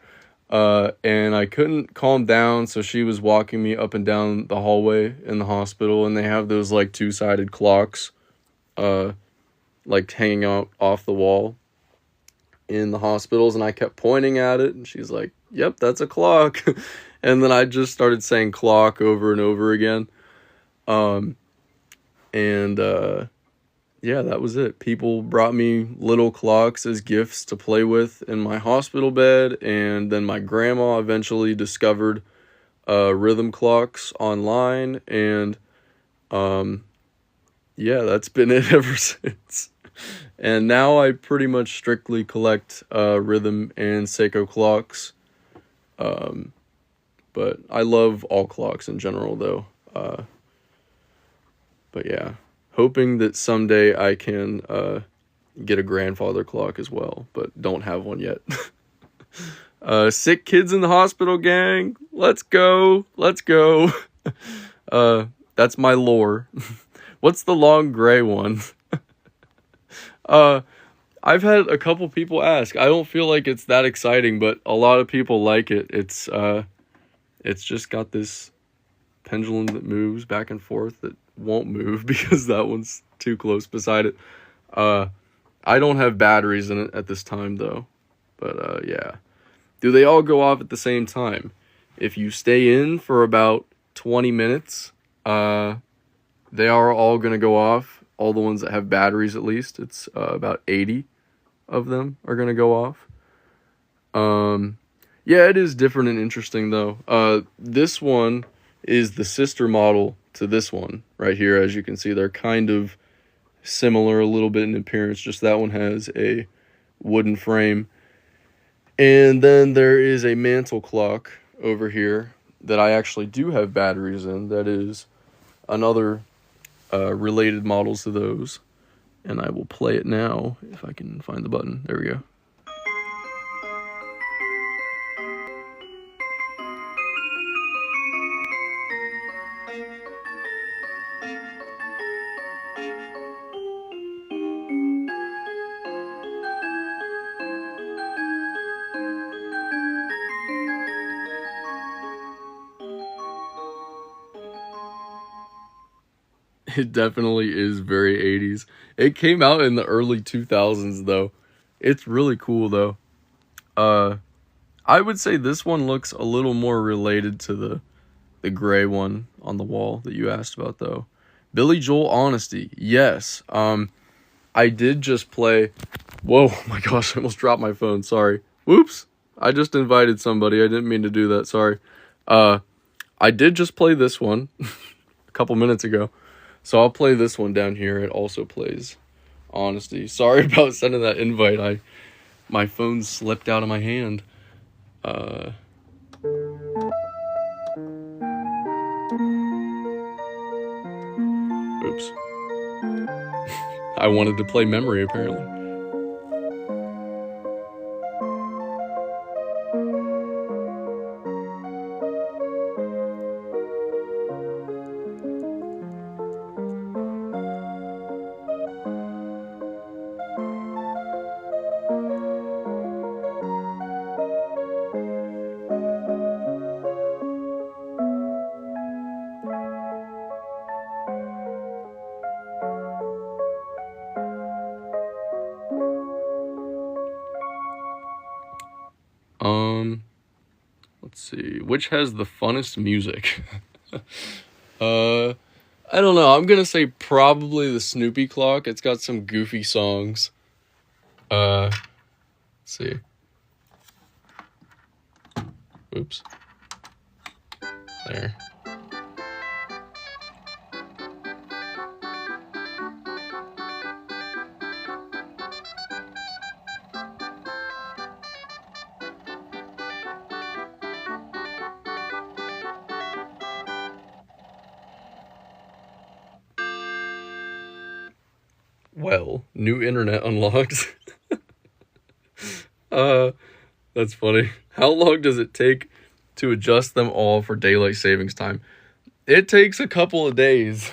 And I couldn't calm down, so she was walking me up and down the hallway in the hospital, and they have those, like, two-sided clocks, like, hanging out off the wall in the hospitals, and I kept pointing at it, and she's like, yep, that's a clock. And then I just started saying clock over and over again. Yeah, that was it. People brought me little clocks as gifts to play with in my hospital bed, and then my grandma eventually discovered rhythm clocks online, and yeah, that's been it ever since. And now I pretty much strictly collect rhythm and Seiko clocks, but I love all clocks in general, though. But yeah, hoping that someday I can get a grandfather clock as well, but don't have one yet. Sick kids in the hospital gang, let's go, let's go. That's my lore. What's the long gray one? I've had a couple people ask. I don't feel like it's that exciting, but a lot of people like it. It's just got this pendulum that moves back and forth that won't move because that one's too close beside it. I don't have batteries in it at this time, though. But yeah. Do they all go off at the same time? If you stay in for about 20 minutes, they are all going to go off. All the ones that have batteries, at least. It's about 80 of them are going to go off. Yeah, it is different and interesting, though. This one is the sister model to this one right here. As you can see, they're kind of similar a little bit in appearance. Just that one has a wooden frame. And then there is a mantle clock over here that I actually do have batteries in. That is another related model to those. And I will play it now if I can find the button. There we go. It definitely is very 80s. It came out in the early 2000s though. It's really cool though. I would say this one looks a little more related to the gray one on the wall that you asked about though. Billy Joel Honesty. Yes. I did just play. Whoa, my gosh, I almost dropped my phone. Sorry. Whoops. I just invited somebody. I didn't mean to do that. Sorry. I did just play this one a couple minutes ago. So I'll play this one down here. It also plays Honesty. Sorry about sending that invite. My phone slipped out of my hand. Oops. I wanted to play Memory, apparently. Let's see. Which has the funnest music? I don't know. I'm gonna say probably the Snoopy clock. It's got some goofy songs. Let's see. Oops. There. Well, new internet unlocked. That's funny. How long does it take to adjust them all for daylight savings time? It takes a couple of days.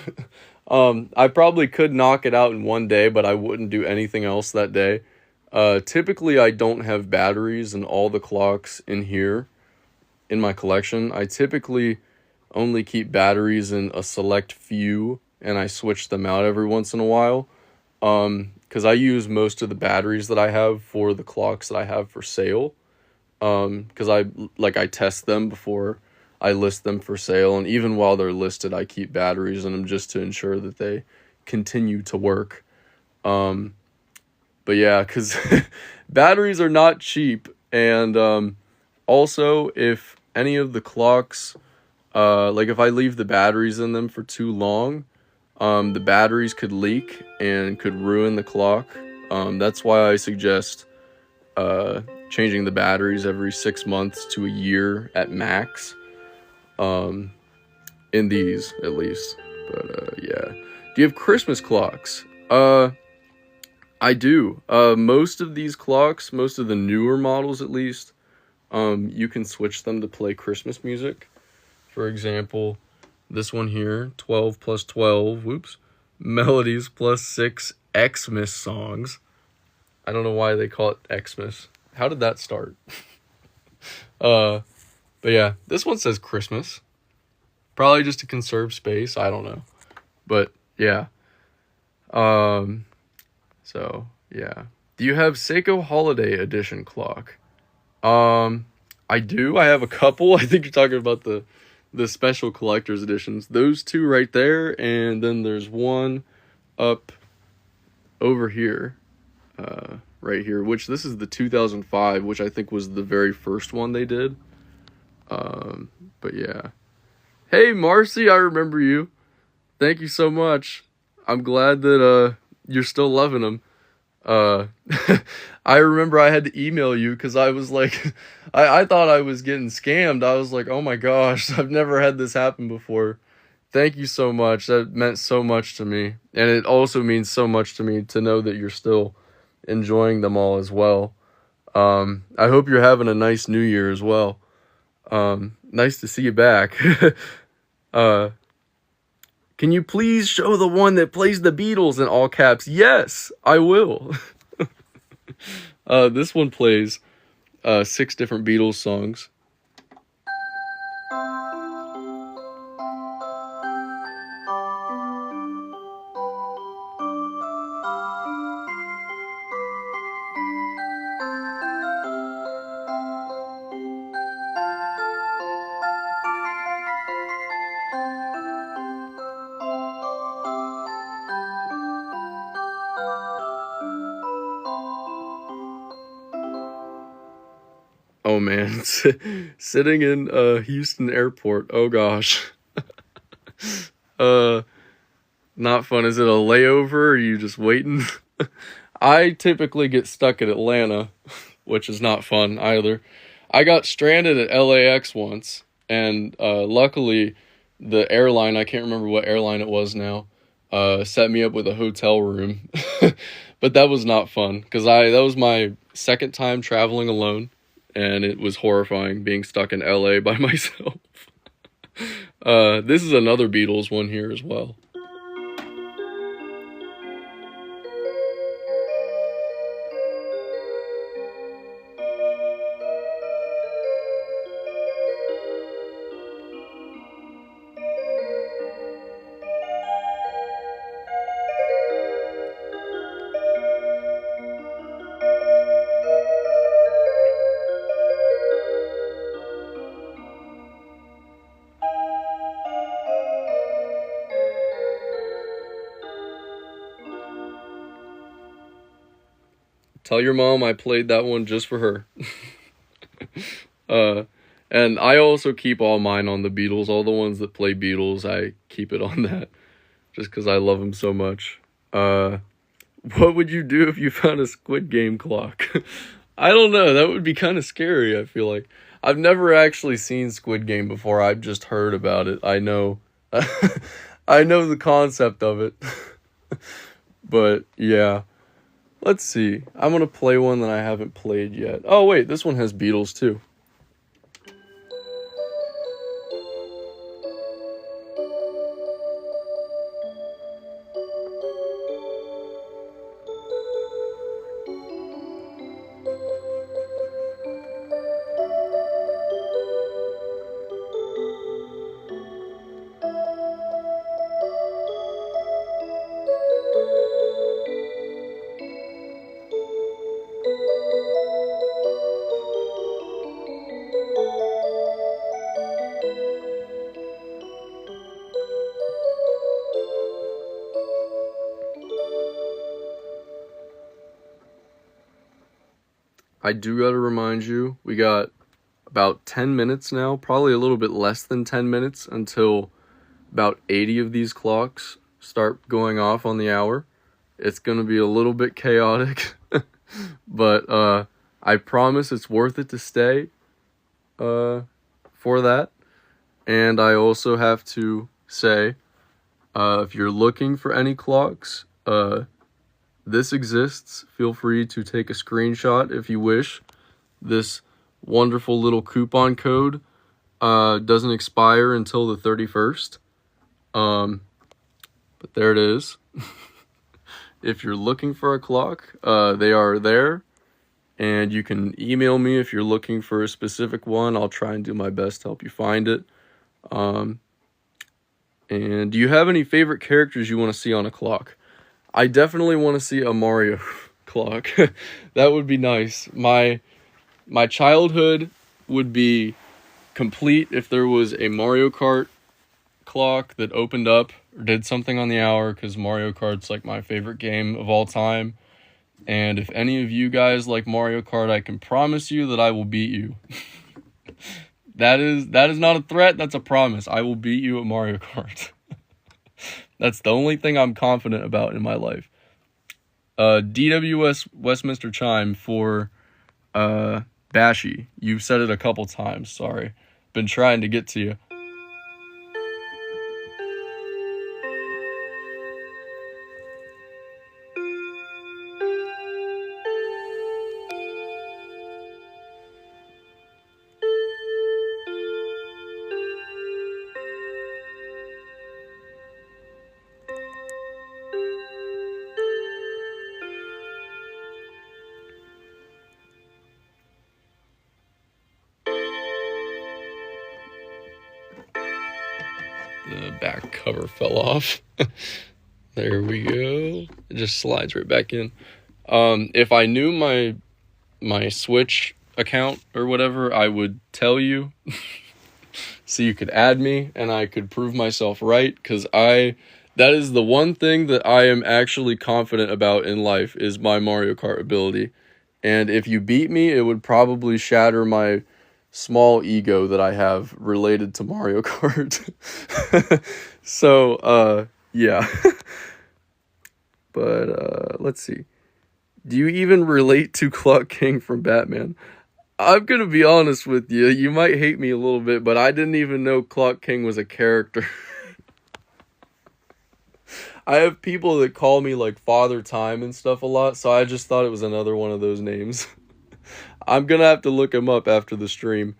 I probably could knock it out in one day, but I wouldn't do anything else that day. Typically, I don't have batteries in all the clocks in here in my collection. I typically only keep batteries in a select few, and I switch them out every once in a while. Because I use most of the batteries that I have for the clocks that I have for sale. Because I test them before I list them for sale, and even while they're listed, I keep batteries in them just to ensure that they continue to work. But yeah, because batteries are not cheap, and also if any of the clocks, like if I leave the batteries in them for too long, the batteries could leak and could ruin the clock. That's why I suggest changing the batteries every 6 months to a year at max. In these, at least. But yeah. Do you have Christmas clocks? I do. Most of these clocks, most of the newer models at least, you can switch them to play Christmas music. For example, this one here, 12 plus 12, whoops, melodies plus 6 Xmas songs. I don't know why they call it Xmas. How did that start? But yeah, this one says Christmas. Probably just to conserve space, I don't know. But yeah. So yeah. Do you have Seiko Holiday Edition clock? I do. I have a couple. I think you're talking about the special collector's editions. Those two right there, and then there's one up over here, right here, which this is the 2005, which I think was the very first one they did. But yeah. Hey, Marcy, I remember you. Thank you so much. I'm glad that you're still loving them. Uh, I remember I had to email you because I was like, I thought I was getting scammed. I was like, oh my gosh, I've never had this happen before. Thank you so much. That meant so much to me. And it also means so much to me to know that you're still enjoying them all as well. I hope you're having a nice new year as well. Nice to see you back. uh, can you please show the one that plays the Beatles in all caps? Yes, I will. This one plays 6 different Beatles songs. Oh man, sitting in Houston airport. Oh gosh. uh Not fun. Is it a layover or are you just waiting? I typically get stuck at Atlanta, which is not fun either. I got stranded at LAX once, and luckily the airline, I can't remember what airline it was now, set me up with a hotel room. But that was not fun because that was my second time traveling alone, and it was horrifying being stuck in LA by myself. This is another Beatles one here as well. Tell your mom I played that one just for her. uh, and I also keep all mine on the Beatles. All the ones that play Beatles, I keep it on that. Just because I love them so much. What would you do if you found a Squid Game clock? I don't know. That would be kind of scary, I feel like. I've never actually seen Squid Game before. I've just heard about it. I know. I know the concept of it. But, yeah. Let's see. I'm going to play one that I haven't played yet. Oh, wait. This one has Beatles, too. I do got to remind you, we got about 10 minutes now, probably a little bit less than 10 minutes until about 80 of these clocks start going off on the hour. It's going to be a little bit chaotic, but I promise it's worth it to stay for that. And I also have to say, if you're looking for any clocks, this exists. Feel free to take a screenshot if you wish. This wonderful little coupon code doesn't expire until the 31st. But there it is. If you're looking for a clock, they are there. And you can email me if you're looking for a specific one. I'll try and do my best to help you find it. And do you have any favorite characters you want to see on a clock? I definitely want to see a Mario clock. That would be nice. My childhood would be complete if there was a Mario Kart clock that opened up or did something on the hour, because Mario Kart's like my favorite game of all time. And if any of you guys like Mario Kart, I can promise you that I will beat you. That is not a threat, that's a promise. I will beat you at Mario Kart. That's the only thing I'm confident about in my life. DWS Westminster Chime for Bashy. You've said it a couple times, sorry. Been trying to get to you. The back cover fell off. There we go. It just slides right back in. If I knew my Switch account or whatever, I would tell you so you could add me and I could prove myself right, because that is the one thing that I am actually confident about in life, is my Mario Kart ability. And if you beat me, it would probably shatter my small ego that I have related to Mario Kart. So, yeah. But, let's see. Do you even relate to Clock King from Batman? I'm gonna be honest with you. You might hate me a little bit, but I didn't even know Clock King was a character. I have people that call me, like, Father Time and stuff a lot, so I just thought it was another one of those names. I'm gonna have to look him up after the stream.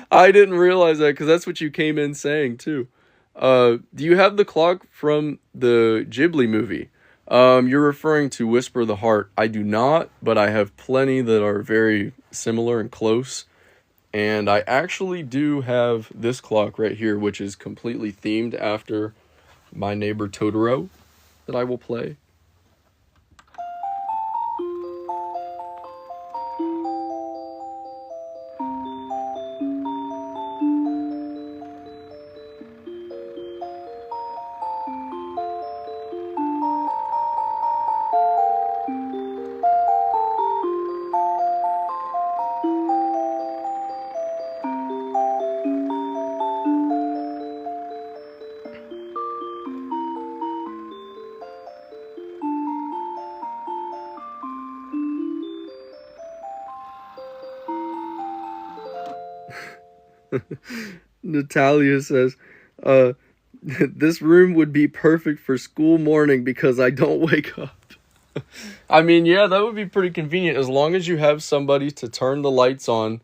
I didn't realize that, because that's what you came in saying, too. Do you have the clock from the Ghibli movie? You're referring to Whisper of the Heart. I do not, but I have plenty that are very similar and close. And I actually do have this clock right here, which is completely themed after My Neighbor Totoro, that I will play. Natalia says, this room would be perfect for school morning because I don't wake up. I mean, yeah, that would be pretty convenient, as long as you have somebody to turn the lights on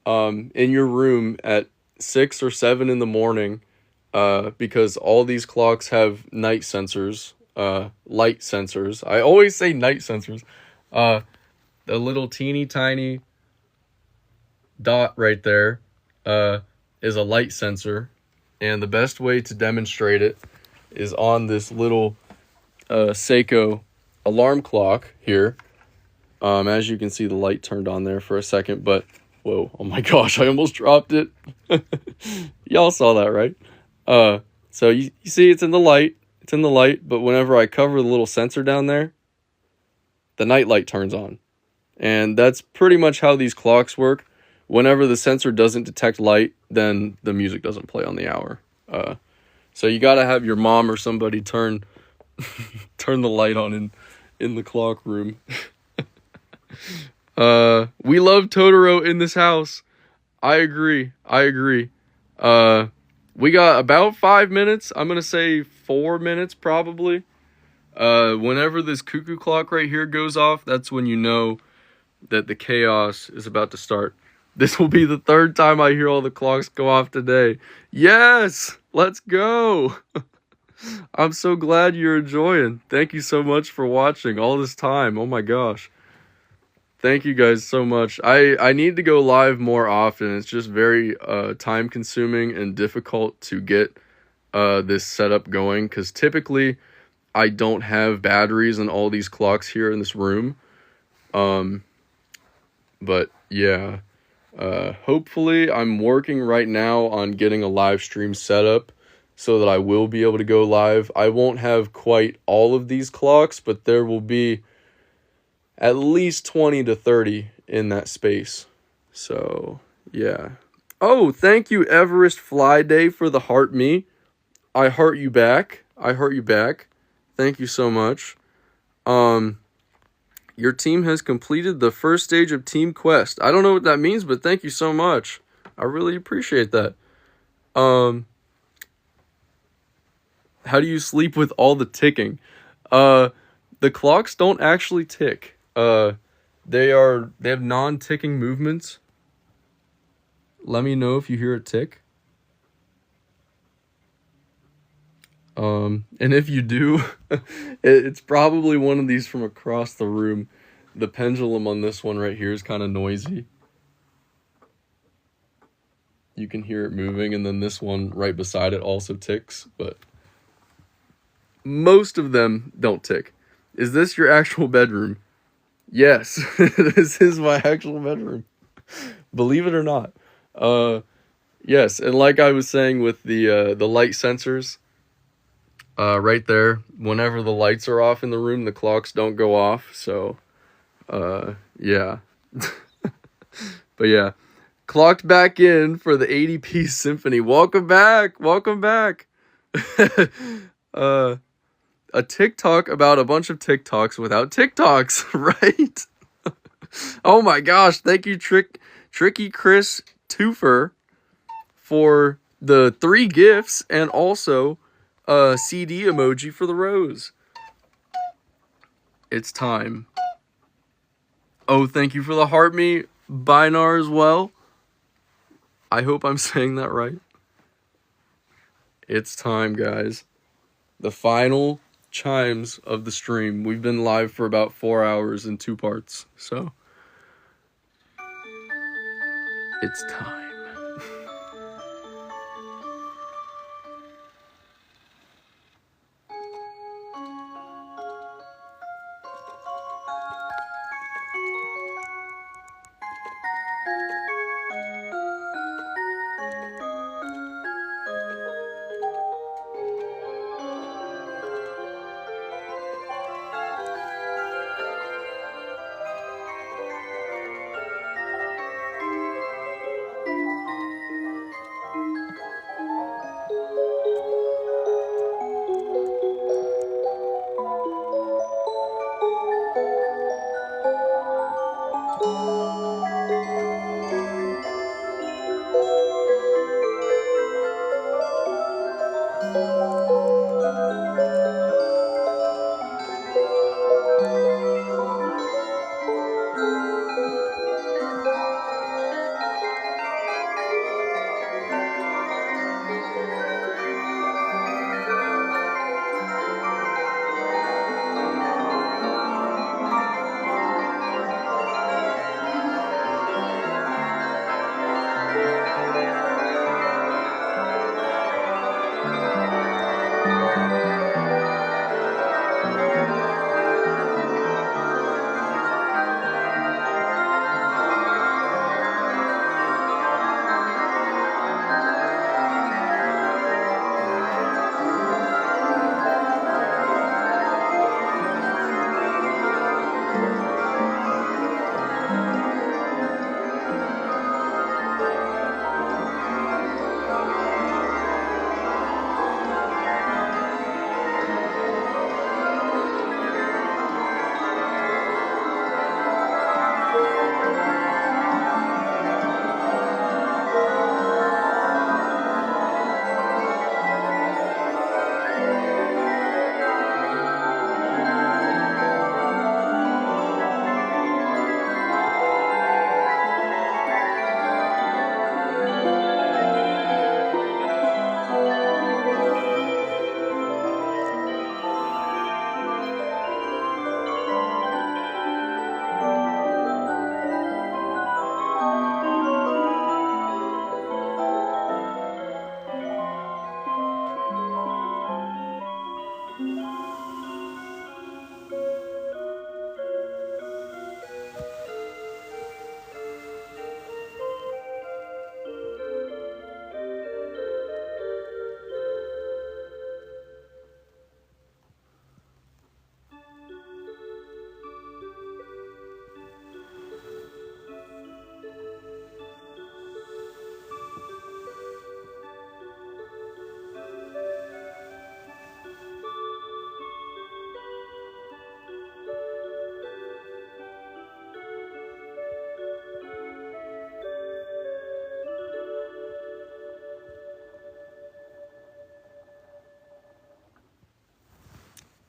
in your room at 6 or 7 in the morning, because all these clocks have night sensors, light sensors. I always say night sensors. The little teeny tiny dot right there is a light sensor, and the best way to demonstrate it is on this little Seiko alarm clock here. As you can see, the light turned on there for a second, but whoa, oh my gosh, I almost dropped it. Y'all saw that, right? So you see it's in the light, but whenever I cover the little sensor down there, the night light turns on. And that's pretty much how these clocks work. Whenever the sensor doesn't detect light, then the music doesn't play on the hour. So you gotta have your mom or somebody turn the light on in the clock room. We love Totoro in this house. I agree. We got about 5 minutes. I'm gonna say 4 minutes probably. Whenever this cuckoo clock right here goes off, that's when you know that the chaos is about to start. This will be the 3rd time I hear all the clocks go off today. Yes! Let's go! I'm so glad you're enjoying. Thank you so much for watching all this time. Oh my gosh. Thank you guys so much. I need to go live more often. It's just very time consuming and difficult to get this setup going, because typically I don't have batteries in all these clocks here in this room. But yeah. Hopefully I'm working right now on getting a live stream set up so that I will be able to go live. I won't have quite all of these clocks, but there will be at least 20 to 30 in that space. So, yeah. Oh, thank you, Everest Flyday, for the heart me. I heart you back. Thank you so much. Your team has completed the first stage of Team Quest. I don't know what that means, but thank you so much. I really appreciate that. How do you sleep with all the ticking? The clocks don't actually tick. They have non-ticking movements. Let me know if you hear a tick. And if you do, it's probably one of these from across the room. The pendulum on this one right here is kind of noisy. You can hear it moving, and then this one right beside it also ticks, but most of them don't tick. Is this your actual bedroom? Yes, this is my actual bedroom. Believe it or not. Yes, and like I was saying with the light sensors, right there, whenever the lights are off in the room, the clocks don't go off. So, yeah. But yeah, clocked back in for the 80-piece symphony. Welcome back. Welcome back. A TikTok about a bunch of TikToks without TikToks, right? Oh my gosh, thank you, Tricky Chris Twofer, for the 3 gifts and also a CD emoji for the rose. It's time. Oh, thank you for the heart me, Binar, as well. I hope I'm saying that right. It's time, guys. The final chimes of the stream. We've been live for about 4 hours in 2 parts, so it's time.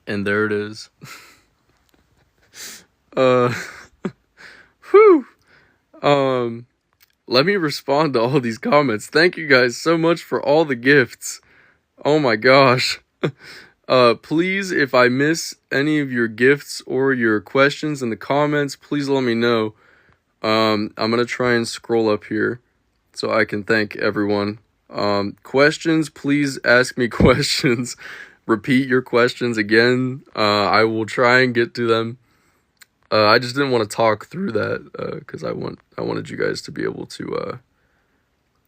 And there it is. Whew. Let me respond to all these comments. Thank you guys so much for all the gifts. Oh my gosh. Please, if I miss any of your gifts or your questions in the comments, please let me know. I'm gonna try and scroll up here so I can thank everyone. Questions, please ask me questions. Repeat your questions again. I will try and get to them. I just didn't want to talk through that because I wanted you guys to be able to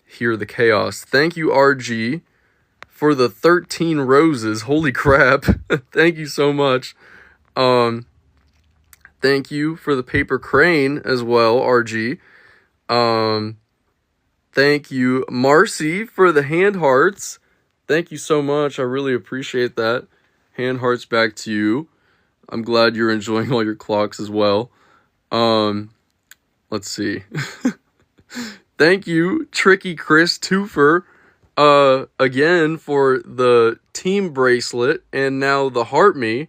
hear the chaos. Thank you, RG, for the 13 roses. Holy crap. Thank you so much. Thank you for the paper crane as well, RG. Thank you, Marcy, for the hand hearts. Thank you so much. I really appreciate that. Hand hearts back to you. I'm glad you're enjoying all your clocks as well. Let's see. Thank you, Tricky Chris Twofer, again for the team bracelet and now the Heart Me.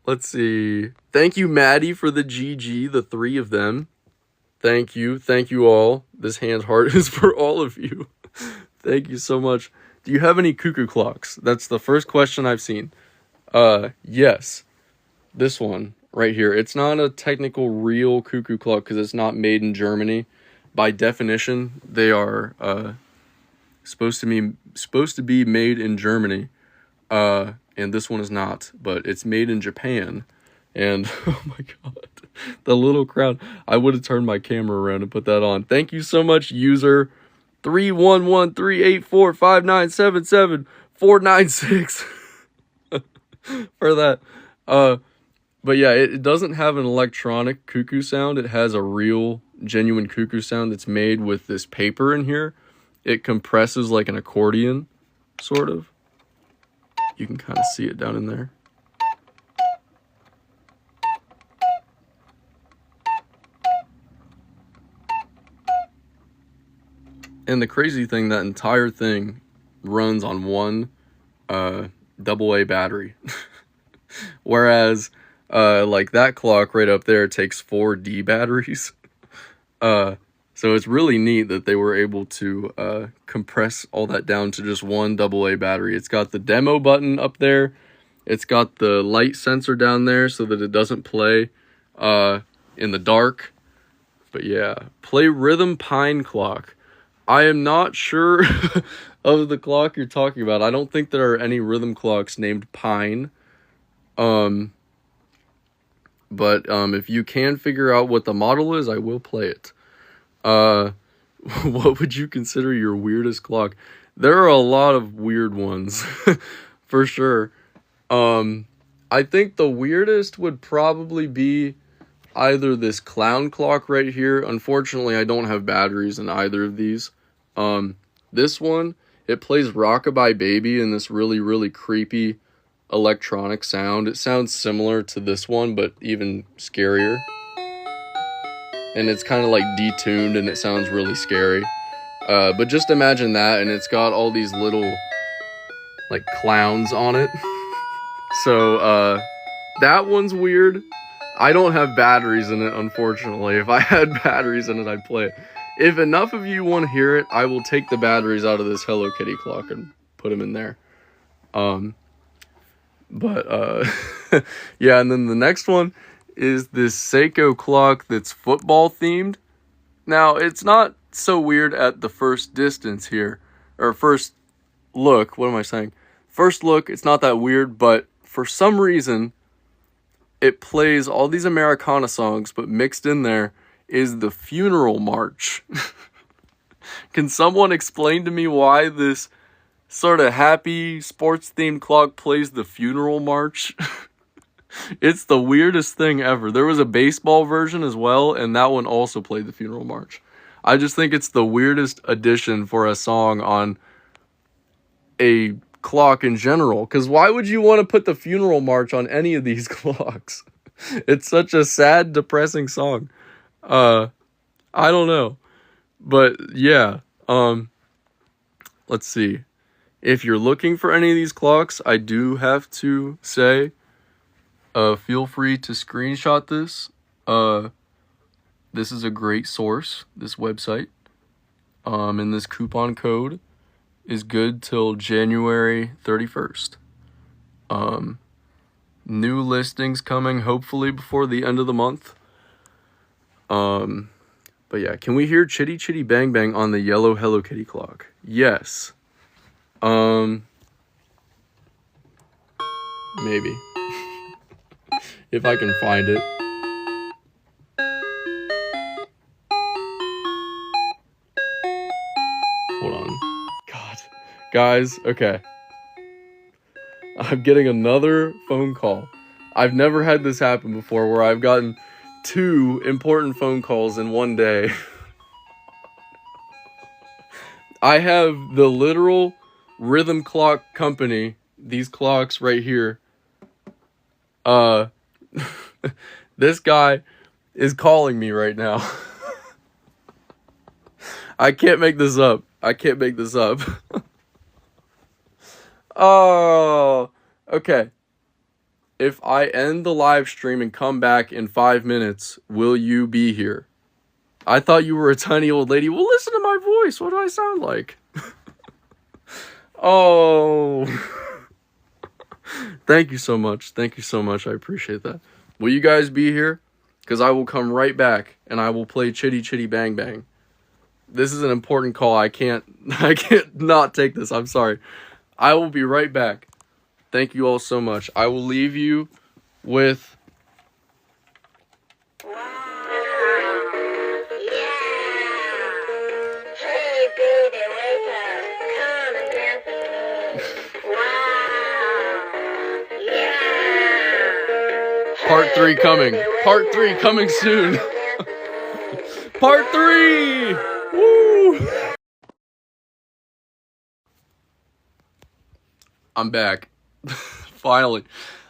Let's see. Thank you, Maddie, for the GG, the 3 of them. Thank you. Thank you all. This hand heart is for all of you. Thank you so much. Do you have any cuckoo clocks? That's the first question I've seen. Yes. This one right here. It's not a technical real cuckoo clock because it's not made in Germany. By definition, they are supposed to be made in Germany. And this one is not, but it's made in Japan. And oh my god, the little crowd. I would have turned my camera around and put that on. Thank you so much, user 3113845977496 for that. But yeah, it doesn't have an electronic cuckoo sound. It has a real, genuine cuckoo sound that's made with this paper in here. It compresses like an accordion, sort of. You can kind of see it down in there. And the crazy thing, that entire thing runs on one AA battery. Whereas like that clock right up there takes 4 D batteries. So it's really neat that they were able to compress all that down to just one AA battery. It's got the demo button up there. It's got the light sensor down there so that it doesn't play in the dark. But yeah, play Rhythm Pine Clock. I am not sure of the clock you're talking about. I don't think there are any rhythm clocks named Pine. But if you can figure out what the model is, I will play it. What would you consider your weirdest clock? There are a lot of weird ones, for sure. I think the weirdest would probably be either this clown clock right here. Unfortunately, I don't have batteries in either of these. This one, it plays Rockabye Baby in this really, really creepy electronic sound. It sounds similar to this one, but even scarier. And it's kind of like detuned and it sounds really scary. But just imagine that, and it's got all these little like clowns on it. So that one's weird. I don't have batteries in it, unfortunately. If I had batteries in it, I'd play it. If enough of you want to hear it, I will take the batteries out of this Hello Kitty clock and put them in there. Yeah, and then the next one is this Seiko clock that's football themed. Now, it's not so weird at the first distance here, or first look. What am I saying? First look, it's not that weird, but for some reason, it plays all these Americana songs, but mixed in there is the Funeral March. Can someone explain to me why this sort of happy sports-themed clock plays the Funeral March? It's the weirdest thing ever. There was a baseball version as well, and that one also played the Funeral March. I just think it's the weirdest addition for a song on a clock in general. Because why would you want to put the Funeral March on any of these clocks? It's such a sad, depressing song. I don't know. But yeah, let's see. if you're looking for any of these clocks, I do have to say, feel free to screenshot this. This is a great source, this website. And this coupon code is good till January 31st. New listings coming hopefully before the end of the month. But yeah, can we hear Chitty Chitty Bang Bang on the yellow Hello Kitty clock? Yes. Maybe. If I can find it. Hold on. God. Guys, okay. I'm getting another phone call. I've never had this happen before where I've gotten 2 important phone calls in one day. I have the literal rhythm clock company, these clocks right here. This guy is calling me right now. I can't make this up. Oh, okay. If I end the live stream and come back in 5 minutes, will you be here? I thought you were a tiny old lady. Well, listen to my voice. What do I sound like? Oh. Thank you so much. I appreciate that. Will you guys be here? Because I will come right back and I will play Chitty Chitty Bang Bang. This is an important call. I can't not take this. I'm sorry. I will be right back. Thank you all so much. I will leave you with... Wow. Yeah. Hey, baby, wake up. Come and dance with me. Wow. Yeah. Part 3 coming. Part 3 coming soon. Part 3! Woo! I'm back. Finally.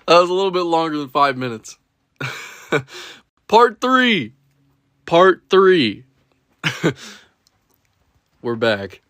That was a little bit longer than 5 minutes. Part 3. We're back.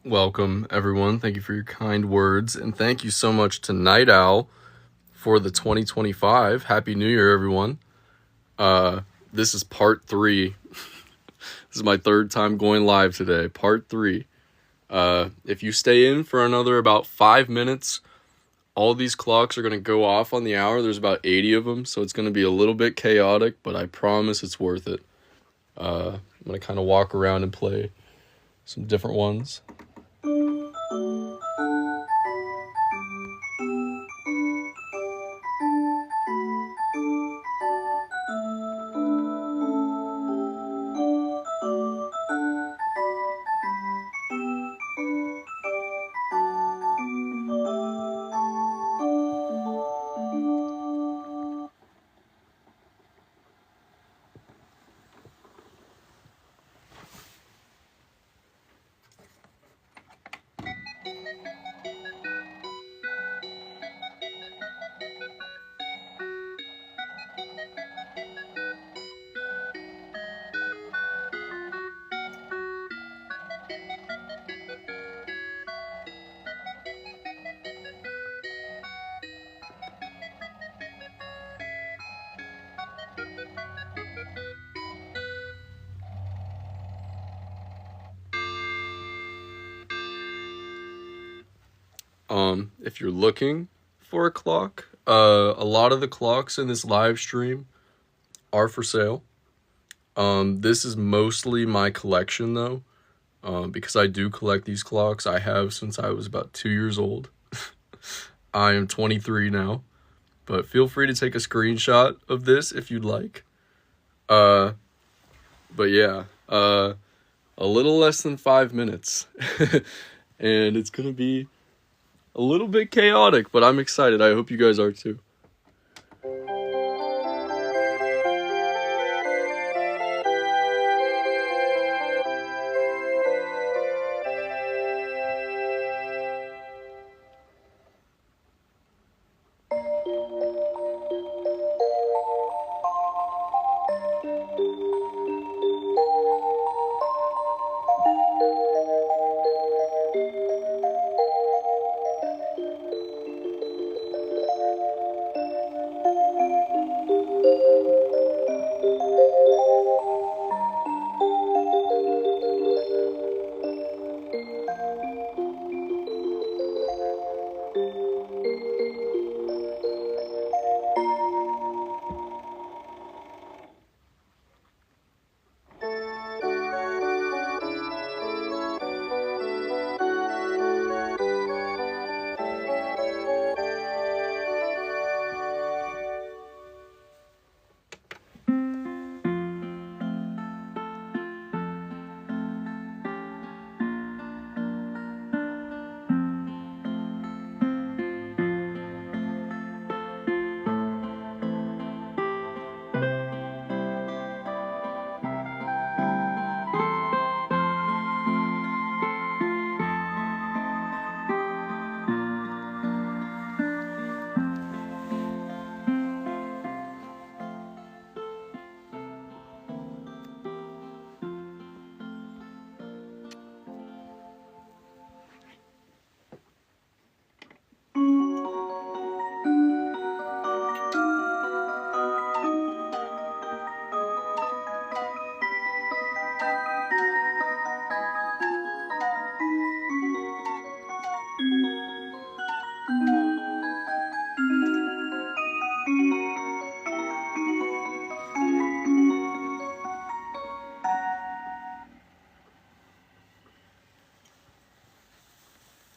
Welcome, everyone. Thank you for your kind words. And thank you so much to Night Owl for the 2025. Happy New Year, everyone. This is part 3. This is my 3rd time going live today. Part 3. If you stay in for another about 5 minutes, all these clocks are going to go off on the hour. There's about 80 of them, so it's going to be a little bit chaotic, but I promise it's worth it. I'm going to kind of walk around and play some different ones. If you're looking for a clock, a lot of the clocks in this live stream are for sale. This is mostly my collection though, because I do collect these clocks. I have since I was about 2 years old. I am 23 now, but feel free to take a screenshot of this if you'd like. But yeah, a little less than 5 minutes, and it's gonna be a little bit chaotic, but I'm excited. I hope you guys are too.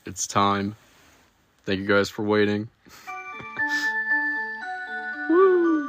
It's time. Thank you guys for waiting. Woo!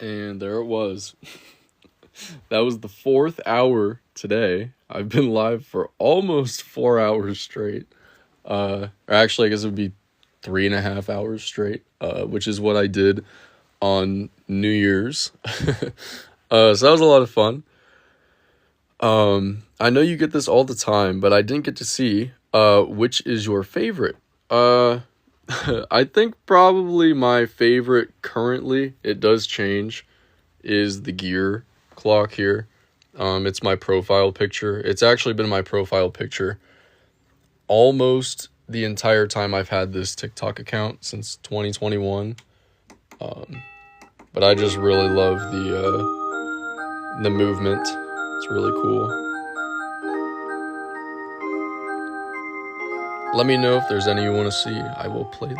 And there it was. That was the 4th hour today. I've been live for almost 4 hours straight. Or actually, I guess it would be 3.5 hours straight, which is what I did on New Year's. So that was a lot of fun. I know you get this all the time, but I didn't get to see, which is your favorite. I think probably my favorite currently, it does change, is the gear clock here. It's my profile picture. It's actually been my profile picture almost the entire time I've had this TikTok account since 2021. But I just really love the movement. It's really cool. Let me know if there's any you want to see. I will play them.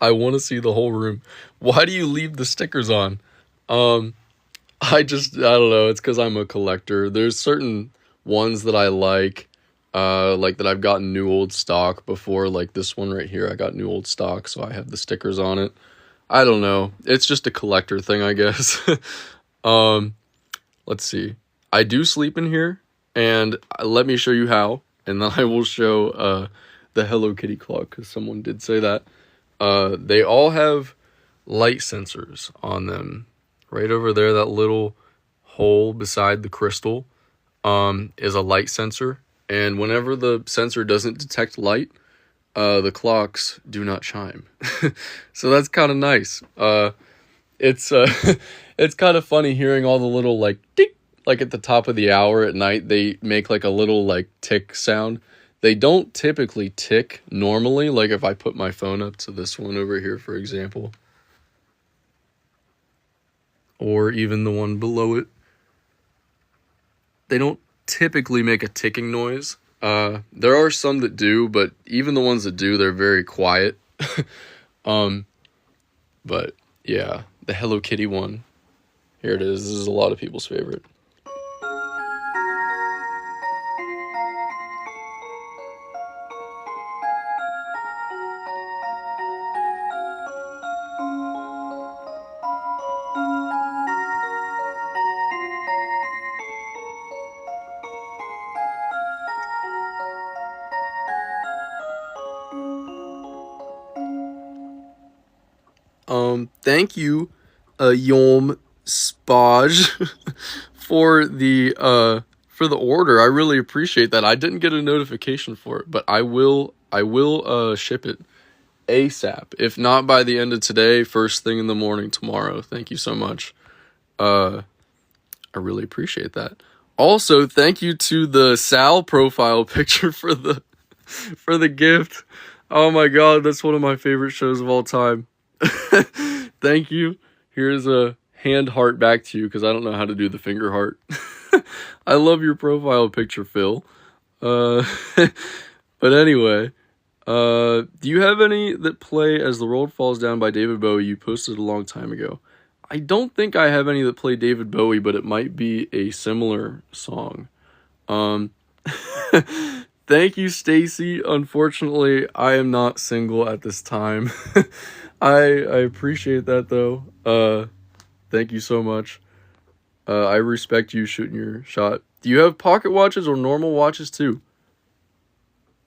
I want to see the whole room. Why do you leave the stickers on? I don't know. It's because I'm a collector. There's certain ones that I like that I've gotten new old stock before, like this one right here. I got new old stock, so I have the stickers on it. I don't know. It's just a collector thing, I guess. Let's see. I do sleep in here, and let me show you how, and then I will show the Hello Kitty clock, because someone did say that. They all have light sensors on them. Right over there, that little hole beside the crystal is a light sensor. And whenever the sensor doesn't detect light, the clocks do not chime. So that's kind of nice. It's it's kind of funny hearing all the little like tick, like at the top of the hour at night. They make like a little like tick sound. They don't typically tick normally. Like if I put my phone up to this one over here, for example, or even the one below it, they don't typically make a ticking noise. There are some that do, but even the ones that do, they're very quiet. But yeah, the Hello Kitty one. Here it is. This is a lot of people's favorite. Thank you, Yom Spaj, for the order. I really appreciate that. I didn't get a notification for it, but I will ship it ASAP. If not by the end of today, first thing in the morning tomorrow. Thank you so much. I really appreciate that. Also, thank you to the Sal profile picture for the gift. Oh my god, that's one of my favorite shows of all time. Thank you. Here's a hand heart back to you, because I don't know how to do the finger heart. I love your profile picture, Phil. But anyway, do you have any that play As the World Falls Down by David Bowie? You posted a long time ago. I don't think I have any that play David Bowie, but it might be a similar song. Thank you, Stacy. Unfortunately, I am not single at this time. I appreciate that, though. Thank you so much. I respect you shooting your shot. Do you have pocket watches or normal watches, too?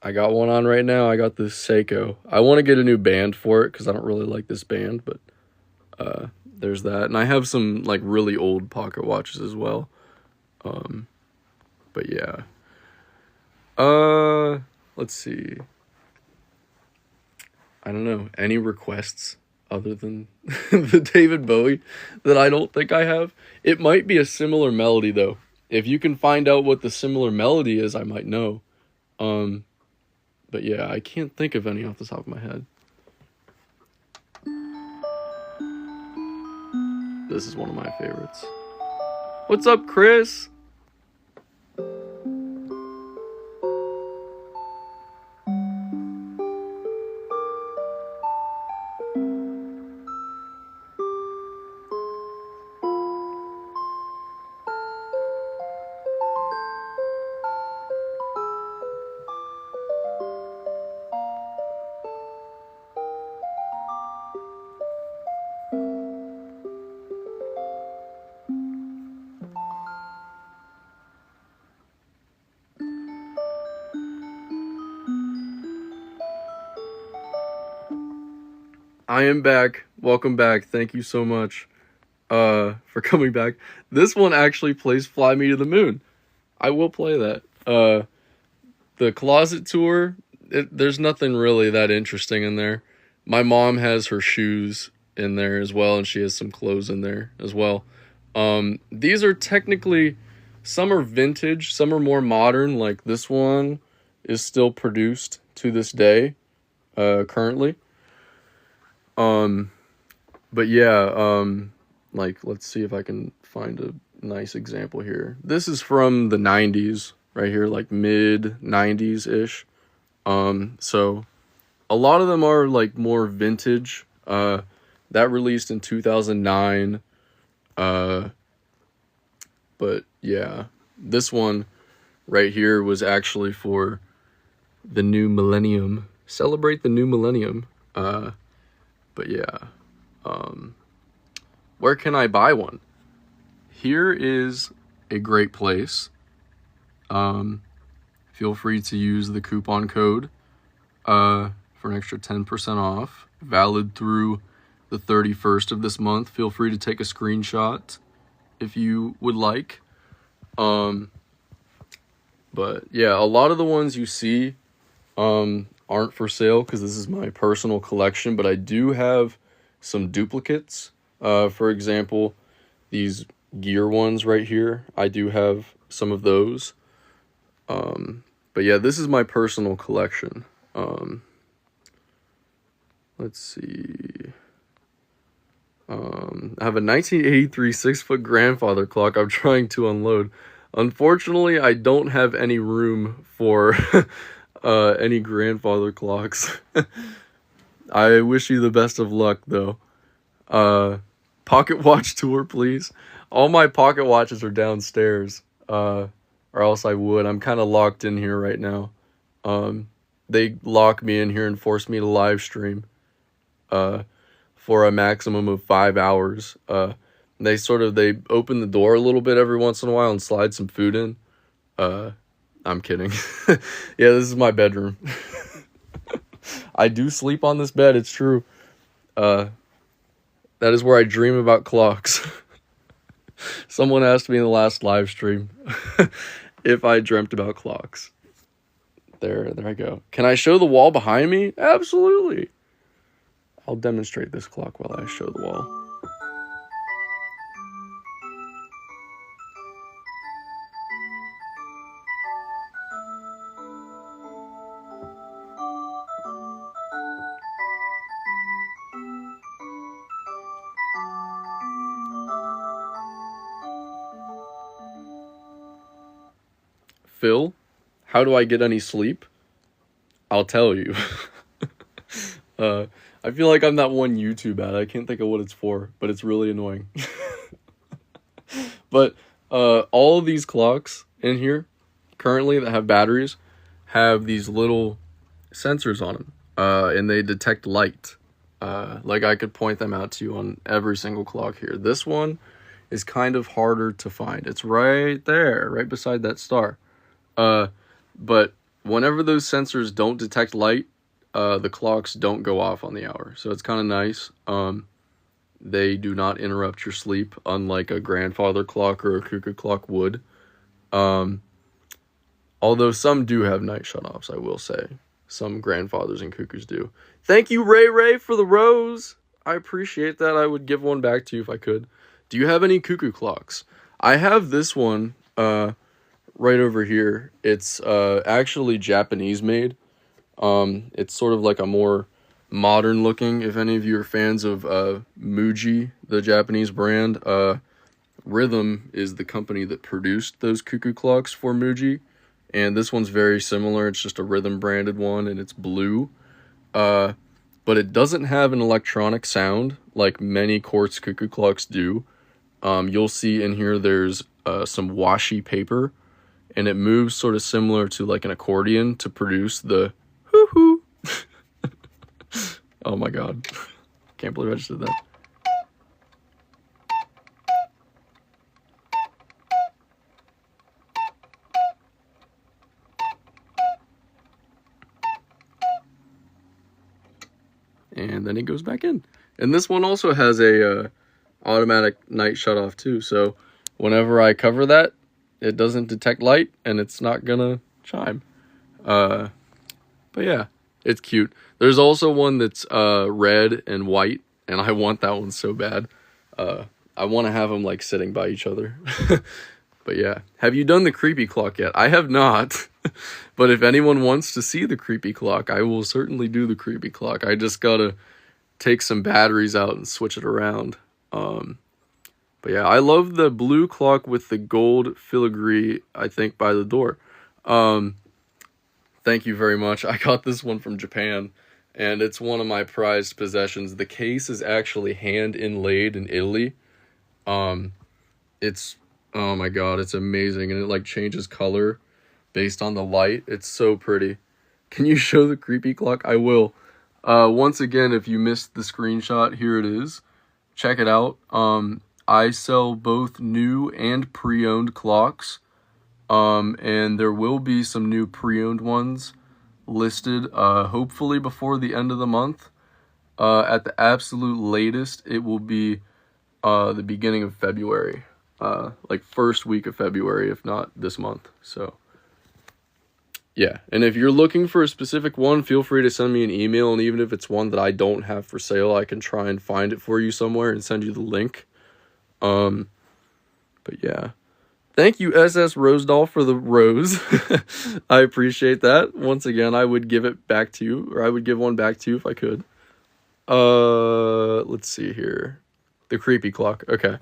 I got one on right now. I got this Seiko. I want to get a new band for it, because I don't really like this band, but there's that. And I have some, like, really old pocket watches as well. But yeah. Let's see. I don't know. Any requests other than the David Bowie that I don't think I have? It might be a similar melody, though. If you can find out what the similar melody is, I might know. But yeah, I can't think of any off the top of my head. This is one of my favorites. What's up, Chris? I am back. Welcome back. Thank you so much for coming back. This one actually plays Fly Me to the Moon. I will play that. The closet tour, there's nothing really that interesting in there. My mom has her shoes in there as well, and she has some clothes in there as well. These are technically, some are vintage, some are more modern. Like this one is still produced to this day, currently. But yeah, like let's see if I can find a nice example here. This is from the 90s, right here, like mid 90s ish. So a lot of them are like more vintage. That released in 2009. But yeah, this one right here was actually for the new millennium. Celebrate the new millennium. But yeah, where can I buy one? Here is a great place. Feel free to use the coupon code for an extra 10% off, valid through the 31st of this month. Feel free to take a screenshot if you would like. But yeah, a lot of the ones you see aren't for sale because this is my personal collection, but I do have some duplicates. For example, these gear ones right here, I do have some of those. But yeah, this is my personal collection. Let's see. I have a 1983 6-foot grandfather clock I'm trying to unload. Unfortunately, I don't have any room for any grandfather clocks. I wish you the best of luck, though. Pocket watch tour, please. All my pocket watches are downstairs, or else I would. I'm kind of locked in here right now. They lock me in here and force me to live stream for a maximum of 5 hours. They open the door a little bit every once in a while and slide some food in. I'm kidding. Yeah, this is my bedroom. I do sleep on this bed, it's true. That is where I dream about clocks. Someone asked me in the last live stream if I dreamt about clocks. There I go. Can I show the wall behind me? Absolutely. I'll demonstrate this clock while I show the wall. Phil, how do I get any sleep? I'll tell you. I feel like I'm that one YouTube ad. I can't think of what it's for, but it's really annoying. But all of these clocks in here currently that have batteries have these little sensors on them, and they detect light. Like I could point them out to you on every single clock here. This one is kind of harder to find. It's right there, right beside that star. But whenever those sensors don't detect light, the clocks don't go off on the hour. So it's kind of nice. They do not interrupt your sleep, unlike a grandfather clock or a cuckoo clock would. Although some do have night shutoffs, I will say. Some grandfathers and cuckoos do. Thank you, Ray Ray, for the rose. I appreciate that. I would give one back to you if I could. Do you have any cuckoo clocks? I have this one, right over here. It's actually Japanese made. It's sort of like a more modern looking. If any of you are fans of Muji, the Japanese brand, Rhythm is the company that produced those cuckoo clocks for Muji, and this one's very similar. It's just a Rhythm branded one, and it's blue. But it doesn't have an electronic sound like many quartz cuckoo clocks do. You'll see in here there's some washi paper, and it moves sort of similar to like an accordion to produce the hoo-hoo. Oh my god. Can't believe I just did that. and then it goes back in. And this one also has a automatic night shut off too, so whenever I cover that, it doesn't detect light and it's not gonna chime. But yeah, it's cute. There's also one that's red and white, and I want that one so bad. I want to have them like sitting by each other. But yeah, have you done the creepy clock yet? I have not. But if anyone wants to see the creepy clock, I will certainly do the creepy clock. I just gotta take some batteries out and switch it around. But yeah, I love the blue clock with the gold filigree, I think, by the door. Thank you very much. I got this one from Japan, and it's one of my prized possessions. The case is actually hand inlaid in Italy. It's, oh my god, it's amazing, and it like changes color based on the light. It's so pretty. Can you show the creepy clock? I will. Once again, if you missed the screenshot, here it is. Check it out. I sell both new and pre-owned clocks. And there will be some new pre-owned ones listed, hopefully before the end of the month. At the absolute latest, it will be the beginning of February, like first week of February, if not this month. So yeah, and if you're looking for a specific one, feel free to send me an email, and even if it's one that I don't have for sale, I can try and find it for you somewhere and send you the link. But yeah, thank you, SS Rosedoll, for the rose. I appreciate that. Once again, I would give it back to you, or I would give one back to you if I could. Let's see here. The creepy clock. Okay.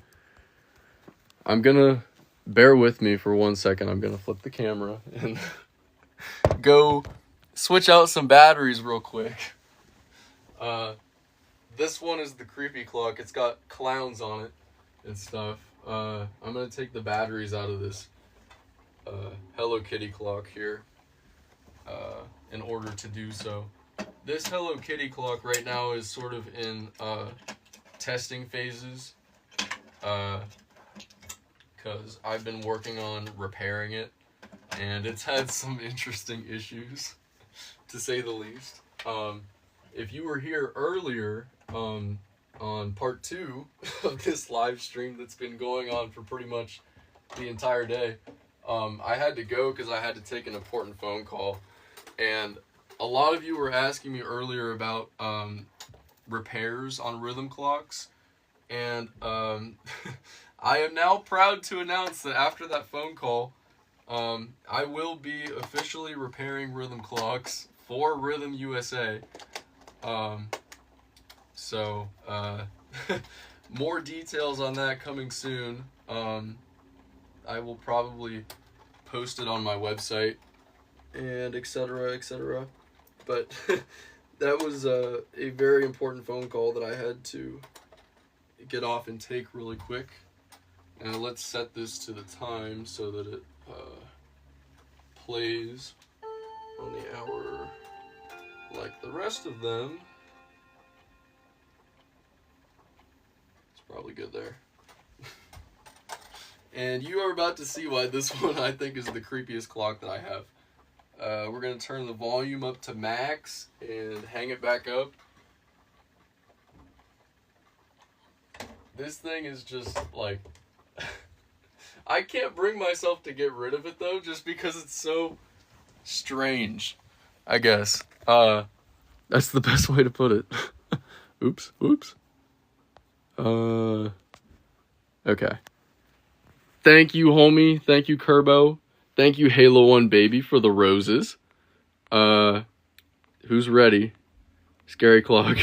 I'm gonna, bear with me for 1 second. I'm gonna flip the camera and go switch out some batteries real quick. This one is the creepy clock. It's got clowns on it and stuff. I'm gonna take the batteries out of this Hello Kitty clock here in order to do so. This Hello Kitty clock right now is sort of in testing phases because I've been working on repairing it, and it's had some interesting issues, to say the least. If you were here earlier on part 2 of this live stream that's been going on for pretty much the entire day, I had to go because I had to take an important phone call, and a lot of you were asking me earlier about repairs on rhythm clocks, and I am now proud to announce that after that phone call, I will be officially repairing rhythm clocks for Rhythm USA. So more details on that coming soon. I will probably post it on my website and etc. etc. But that was a very important phone call that I had to get off and take really quick. And let's set this to the time so that it plays on the hour like the rest of them. It's probably good there. And you are about to see why this one I think is the creepiest clock that I have. We're going to turn the volume up to max and hang it back up. This thing is just like... I can't bring myself to get rid of it though, just because it's so strange, I guess. That's the best way to put it. Oops. Okay. Thank you, homie. Thank you, Kerbo. Thank you, Halo 1 Baby, for the roses. Who's ready? Scary Clock.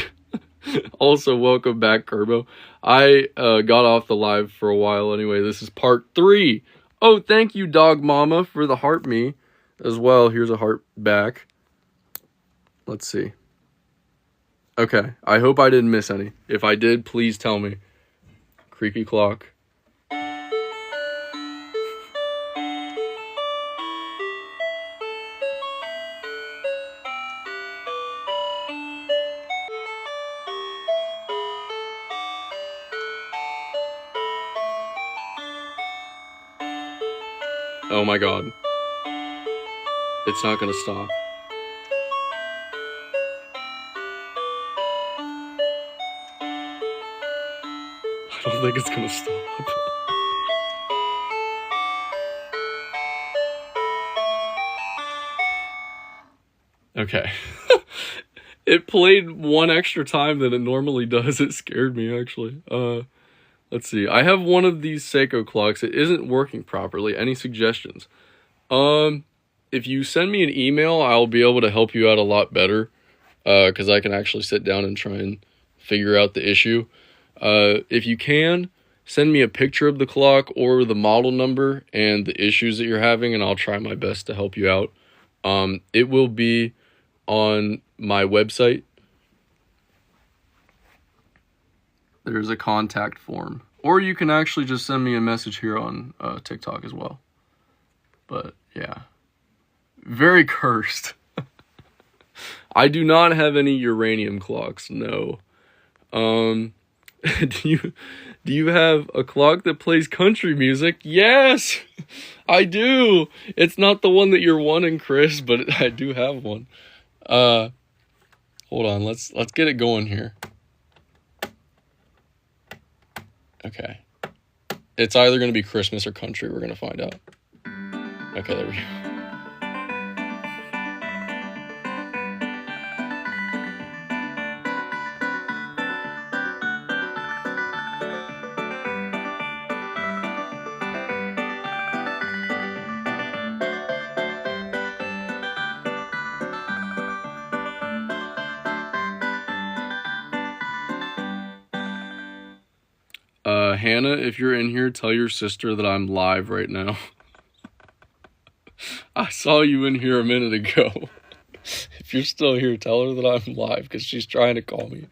Also, welcome back, Kerbo. I got off the live for a while anyway. This is part 3. Oh, thank you, Dog Mama, for the heart me as well. Here's a heart back. Let's see. Okay, I hope I didn't miss any. If I did, please tell me. Creepy clock. Oh my god. It's not gonna stop. don't think it's gonna stop. Okay. It played one extra time than it normally does. It scared me, actually. Let's see. I have one of these Seiko clocks. It isn't working properly. Any suggestions? If you send me an email, I'll be able to help you out a lot better. Because I can actually sit down and try and figure out the issue. If you can, send me a picture of the clock or the model number and the issues that you're having, and I'll try my best to help you out. It will be on my website. There's a contact form. Or you can actually just send me a message here on TikTok as well. But, yeah. Very cursed. I do not have any uranium clocks, no. Do you have a clock that plays country music? Yes, I do. It's not the one that you're wanting, Chris, but I do have one. Hold on, let's get it going here. Okay. It's either going to be Christmas or country, we're going to find out. Okay, there we go. Hannah, if you're in here, tell your sister that I'm live right now. I saw you in here a minute ago. If you're still here, tell her that I'm live, because she's trying to call me.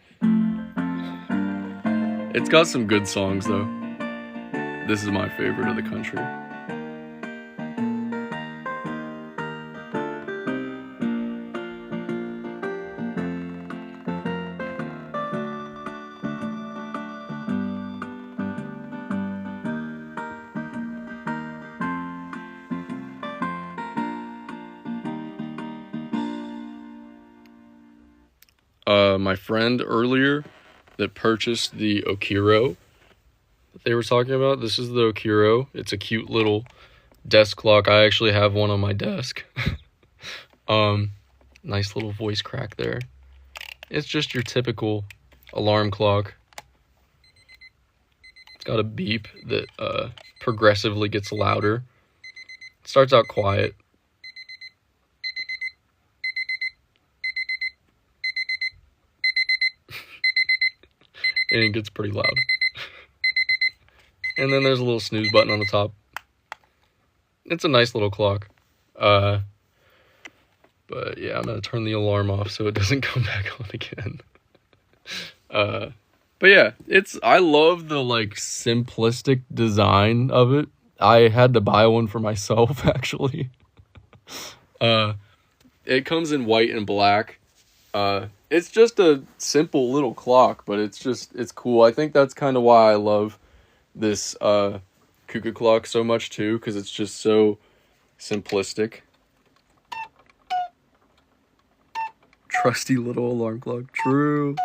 It's got some good songs, though. This is my favorite of the country. My friend earlier that purchased the Okiro that they were talking about. This is the Okiro. It's a cute little desk clock. I actually have one on my desk. Nice little voice crack there. It's just your typical alarm clock. It's got a beep that progressively gets louder. It starts out quiet. And it gets pretty loud. And then there's a little snooze button on the top. It's a nice little clock. But yeah, I'm gonna turn the alarm off so it doesn't come back on again. But yeah, I love the like simplistic design of it. I had to buy one for myself actually. It comes in white and black. It's just a simple little clock, but it's cool. I think that's kind of why I love this Kuka clock so much too, because it's just so simplistic. Trusty little alarm clock. True.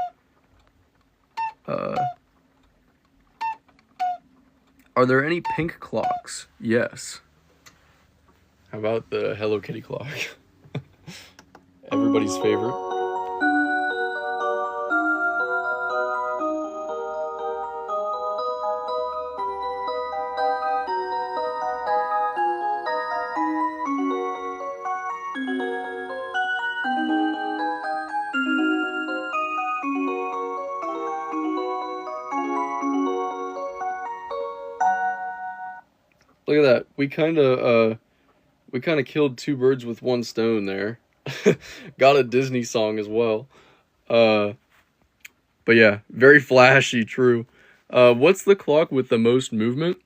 Are there any pink clocks? Yes. How about the Hello Kitty clock? Everybody's favorite. Look at that. We kind of killed two birds with one stone there. Got a Disney song as well. But yeah, very flashy, true. What's the clock with the most movement?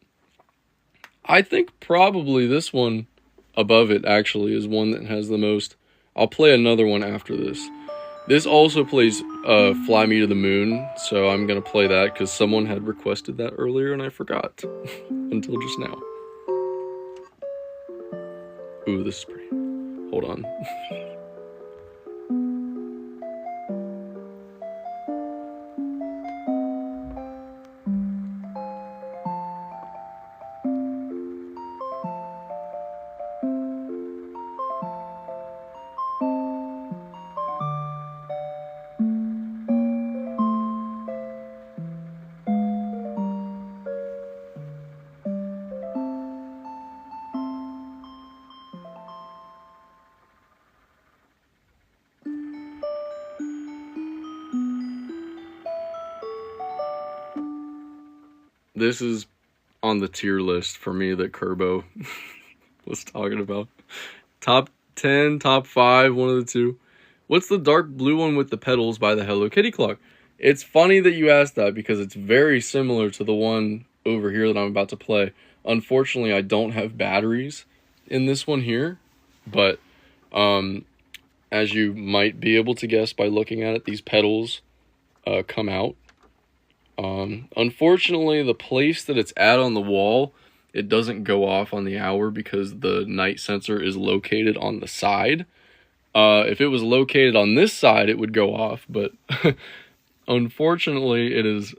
I think probably this one above it actually is one that has the most. I'll play another one after this. This also plays Fly Me to the Moon, so I'm going to play that because someone had requested that earlier and I forgot until just now. Ooh, this is pretty. Hold on. this is on the tier list for me that Kerbo was talking about. Top 10, top 5, one of the two. What's the dark blue one with the pedals by the Hello Kitty clock? It's funny that you asked that because it's very similar to the one over here that I'm about to play. Unfortunately, I don't have batteries in this one here, but as you might be able to guess by looking at it, these pedals come out. Unfortunately, the place that it's at on the wall, it doesn't go off on the hour because the night sensor is located on the side. If it was located on this side, it would go off, but unfortunately, it is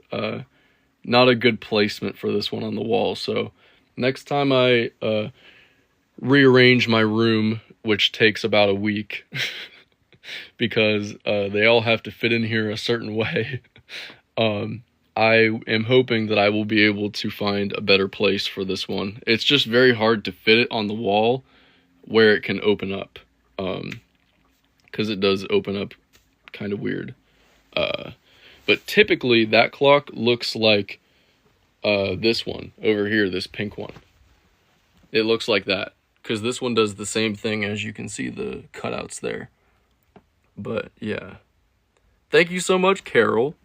not a good placement for this one on the wall. So next time I rearrange my room, which takes about a week, because they all have to fit in here a certain way, I am hoping that I will be able to find a better place for this one. It's just very hard to fit it on the wall where it can open up, because it does open up kind of weird. But typically that clock looks like this one over here, this pink one. It looks like that, because this one does the same thing, as you can see the cutouts there. But yeah, thank you so much, Carol.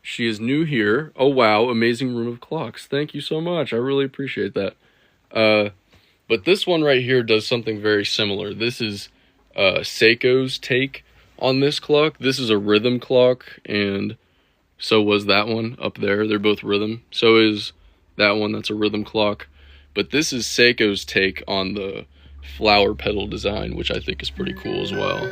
She is new here. Oh wow, amazing room of clocks. Thank you so much. I really appreciate that. But this one right here does something very similar. This is Seiko's take on this clock. This is a rhythm clock, and so was that one up there. They're both rhythm. So is that one. That's a rhythm clock. But this is Seiko's take on the flower petal design, which I think is pretty cool as well.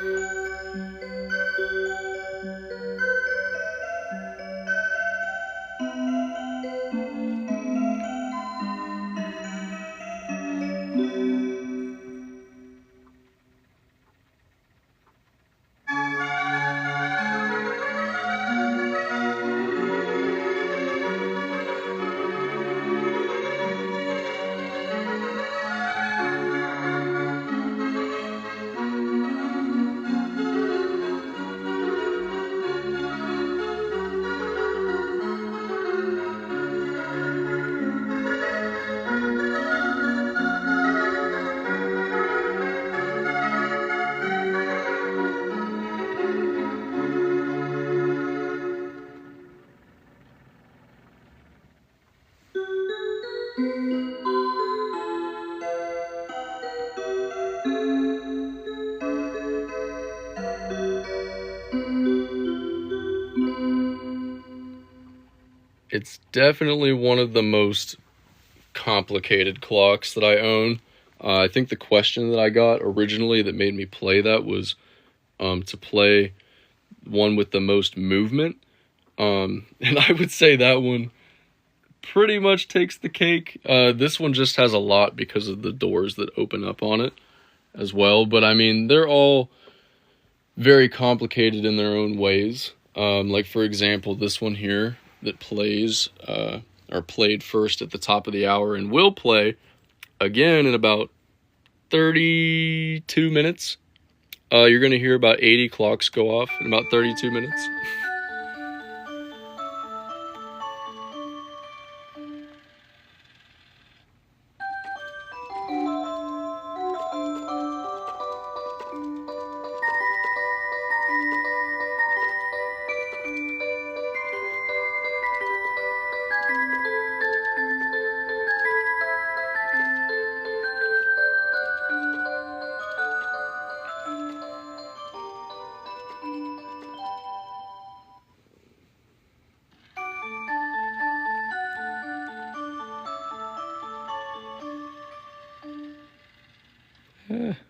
It's definitely one of the most complicated clocks that I own. I think the question that I got originally that made me play that was to play one with the most movement. And I would say that one pretty much takes the cake. This one just has a lot because of the doors that open up on it as well. But I mean, they're all very complicated in their own ways. Like for example, this one here that plays or played first at the top of the hour and will play again in about 32 minutes. You're going to hear about 80 clocks go off in about 32 minutes.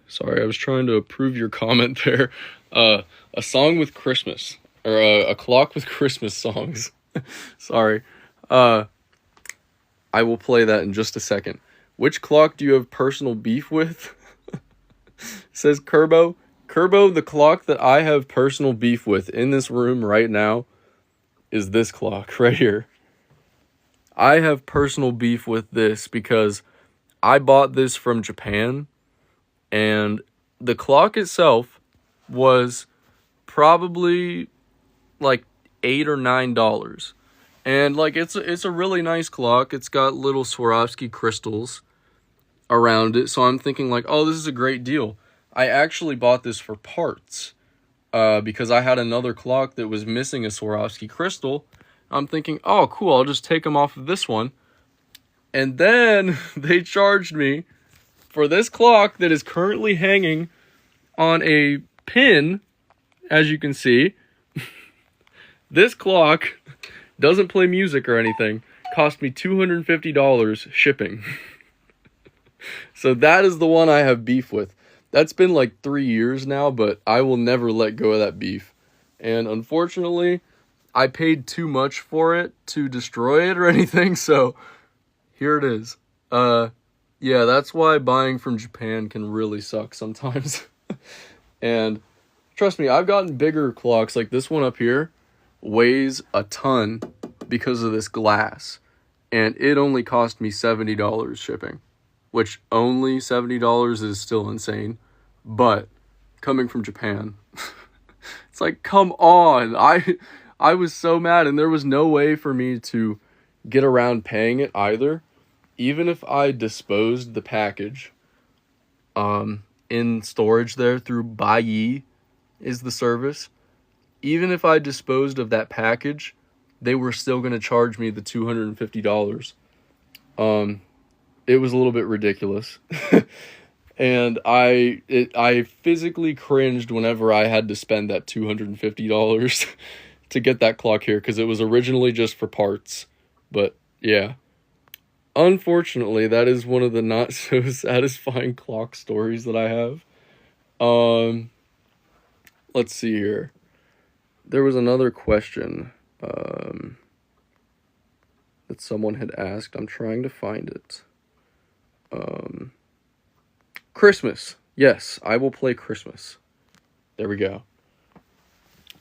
Sorry, I was trying to approve your comment there. A song with Christmas, or a clock with Christmas songs. Sorry. I will play that in just a second. Which clock do you have personal beef with? Says Kerbo. Kerbo, the clock that I have personal beef with in this room right now is this clock right here. I have personal beef with this because I bought this from Japan, and the clock itself was probably like $8 or $9. And like it's a really nice clock. It's got little Swarovski crystals around it. So I'm thinking like, oh, this is a great deal. I actually bought this for parts because I had another clock that was missing a Swarovski crystal. I'm thinking, oh, cool, I'll just take them off of this one. And then they charged me for this clock that is currently hanging on a pin, as you can see. This clock doesn't play music or anything. Cost me $250 shipping. So that is the one I have beef with. That's been like 3 years now, but I will never let go of that beef. And unfortunately, I paid too much for it to destroy it or anything, so here it is. Yeah, that's why buying from Japan can really suck sometimes. And trust me, I've gotten bigger clocks. Like this one up here weighs a ton because of this glass. And it only cost me $70 shipping. Which only $70 is still insane. But coming from Japan, it's like, come on. I was so mad, and there was no way for me to get around paying it either. Even if I disposed the package in storage there through Buyee is the service. Even if I disposed of that package, they were still going to charge me the $250. It was a little bit ridiculous. And I physically cringed whenever I had to spend that $250 to get that clock here, because it was originally just for parts. But yeah. Unfortunately, that is one of the not so satisfying clock stories that I have. Let's see here. There was another question that someone had asked. I'm trying to find it. Christmas. Yes, I will play Christmas. There we go.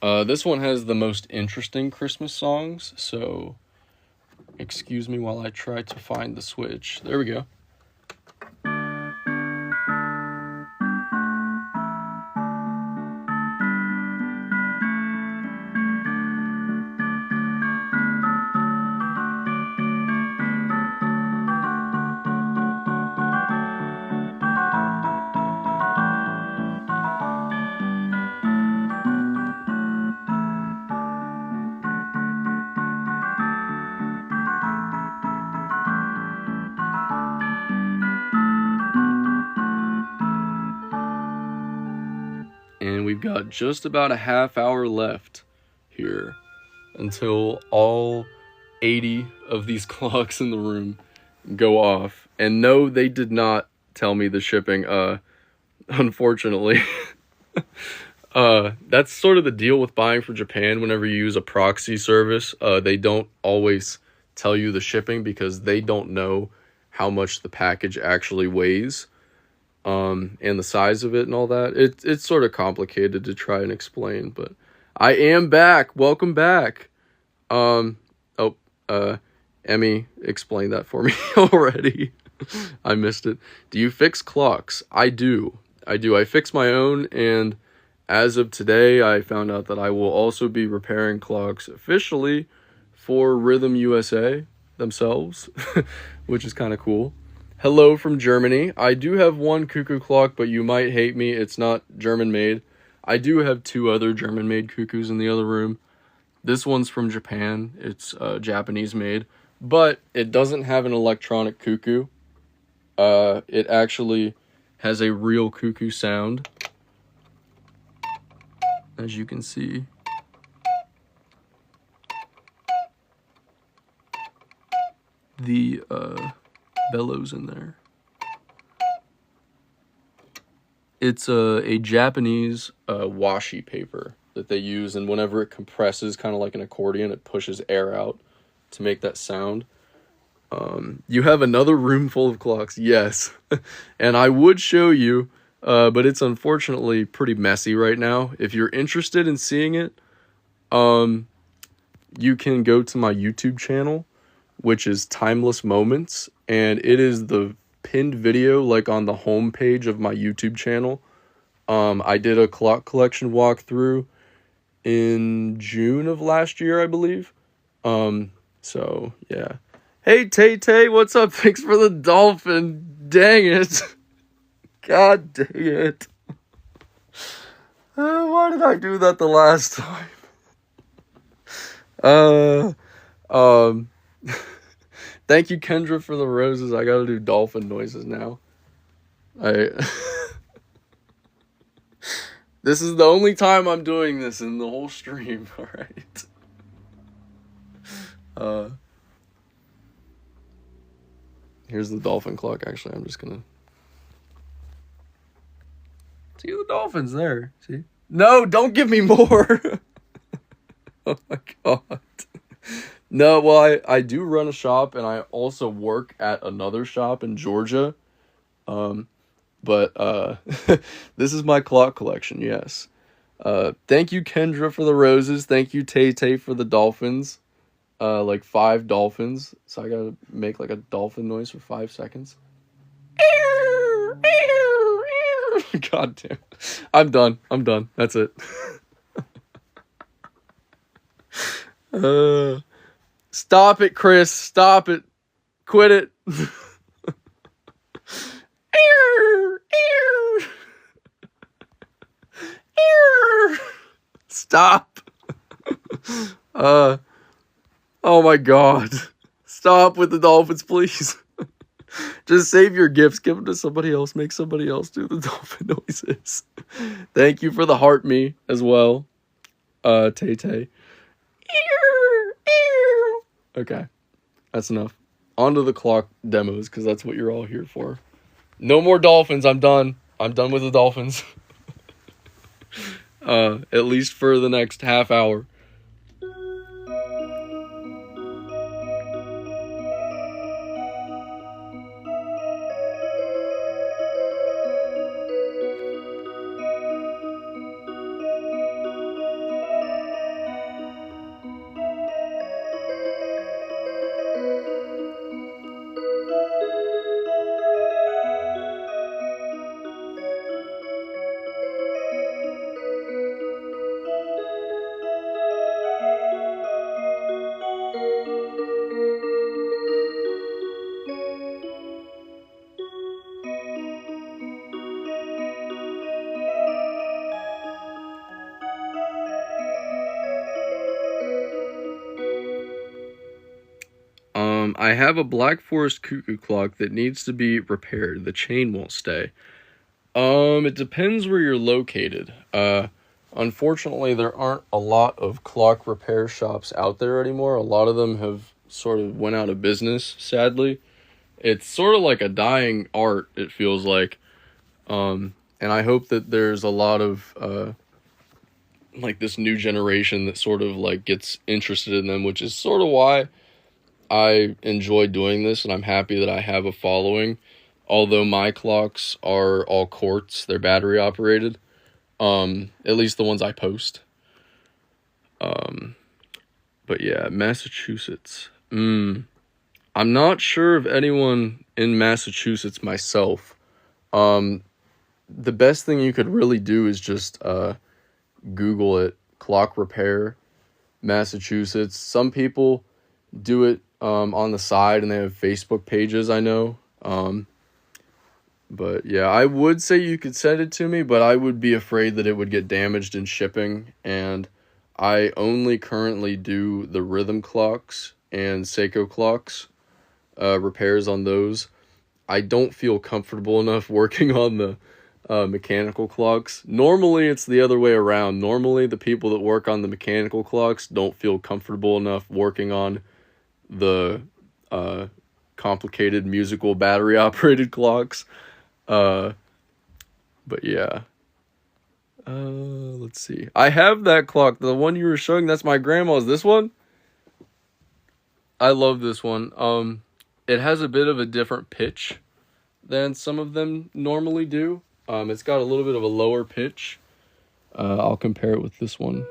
This one has the most interesting Christmas songs, so excuse me while I try to find the switch. There we go. And we've got just about a half hour left here until all 80 of these clocks in the room go off. And no, they did not tell me the shipping, unfortunately. That's sort of the deal with buying from Japan. Whenever you use a proxy service, they don't always tell you the shipping because they don't know how much the package actually weighs. And the size of it and all that. It's sort of complicated to try and explain, but I am back. Welcome back. Emmy explained that for me already. I missed it. Do you fix clocks? I do. I fix my own, and as of today, I found out that I will also be repairing clocks officially for Rhythm USA themselves, which is kind of cool. Hello from Germany. I do have one cuckoo clock, but you might hate me. It's not German-made. I do have 2 other German-made cuckoos in the other room. This one's from Japan. It's Japanese-made, but it doesn't have an electronic cuckoo. It actually has a real cuckoo sound, as you can see. The bellows in there. It's a Japanese washi paper that they use, and whenever it compresses, kind of like an accordion, it pushes air out to make that sound. You have another room full of clocks, yes. And I would show you, but it's unfortunately pretty messy right now. If you're interested in seeing it, you can go to my YouTube channel, which is Timeless Moments, and it is the pinned video like on the home page of my YouTube channel. I did a clock collection walkthrough in June of last year, I believe. So yeah. Hey Tay Tay, what's up? Thanks for the dolphin. Dang it. God dang it. Why did I do that the last time? Thank you, Kendra, for the roses. I gotta do dolphin noises now. This is the only time I'm doing this in the whole stream, alright? Here's the dolphin clock. Actually, I'm just gonna see the dolphins there. See? No, don't give me more. Oh my god. No, well, I do run a shop, and I also work at another shop in Georgia. But this is my clock collection, yes. Thank you, Kendra, for the roses. Thank you, Tay Tay, for the dolphins. Like 5 dolphins. So I gotta make like a dolphin noise for 5 seconds. God damn. I'm done. That's it. Stop it, Chris. Stop it. Quit it. Stop. Oh my god. Stop with the dolphins, please. Just save your gifts. Give them to somebody else. Make somebody else do the dolphin noises. Thank you for the heart me as well. Tay Tay. Okay. That's enough. On to the clock demos, because that's what you're all here for. No more dolphins. I'm done. I'm done with the dolphins. At least for the next half hour. I have a Black Forest cuckoo clock that needs to be repaired. The chain won't stay. It depends where you're located. Unfortunately, there aren't a lot of clock repair shops out there anymore. A lot of them have sort of went out of business, sadly. It's sort of like a dying art, it feels like. And I hope that there's a lot of, like this new generation that sort of like gets interested in them, which is sort of why I enjoy doing this, and I'm happy that I have a following. Although my clocks are all quartz, they're battery operated. At least the ones I post. But yeah, Massachusetts. I'm not sure of anyone in Massachusetts myself. The best thing you could really do is just Google it, clock repair, Massachusetts. Some people do it on the side, and they have Facebook pages, I know. But yeah, I would say you could send it to me, but I would be afraid that it would get damaged in shipping, and I only currently do the rhythm clocks and Seiko clocks, repairs on those. I don't feel comfortable enough working on the mechanical clocks. Normally, it's the other way around. Normally, the people that work on the mechanical clocks don't feel comfortable enough working on the complicated musical battery operated clocks. But yeah. Let's see. I have that clock. The one you were showing, that's my grandma's. This one? I love this one. It has a bit of a different pitch than some of them normally do. It's got a little bit of a lower pitch. I'll compare it with this one.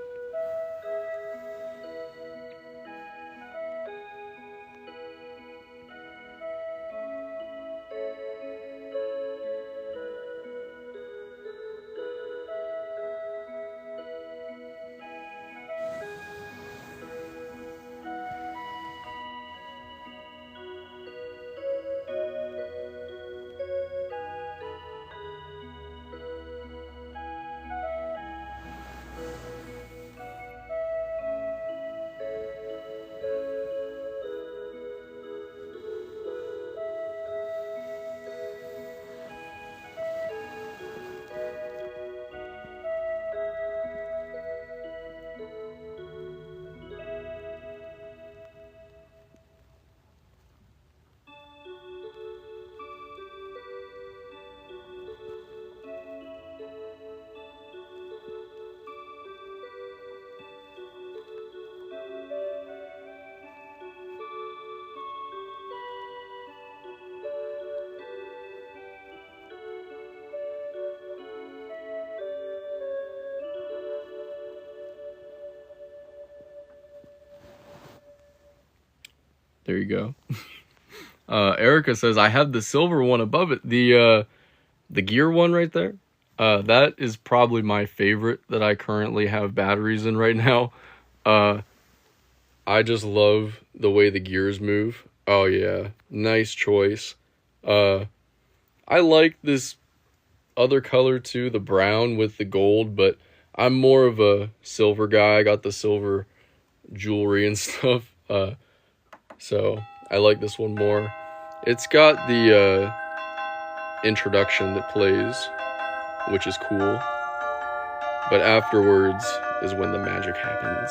There you go. Erica says, I have the silver one above it. The gear one right there. That is probably my favorite that I currently have batteries in right now. I just love the way the gears move. Oh yeah, nice choice. I like this other color too, the brown with the gold, but I'm more of a silver guy. I got the silver jewelry and stuff. So I like this one more. It's got the introduction that plays, which is cool. But afterwards is when the magic happens.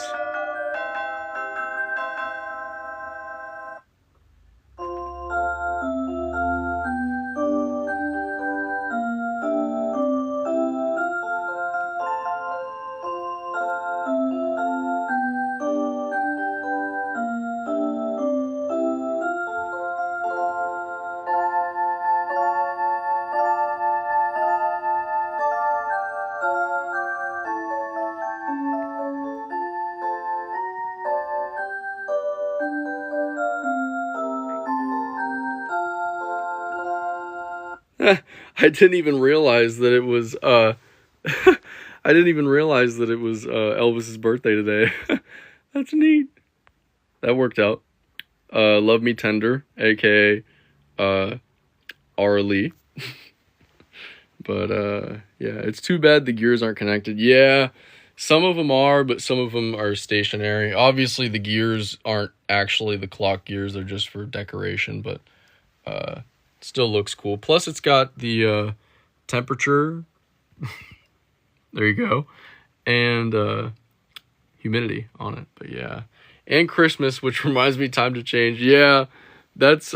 I didn't even realize that it was I didn't even realize that it was Elvis's birthday today. That's neat. That worked out. Love Me Tender, aka Arlie. But yeah, it's too bad the gears aren't connected. Yeah, some of them are, but some of them are stationary. Obviously the gears aren't actually the clock gears, they're just for decoration, but still looks cool. Plus it's got the temperature. There you go. And humidity on it. But yeah. And Christmas, which reminds me time to change. Yeah, that's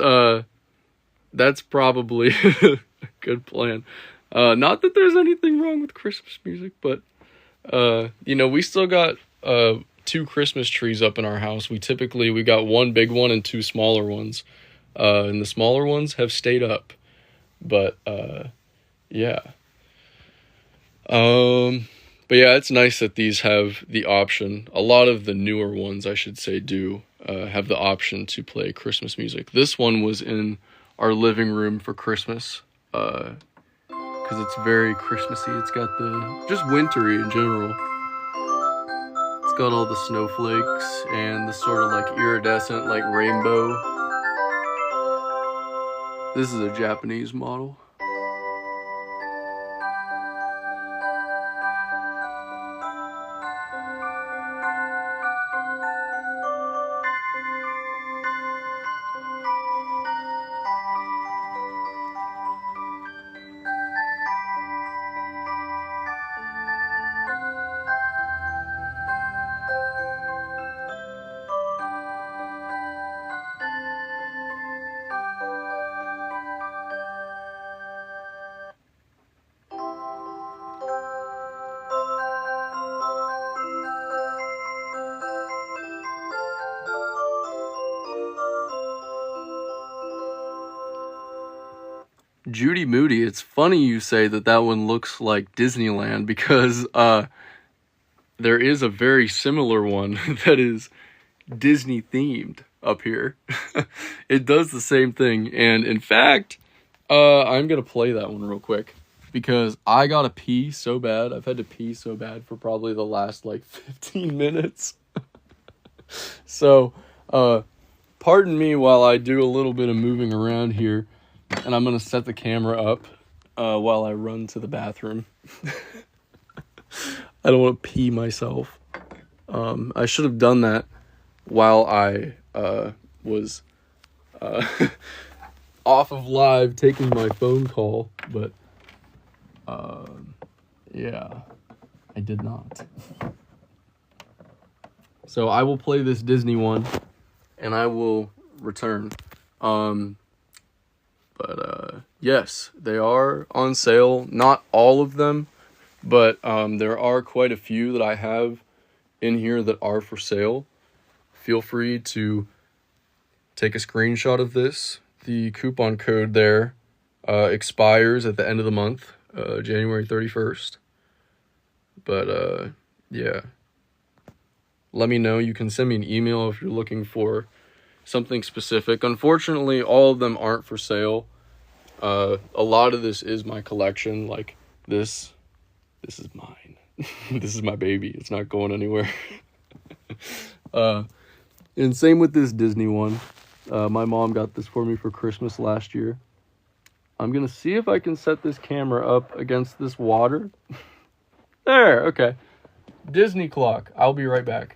probably a good plan. Not that there's anything wrong with Christmas music, but you know, we still got 2 Christmas trees up in our house. We got one big one and 2 smaller ones. And the smaller ones have stayed up. But yeah. But yeah, it's nice that these have the option. A lot of the newer ones, I should say, do have the option to play Christmas music. This one was in our living room for Christmas, because it's very Christmassy. It's got just wintry in general. It's got all the snowflakes and the sort of like iridescent, like rainbow. This is a Japanese model. Judy Moody, it's funny you say that one looks like Disneyland, because there is a very similar one that is Disney themed up here. It does the same thing, and in fact, I'm gonna play that one real quick because I gotta pee so bad. I've had to pee so bad for probably the last like 15 minutes. So pardon me while I do a little bit of moving around here. And I'm going to set the camera up while I run to the bathroom. I don't want to pee myself. I should have done that while I was off of live taking my phone call. But yeah, I did not. So I will play this Disney one and I will return. But yes, they are on sale. Not all of them, but there are quite a few that I have in here that are for sale. Feel free to take a screenshot of this. The coupon code there expires at the end of the month, January 31st. But yeah, let me know. You can send me an email if you're looking for something specific. Unfortunately, all of them aren't for sale. A lot of this is my collection. Like this is mine. This is my baby. It's not going anywhere. And same with this Disney one. My mom got this for me for Christmas last year. I'm gonna see if I can set this camera up against this water. There, okay. Disney clock. I'll be right back.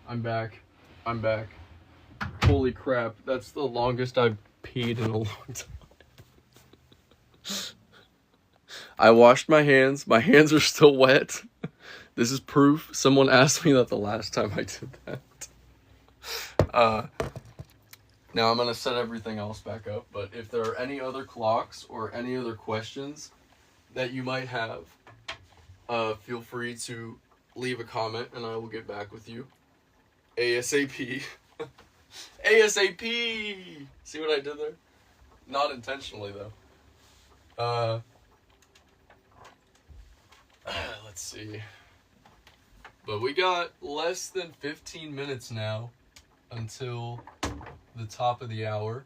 I'm back. Holy crap, that's the longest I've peed in a long time. I washed my hands. My hands are still wet. This is proof. Someone asked me that the last time I did that. Now I'm going to set everything else back up, but if there are any other clocks or any other questions that you might have, feel free to leave a comment and I will get back with you. ASAP. ASAP! See what I did there? Not intentionally, though. Let's see. But we got less than 15 minutes now until the top of the hour,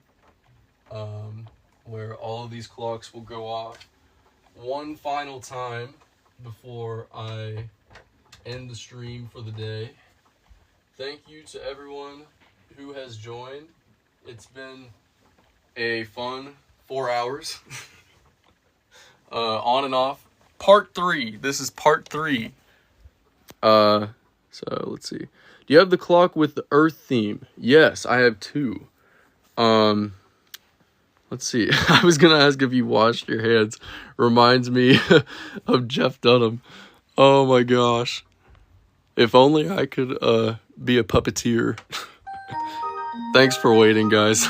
where all of these clocks will go off one final time before I end the stream for the day. Thank you to everyone who has joined. It's been a fun 4 hours. On and off. Part 3. This is part 3. So let's see. Do you have the clock with the Earth theme? Yes, I have 2. Let's see. I was gonna ask if you washed your hands. Reminds me of Jeff Dunham. Oh my gosh. If only I could be a puppeteer. Thanks for waiting, guys.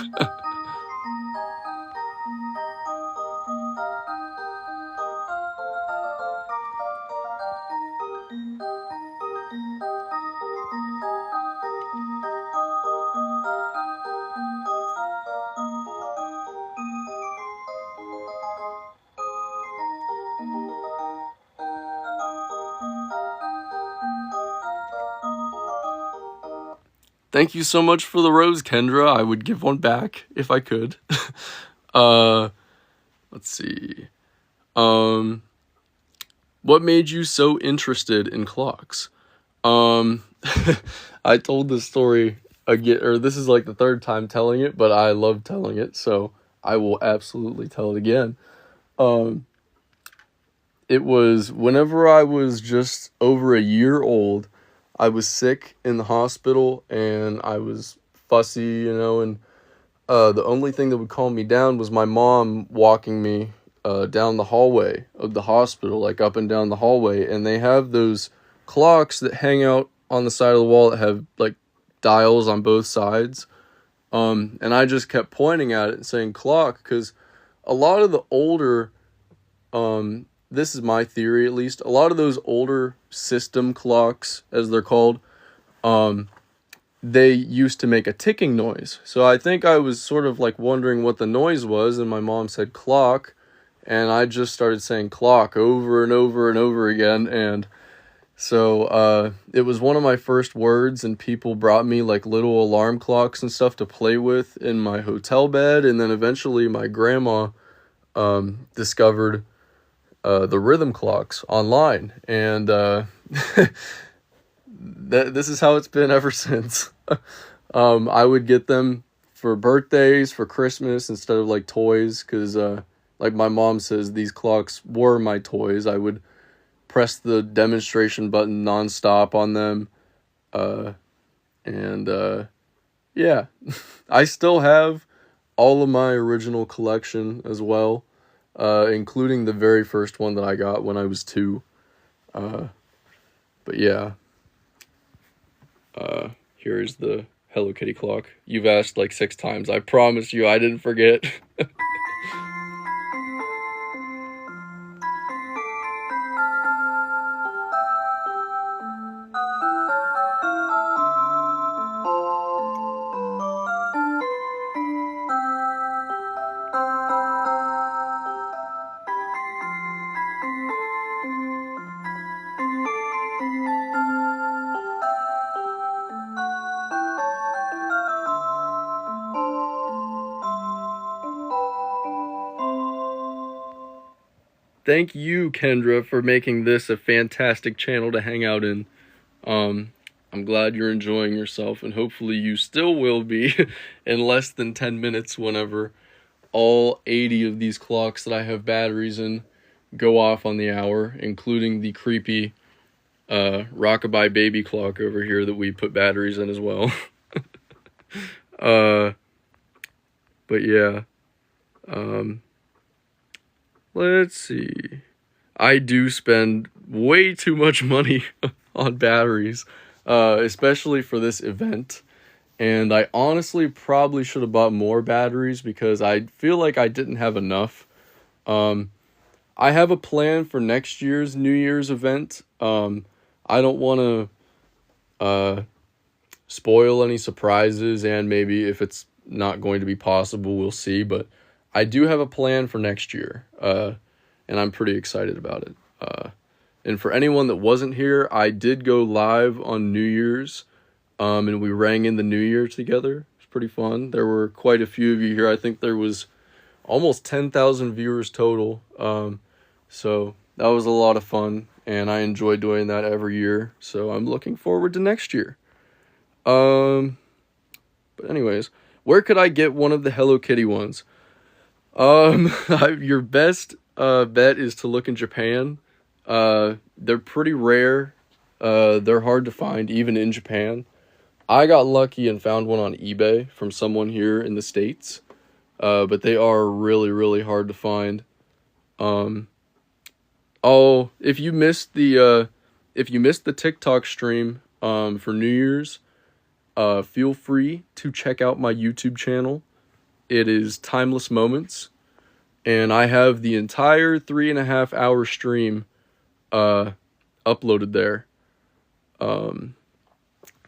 Thank you so much for the rose, Kendra. I would give one back if I could. Let's see. What made you so interested in clocks? I told this story again, or this is like the 3rd time telling it, but I love telling it, so I will absolutely tell it again. It was whenever I was just over a year old. I was sick in the hospital and I was fussy, and the only thing that would calm me down was my mom walking me down the hallway of the hospital, like up and down the hallway, and they have those clocks that hang out on the side of the wall that have like dials on both sides. And I just kept pointing at it and saying clock, because a lot of the older, this is my theory at least, a lot of those older system clocks, as they're called, they used to make a ticking noise. So I think I was sort of like wondering what the noise was, and my mom said clock, and I just started saying clock over and over and over again, and so it was one of my first words, and people brought me like little alarm clocks and stuff to play with in my hotel bed, and then eventually my grandma discovered the rhythm clocks online, and this is how it's been ever since. I would get them for birthdays, for Christmas, instead of like toys, because like my mom says, these clocks were my toys. I would press the demonstration button nonstop on them, and yeah, I still have all of my original collection as well, including the very first one that I got when I was 2. But yeah, here's the Hello Kitty clock. You've asked like 6 times. I promise you, I didn't forget. Thank you, Kendra, for making this a fantastic channel to hang out in. I'm glad you're enjoying yourself, and hopefully you still will be in less than 10 minutes whenever all 80 of these clocks that I have batteries in go off on the hour, including the creepy Rockabye baby clock over here that we put batteries in as well. But yeah, let's see. I do spend way too much money on batteries, especially for this event. And I honestly probably should have bought more batteries because I feel like I didn't have enough. I have a plan for next year's New Year's event. I don't want to spoil any surprises, and maybe if it's not going to be possible, we'll see. But I do have a plan for next year, and I'm pretty excited about it. And for anyone that wasn't here, I did go live on New Year's, and we rang in the New Year together. It was pretty fun. There were quite a few of you here. I think there was almost 10,000 viewers total. So that was a lot of fun, and I enjoy doing that every year. So I'm looking forward to next year. But anyways, where could I get one of the Hello Kitty ones? Your best bet is to look in Japan. They're pretty rare. They're hard to find even in Japan. I got lucky and found one on eBay from someone here in the States. But they are really, really hard to find. If you missed the TikTok stream for New Year's, feel free to check out my YouTube channel. It is Timeless Moments, and I have the entire 3.5 hour stream uploaded there.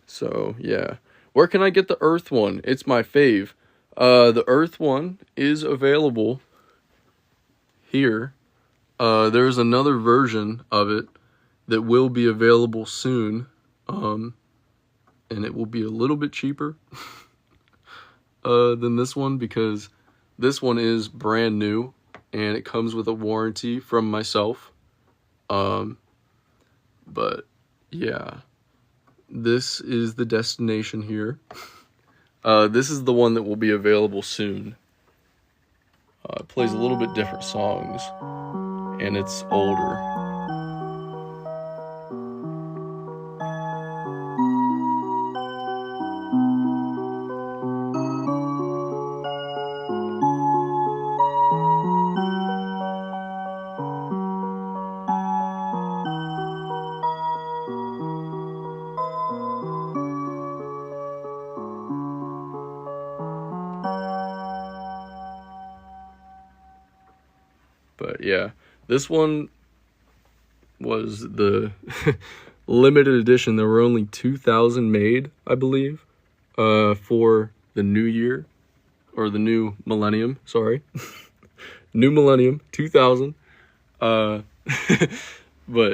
So yeah, where can I get the Earth one? It's my fave. The Earth one is available here. There's another version of it that will be available soon, and it will be a little bit cheaper than this one, because this one is brand new and it comes with a warranty from myself. But yeah, this is the destination here. This is the one that will be available soon. It plays a little bit different songs, and it's older. But yeah, this one was the limited edition. There were only 2,000 made, I believe, for the new year, or the new millennium, sorry. New millennium, 2000. But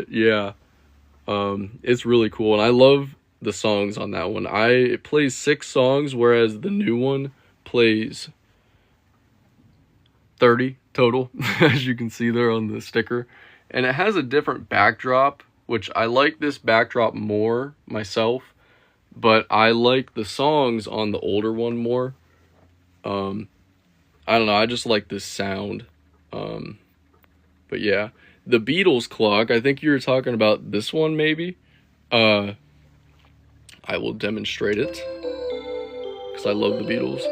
yeah, it's really cool, and I love the songs on that one. It plays 6 songs, whereas the new one plays 30 total, as you can see there on the sticker. And it has a different backdrop, which I like this backdrop more myself, but I like the songs on the older one more. I don't know, I just like this sound. But yeah, the Beatles clock, I think you were talking about this one maybe. I will demonstrate it, because I love the Beatles.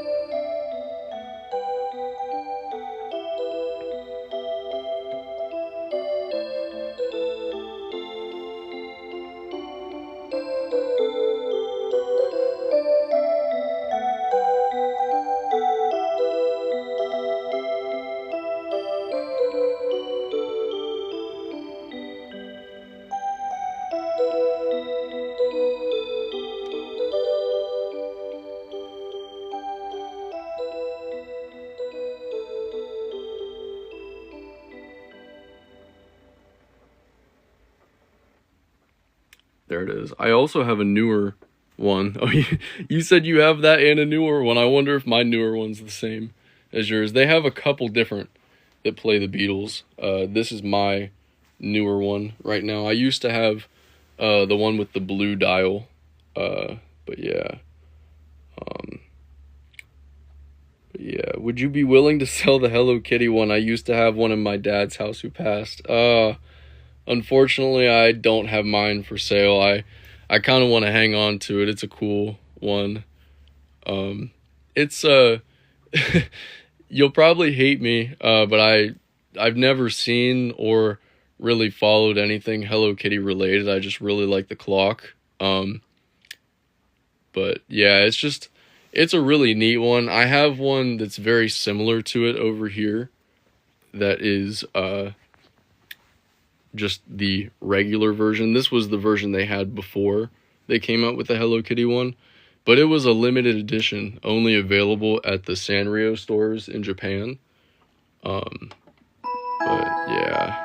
There it is. I also have a newer one. Oh, you said you have that and a newer one. I wonder if my newer one's the same as yours. They have a couple different that play the Beatles. This is my newer one right now. I used to have the one with the blue dial. But yeah. Would you be willing to sell the Hello Kitty one? I used to have one in my dad's house who passed. Unfortunately, I don't have mine for sale. I kind of want to hang on to it. It's a cool one. It's you'll probably hate me, but I've never seen or really followed anything Hello Kitty related. I just really like the clock. But yeah, it's a really neat one. I have one that's very similar to it over here that is just the regular version. This was the version they had before they came out with the Hello Kitty one, but it was a limited edition, only available at the Sanrio stores in Japan. But yeah.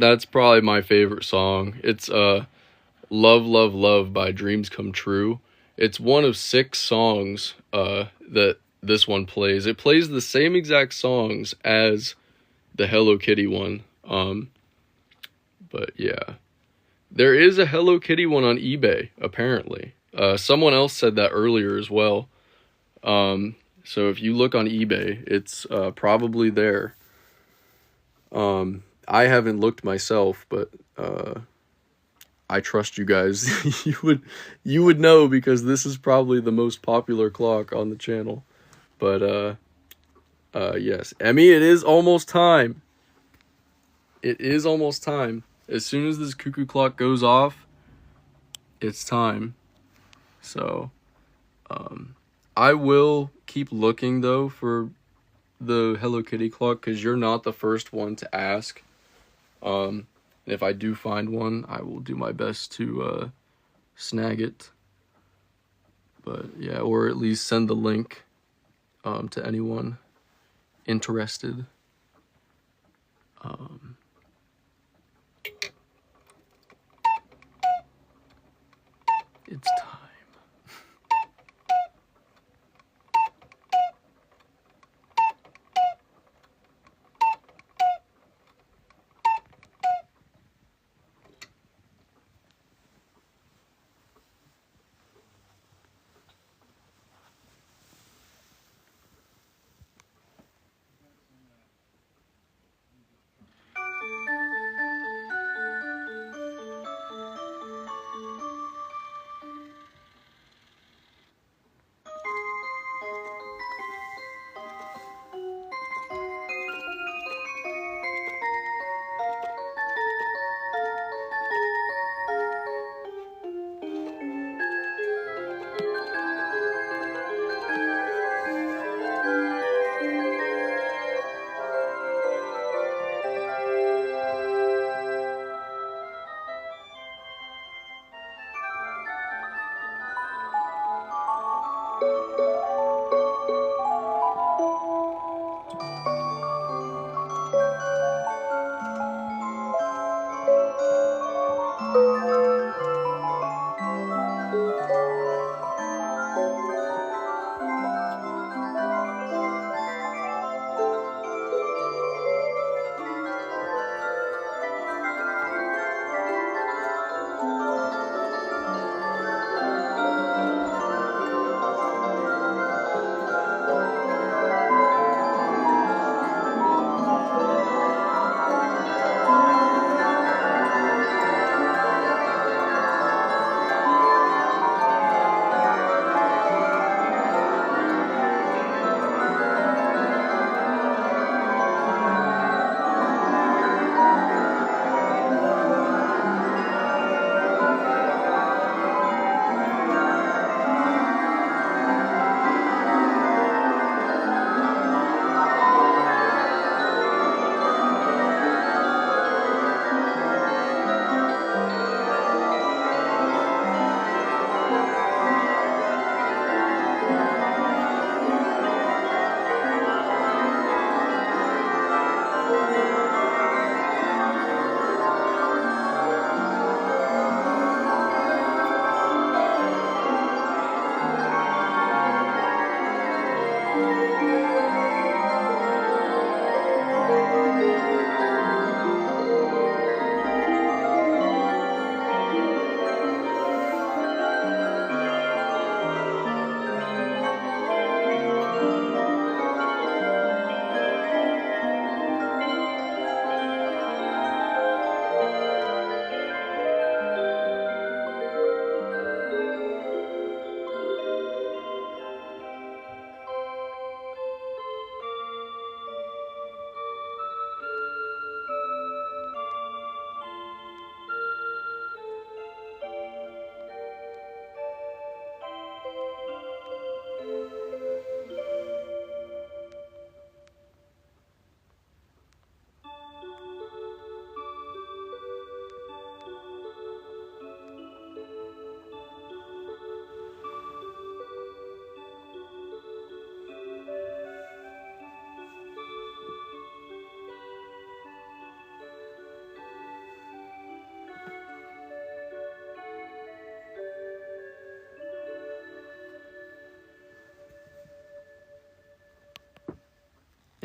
That's probably my favorite song. It's Love, Love, Love by Dreams Come True. It's one of 6 songs that this one plays. It plays the same exact songs as the Hello Kitty one. But yeah. There is a Hello Kitty one on eBay, apparently. Someone else said that earlier as well. So if you look on eBay, it's probably there. I haven't looked myself, but I trust you guys. you would know, because this is probably the most popular clock on the channel. But yes, Emmy, it is almost time. It is almost time. As soon as this cuckoo clock goes off, it's time. So I will keep looking though for the Hello Kitty clock, because you're not the first one to ask. And if I do find one, I will do my best to snag it. But yeah, or at least send the link to anyone interested. It's time.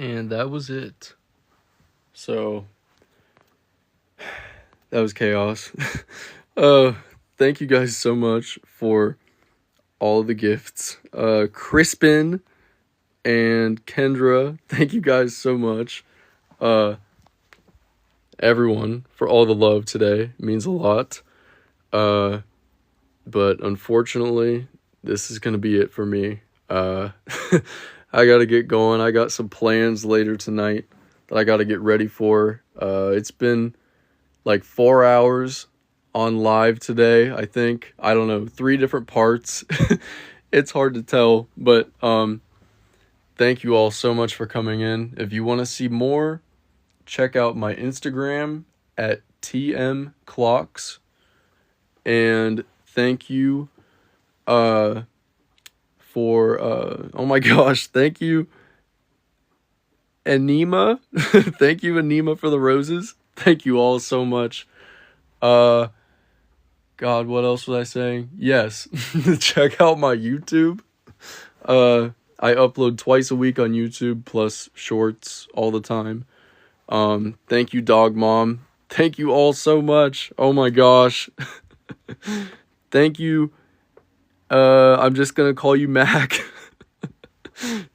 And that was it. So that was chaos. Thank you guys so much for all of the gifts. Crispin and Kendra, thank you guys so much. Everyone, for all the love today. It means a lot. But unfortunately, this is going to be it for me. I got to get going. I got some plans later tonight that I got to get ready for. It's been like 4 hours on live today, I think. I don't know, 3 different parts. It's hard to tell, but thank you all so much for coming in. If you want to see more, check out my Instagram at TMClocks. And thank you for oh my gosh, thank you Anima. Thank you Anima for the roses. Thank you all so much. God, what else was I saying? Yes. Check out my YouTube. I upload twice a week on YouTube plus shorts all the time. Thank you Dog Mom. Thank you all so much. Oh my gosh. Thank you. I'm just gonna call you Mac.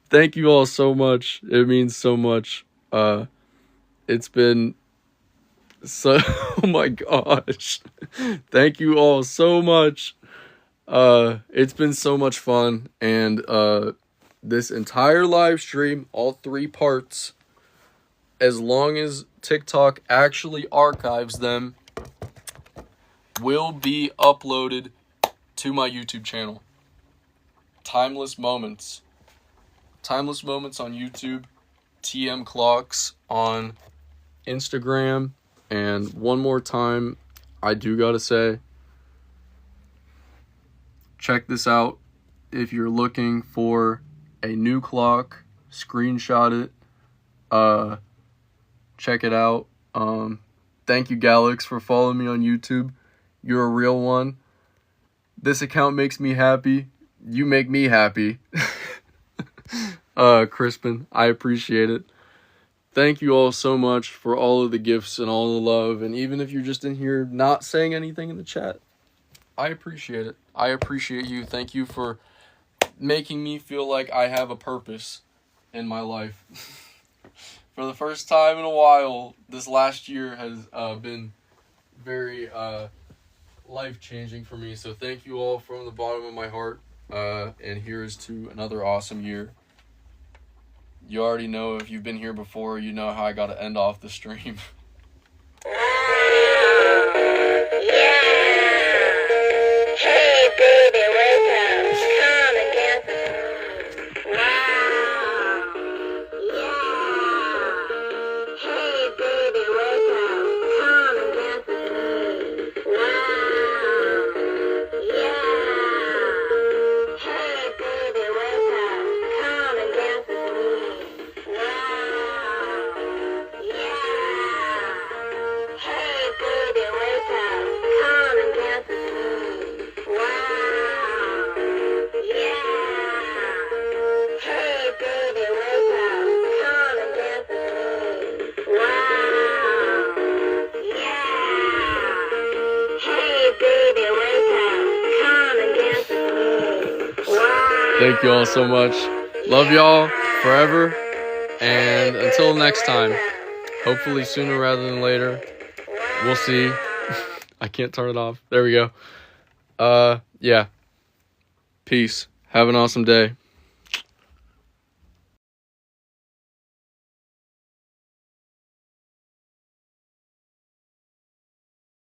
Thank you all so much. It means so much. It's been so oh my gosh. Thank you all so much. It's been so much fun, and this entire live stream, all 3 parts, as long as TikTok actually archives them, will be uploaded to my YouTube channel. Timeless Moments. Timeless Moments on YouTube. TM Clocks on Instagram. And one more time, I do gotta say, check this out. If you're looking for a new clock, screenshot it. Check it out. Thank you, Galax, for following me on YouTube. You're a real one. This account makes me happy. You make me happy. Crispin, I appreciate it. Thank you all so much for all of the gifts and all the love. And even if you're just in here not saying anything in the chat, I appreciate it. I appreciate you. Thank you for making me feel like I have a purpose in my life. For the first time in a while, this last year has been very life-changing for me. So thank you all from the bottom of my heart. And here's to another awesome year. You already know, if you've been here before, you know how I got to end off the stream. Yeah. Hey, baby, wake up. Come and dance with me. Wow. Yeah. Hey, baby, wake up. Come and dance with me. Wow. Yeah. Hey, baby, wake up. Come and dance with me. Wow. Yeah. Hey, baby, wake up. Come and dance with me. Wow. Yeah. Hey, baby, wake up. Come and dance with me. Wow. Yeah. Hey, baby, wake up. Come and dance with me. Wow. Thank you all so much. Love y'all forever. And until next time, hopefully sooner rather than later. We'll see. I can't turn it off. There we go. Yeah. Peace. Have an awesome day.